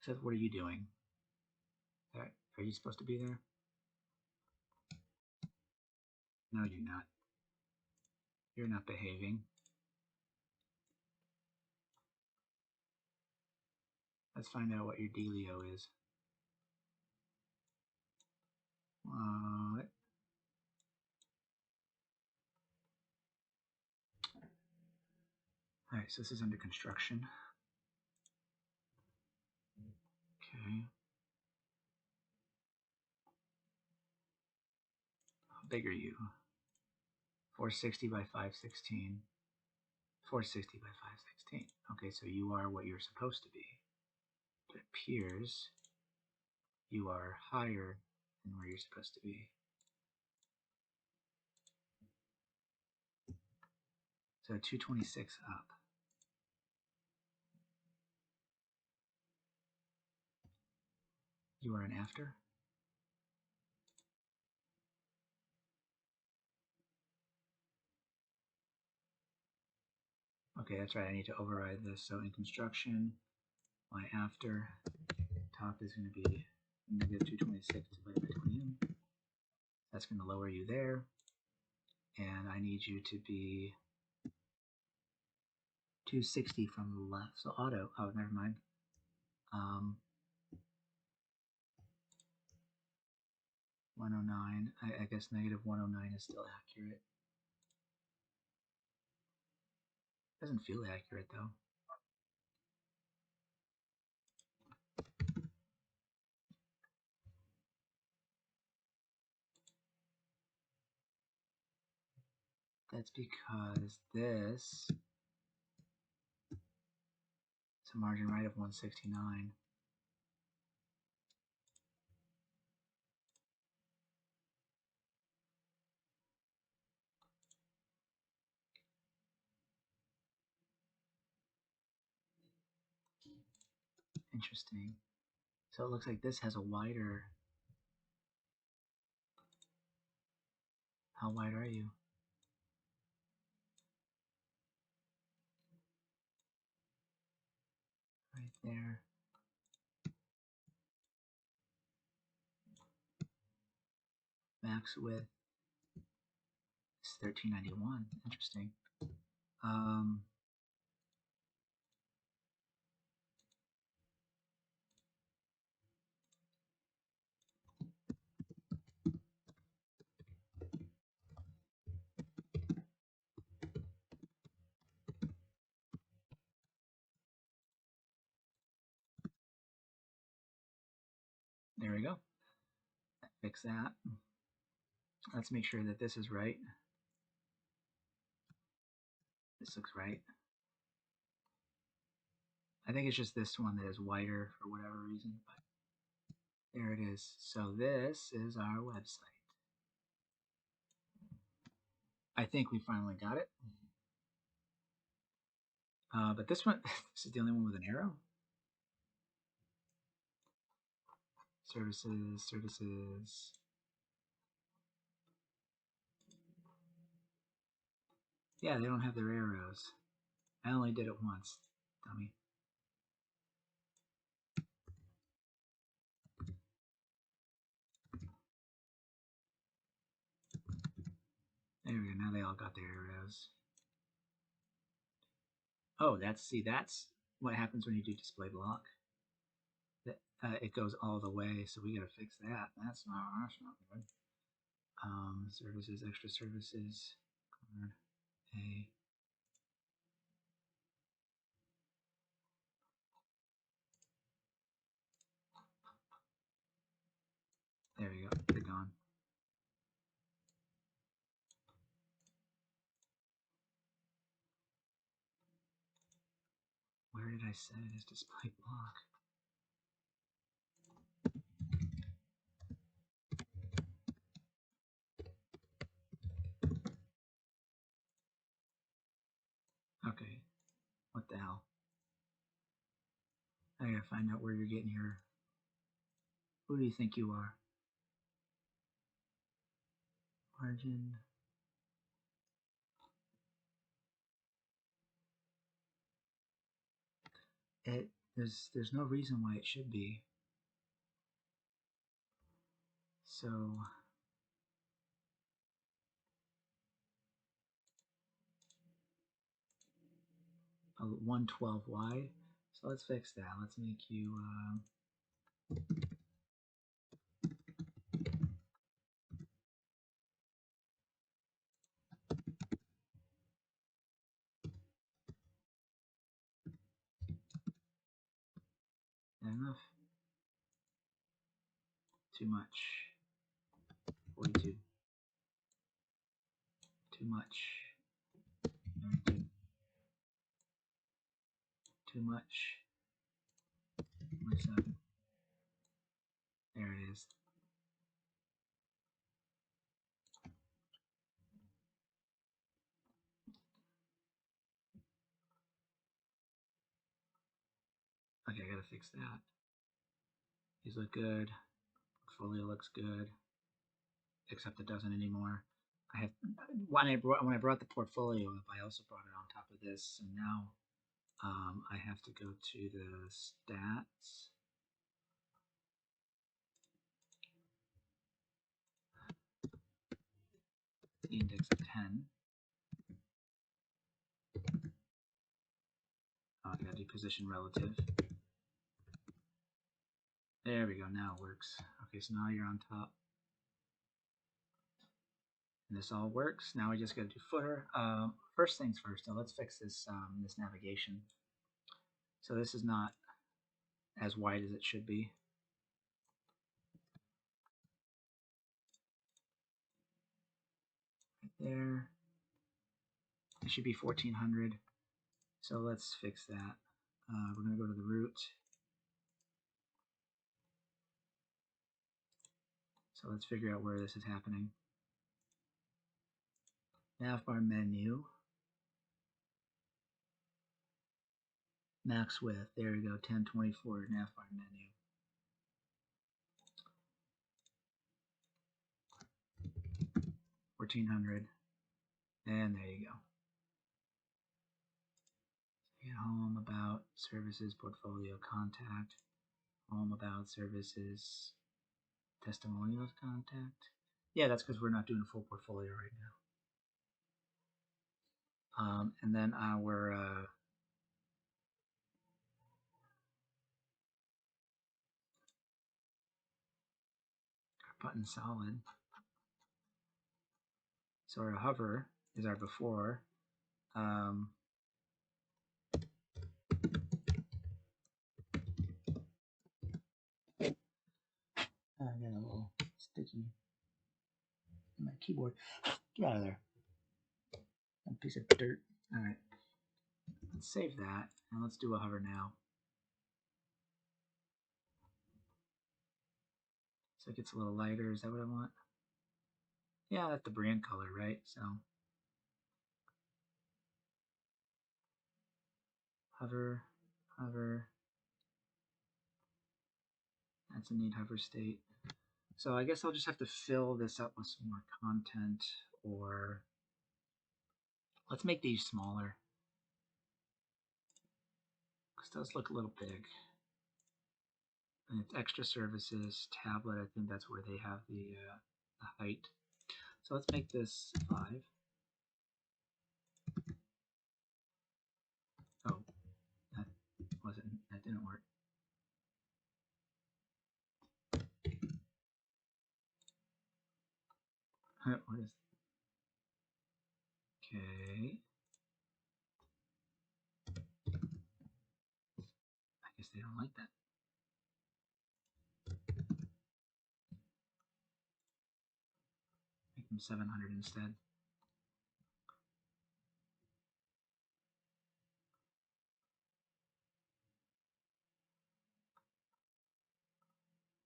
Seth, what are you doing? Are you supposed to be there? No, you're not. You're not behaving. Let's find out what your dealio is. What? Alright, so this is under construction. Okay. How big are you? 460 by 516. 460 by 516. Okay, so you are what you're supposed to be. It appears you are higher than where you're supposed to be. So 226 up. You are an after? Okay, that's right. I need to override this. So in construction, my after top is going to be negative 226 divided by 20m. That's going to lower you there. And I need you to be 260 from the left. So auto. Oh, never mind. 109. I guess negative 109 is still accurate. Doesn't feel accurate though. That's because this is a margin right of 169. Interesting. So it looks like this has a wider. How wide are you? Right there. Max width is 1391. Interesting. There we go. Fix that. Let's make sure that this is right. This looks right. I think it's just this one that is wider for whatever reason, but there it is. So this is our website. I think we finally got it. But this one, this is the only one with an arrow. Services, services. Yeah, they don't have their arrows. I only did it once, dummy. There we go, now they all got their arrows. Oh, that's what happens when you do display block. It goes all the way, so we gotta fix that. That's not good. Services, extra services, card A. There we go, they're gone. Where did I set it as display block? Okay, what the hell? I gotta find out where you're getting your. Who do you think you are? Margin. There's no reason why it should be. So 112 wide. So let's fix that. Let's make you enough. Too much. 42. Too much. 92. Too much. 27. There it is. Okay, I gotta fix that. These look good. Portfolio looks good. Except it doesn't anymore. I have when I brought the portfolio up, I also brought it on top of this, and now I have to go to the stats. The index of 10. Oh, I gotta do position relative. There we go, now it works. Okay, so now you're on top. And this all works. Now we just gotta do footer. First things first, let's fix this this navigation. So this is not as wide as it should be. Right there. It should be 1400. So let's fix that. We're gonna go to the root. So let's figure out where this is happening. Navbar menu. Max width. There we go. 1024 navbar menu. $1,400. And there you go. Home, about, services, portfolio, contact. Home, about, services, testimonials, contact. Yeah, that's because we're not doing a full portfolio right now. And then our button solid. So our hover is our before. I got a little sticky in my keyboard. Get out of there. A piece of dirt. All right. Let's save that and let's do a hover now. So it gets a little lighter. Is that what I want? Yeah, that's the brand color, right? So hover, hover. That's a neat hover state. So I guess I'll just have to fill this up with some more content, or let's make these smaller because those look a little big. And it's extra services, tablet, I think that's where they have the height. So let's make this 5. Oh, that didn't work. What is, okay. I guess they don't like that. Make them 700 instead.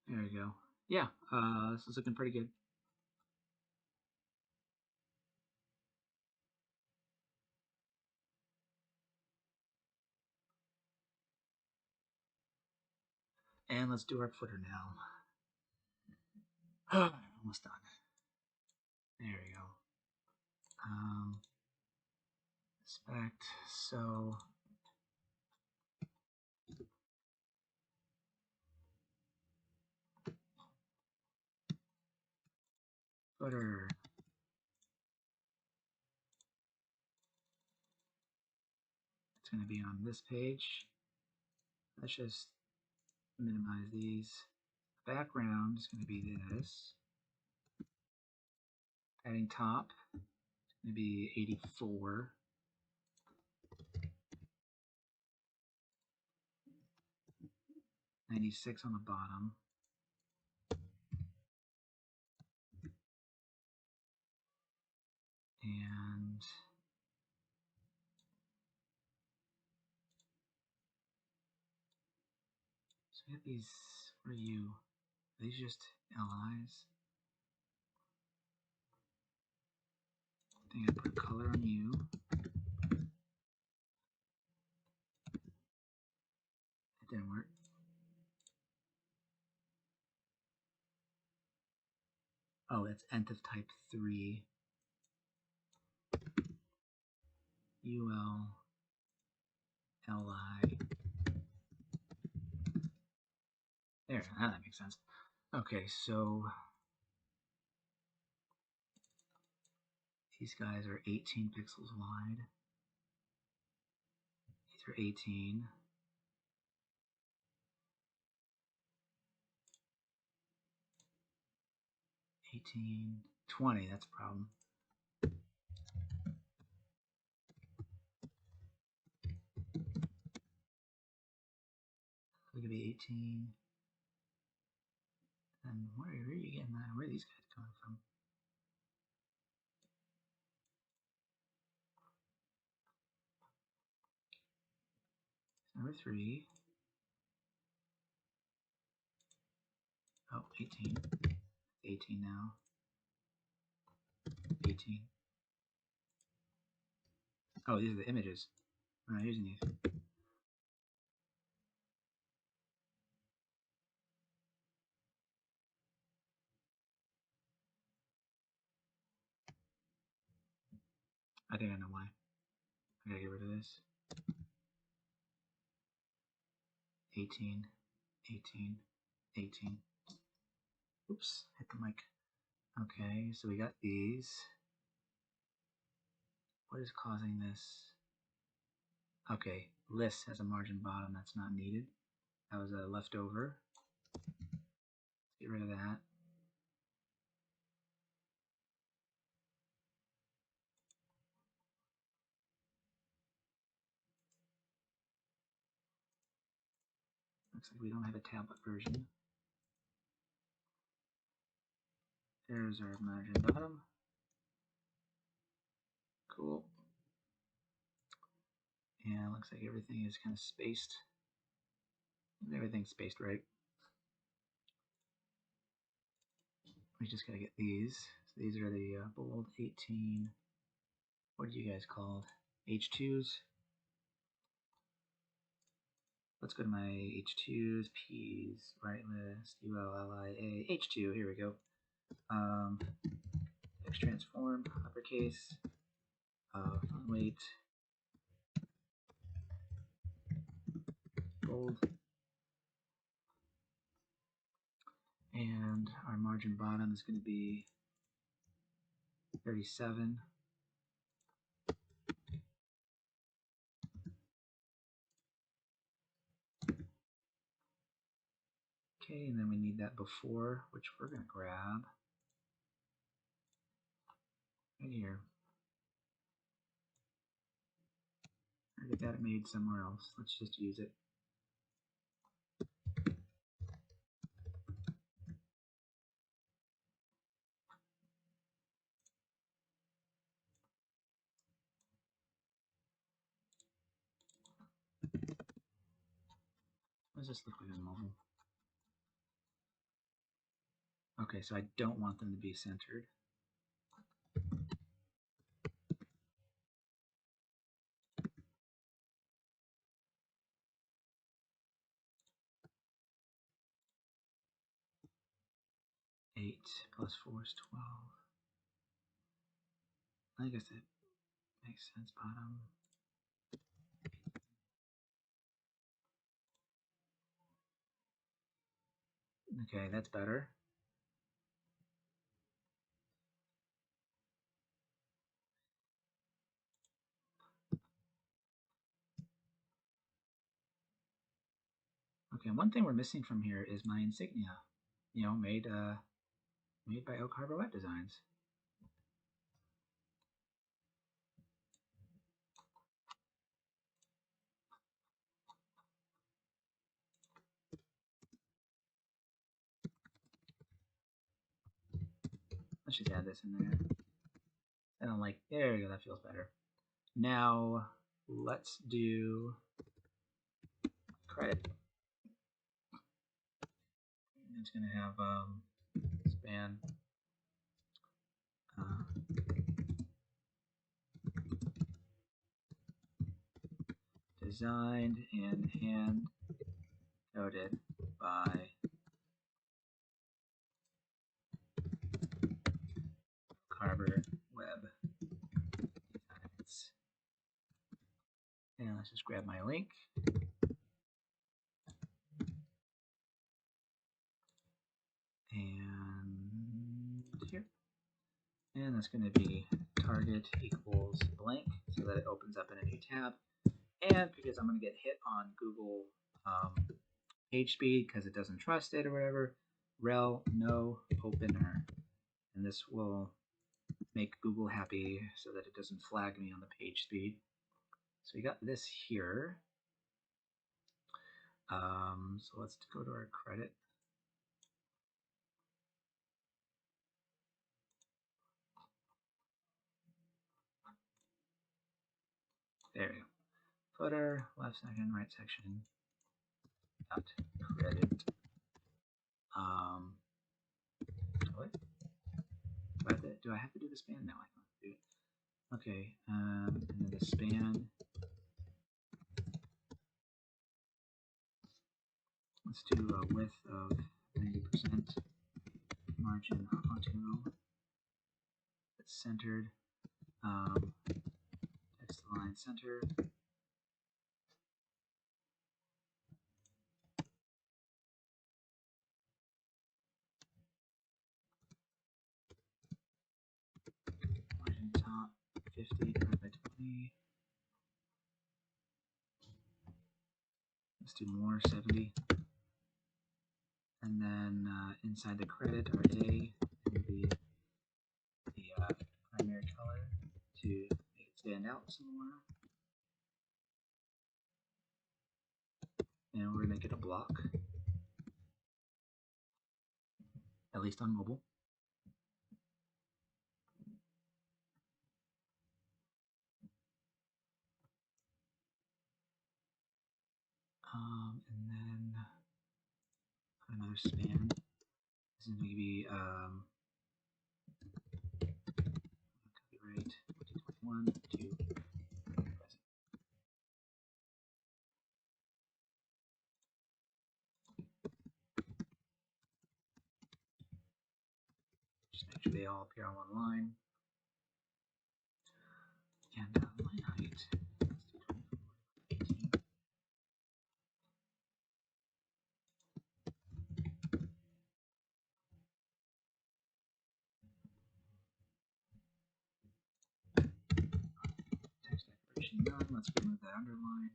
There we go. Yeah, this is looking pretty good. And let's do our footer now. Almost done. There we go. Inspect. So footer. It's going to be on this page. Let's just minimize these. Background is going to be this. Padding top is going to be 84. $96 on the bottom. And so we have these. What are you? Are these just LIs? I think I put color on you. It didn't work. Oh, that's nth of type 3. UL LI. There, now that makes sense. Okay, so these guys are 18 pixels wide. These are 18. 18, 20, that's a problem. Look at the 18. And where are you getting that? Where are these guys coming from? Number 3. Oh, 18. 18 now. 18. Oh, these are the images. I'm not using these. I think I know why. I gotta get rid of this. 18, 18, 18. Oops, hit the mic. Okay, so we got these. What is causing this? Okay, list has a margin bottom that's not needed. That was a leftover. Let's get rid of that. Looks like we don't have a tablet version. There's our margin bottom. Cool. And looks like everything is kind of spaced. Everything's spaced right. We just gotta get these. So these are the bold 18. What are you guys called? H2s. Let's go to my H2s, P's, right list, ULLIA, H2, here we go. Text transform, uppercase, font weight, bold, and our margin bottom is going to be 37. Okay, and then we need that before, which we're going to grab right here. I got it made somewhere else. Let's just use it. What does this look like on mobile? Okay, so I don't want them to be centered. plus 4 is 12. I guess that makes sense. Bottom. Okay, that's better. Okay, one thing we're missing from here is my insignia. You know, made by Oak Harbor Web Designs. Let's just add this in there. And I'm like, there we go, that feels better. Now let's do credit. It's gonna have span designed and hand coded by Harbor Web Designs. And let's just grab my link. And here. And that's going to be target equals blank so that it opens up in a new tab. And because I'm going to get hit on Google page speed because it doesn't trust it or whatever, rel no opener. And this will make Google happy so that it doesn't flag me on the page speed. So we got this here. So let's go to our credit. There we go. Footer, left section, right section, dot credit. What? Do I have to do the span? No, I don't do it. Okay, and then the span. Let's do a width of 90%, margin auto, it's centered, text align center. Margin top 50 divided by 20. Let's do more, 70. And then inside the credit, our A will be the primary color to make it stand out some more. And we're going to make it a block, at least on mobile. And then another span. This is maybe copyright 2021 to present. Just make sure they all appear on one line. And line height. Let's do 24, 18. Text decoration none. Let's remove that underline.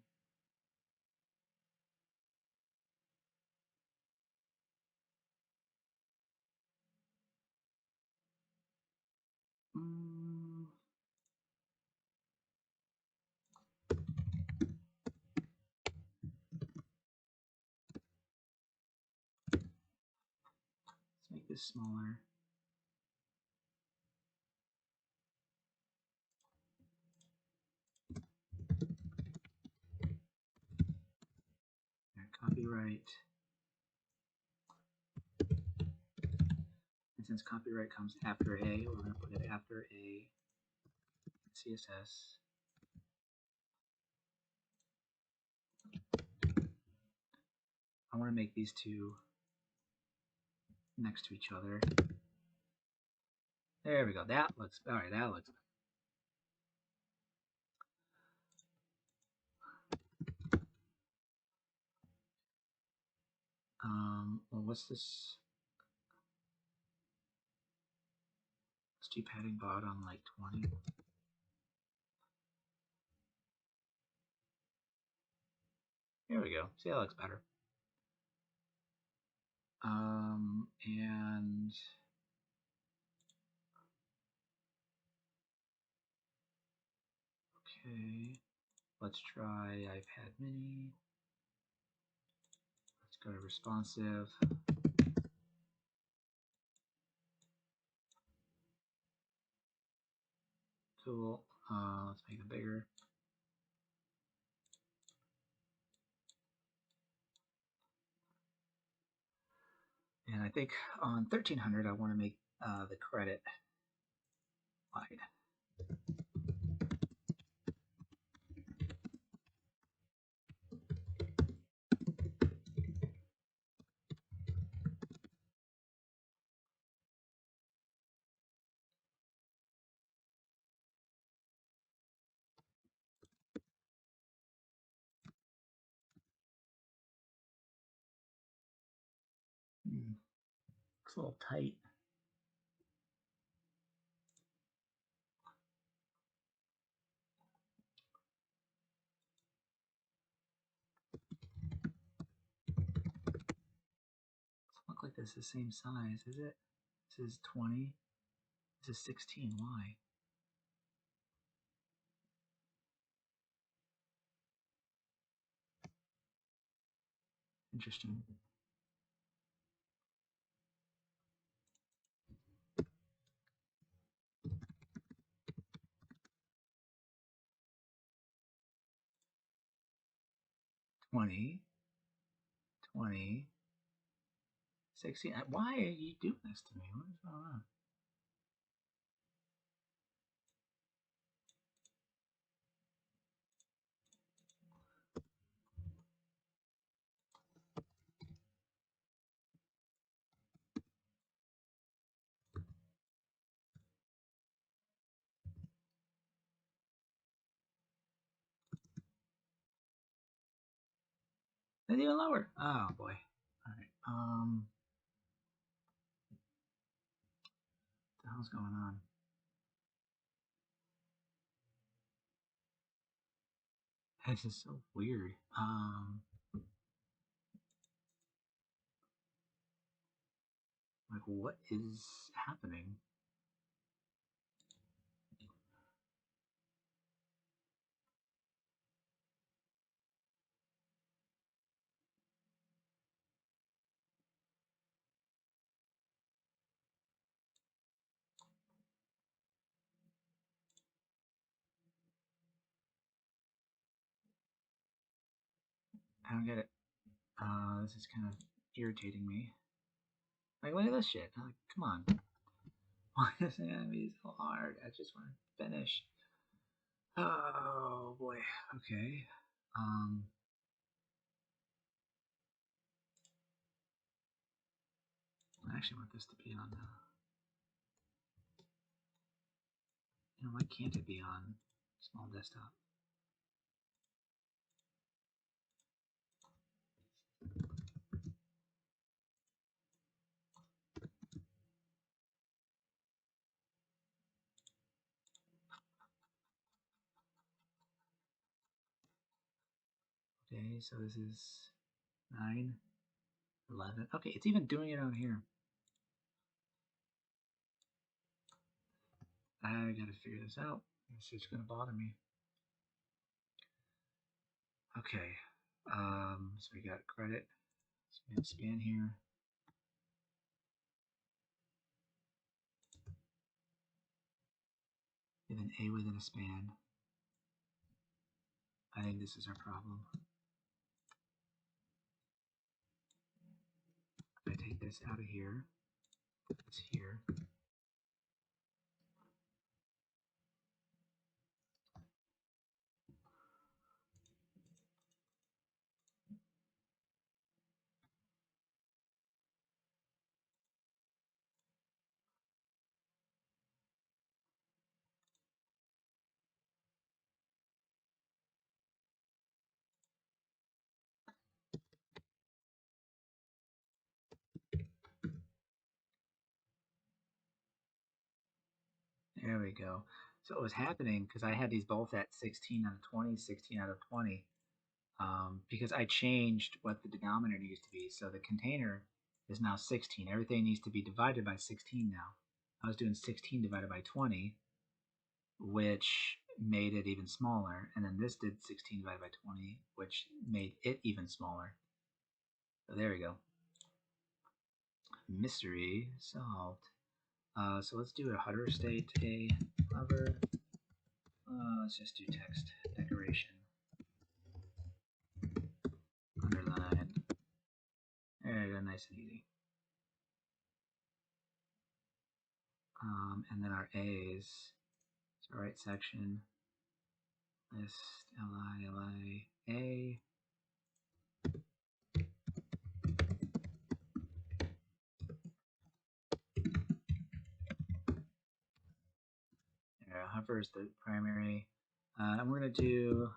Let's make this smaller. There, copyright. And since copyright comes after A, we're going to put it after A CSS. I want to make these two next to each other. There we go. That looks all right. That looks. Well, what's this? Let's do padding bot on like 20. There we go. See, that looks better. And okay, let's try iPad mini. Let's go to responsive. Cool. Let's make it bigger. And I think on 1300, I want to make the credit wide. Looks a little tight. Doesn't look like this is the same size, is it? This is 20. This is 16. Why? Interesting. $20, $20, $16. Why are you doing this to me? What is going on? That's even lower. Oh boy. All right. What the hell's going on? This is so weird. Like what is happening? I don't get it. This is kind of irritating me. Like, look at this shit. Like, come on. Why is it gonna be so hard? I just want to finish. Oh boy. Okay. I actually want this to be on. Why can't it be on small desktop? Okay, so this is 9, 11. Okay, it's even doing it on here. I gotta figure this out. This is gonna bother me. Okay, so we got credit, span here. And then A within a span. I think this is our problem. I take this out of here, put this here. There we go. So what was happening, because I had these both at 16 out of 20, 16 out of 20, because I changed what the denominator needs to be. So the container is now 16. Everything needs to be divided by 16 now. I was doing 16 divided by 20, which made it even smaller. And then this did 16 divided by 20, which made it even smaller. So there we go. Mystery solved. So let's do a hover state, a hover. Let's just do text decoration. Underline. There you go, nice and easy. And then our A's. So right section, list, li, a. There, hover is the primary. And we're going to do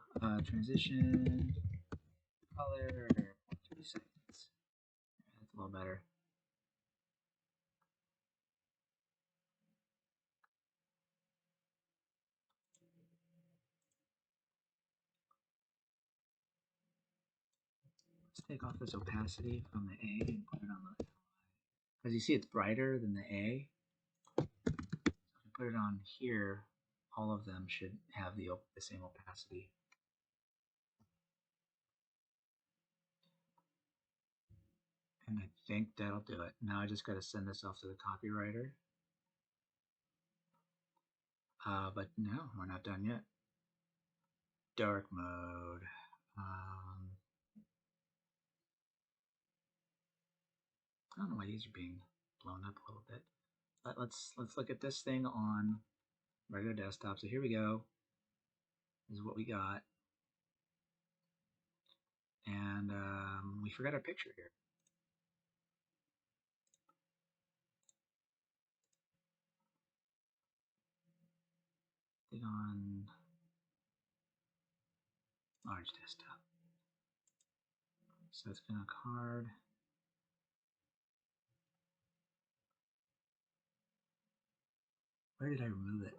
transition color 0.3 seconds. That's a little better. Let's take off this opacity from the A and put it on the, because you see it's brighter than the A. So if you put it on here, all of them should have the same opacity. And I think that'll do it. Now I just got to send this off to the copywriter. But no, we're not done yet. Dark mode. I don't know why these are being blown up a little bit. But let's look at this thing on regular desktop. So here we go. This is what we got. And we forgot our picture here. Click on large desktop. So it's gonna card. Where did I remove it?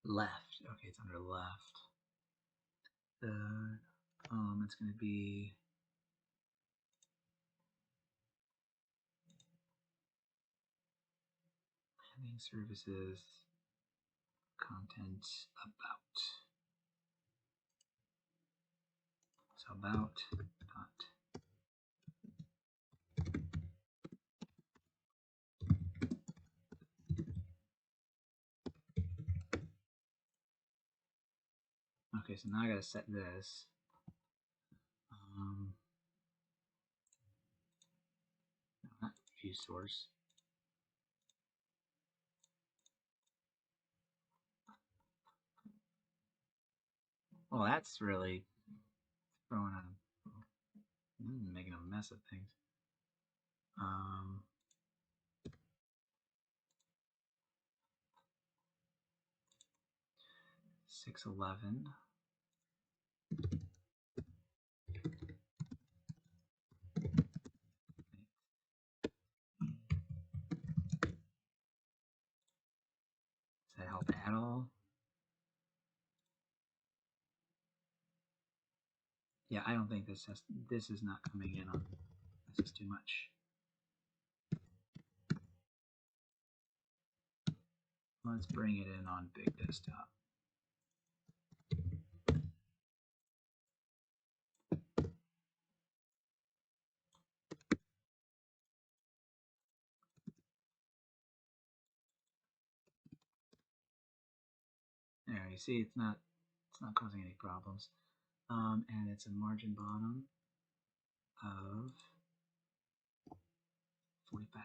Left. Okay, it's under left. It's going to be landing services, content, about. So about, dot. Okay, so now I gotta set this. No, not view source. Well, that's really throwing making a mess of things. 611. Does that help at all? Yeah, I don't think this is not coming in on. This is too much. Let's bring it in on big desktop. There, you see, it's not causing any problems. And it's a margin bottom of 45.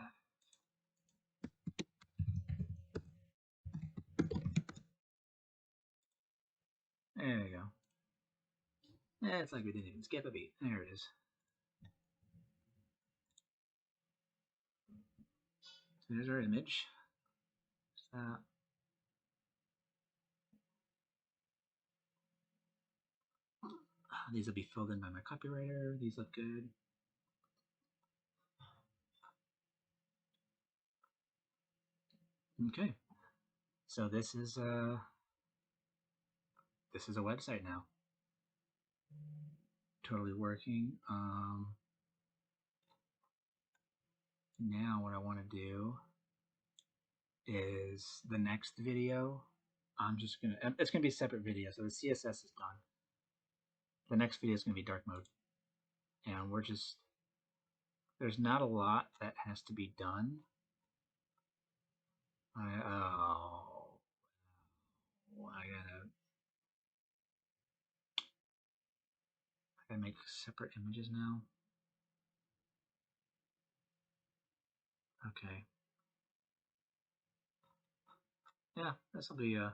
There we go. It's like we didn't even skip a beat. There it is. So there's our image. These will be filled in by my copywriter. These look good. Okay, so this is a website now. Totally working. Now what I want to do is the next video. It's gonna be a separate video. So the CSS is done. The next video is gonna be dark mode, and there's not a lot that has to be done. I gotta make separate images now. Okay. Yeah, this will be this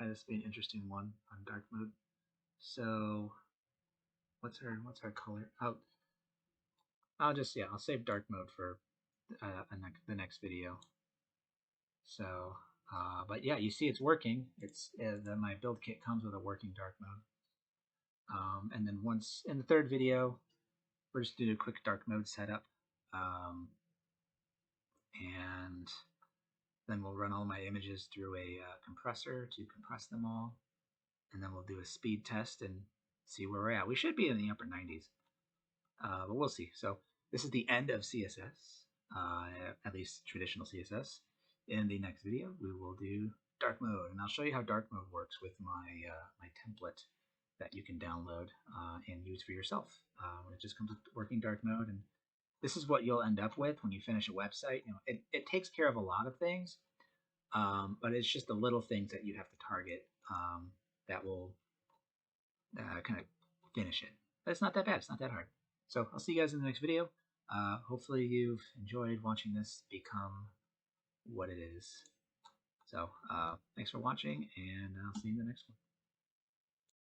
will be an interesting one on dark mode. So what's our color? I'll save dark mode for the next video. So, but yeah, you see it's working. My build kit comes with a working dark mode. And then once in the third video, we're just doing a quick dark mode setup. And then we'll run all my images through a compressor to compress them all. And then we'll do a speed test and see where we're at. We should be in the upper 90s, but we'll see. So this is the end of CSS, at least traditional CSS. In the next video, we will do dark mode, and I'll show you how dark mode works with my my template that you can download and use for yourself. It just comes with working dark mode, and this is what you'll end up with when you finish a website. You know, it takes care of a lot of things, but it's just the little things that you have to target that will kind of finish it. But it's not that bad. It's not that hard. So I'll see you guys in the next video. Hopefully you've enjoyed watching this become what it is. So thanks for watching, and I'll see you in the next one.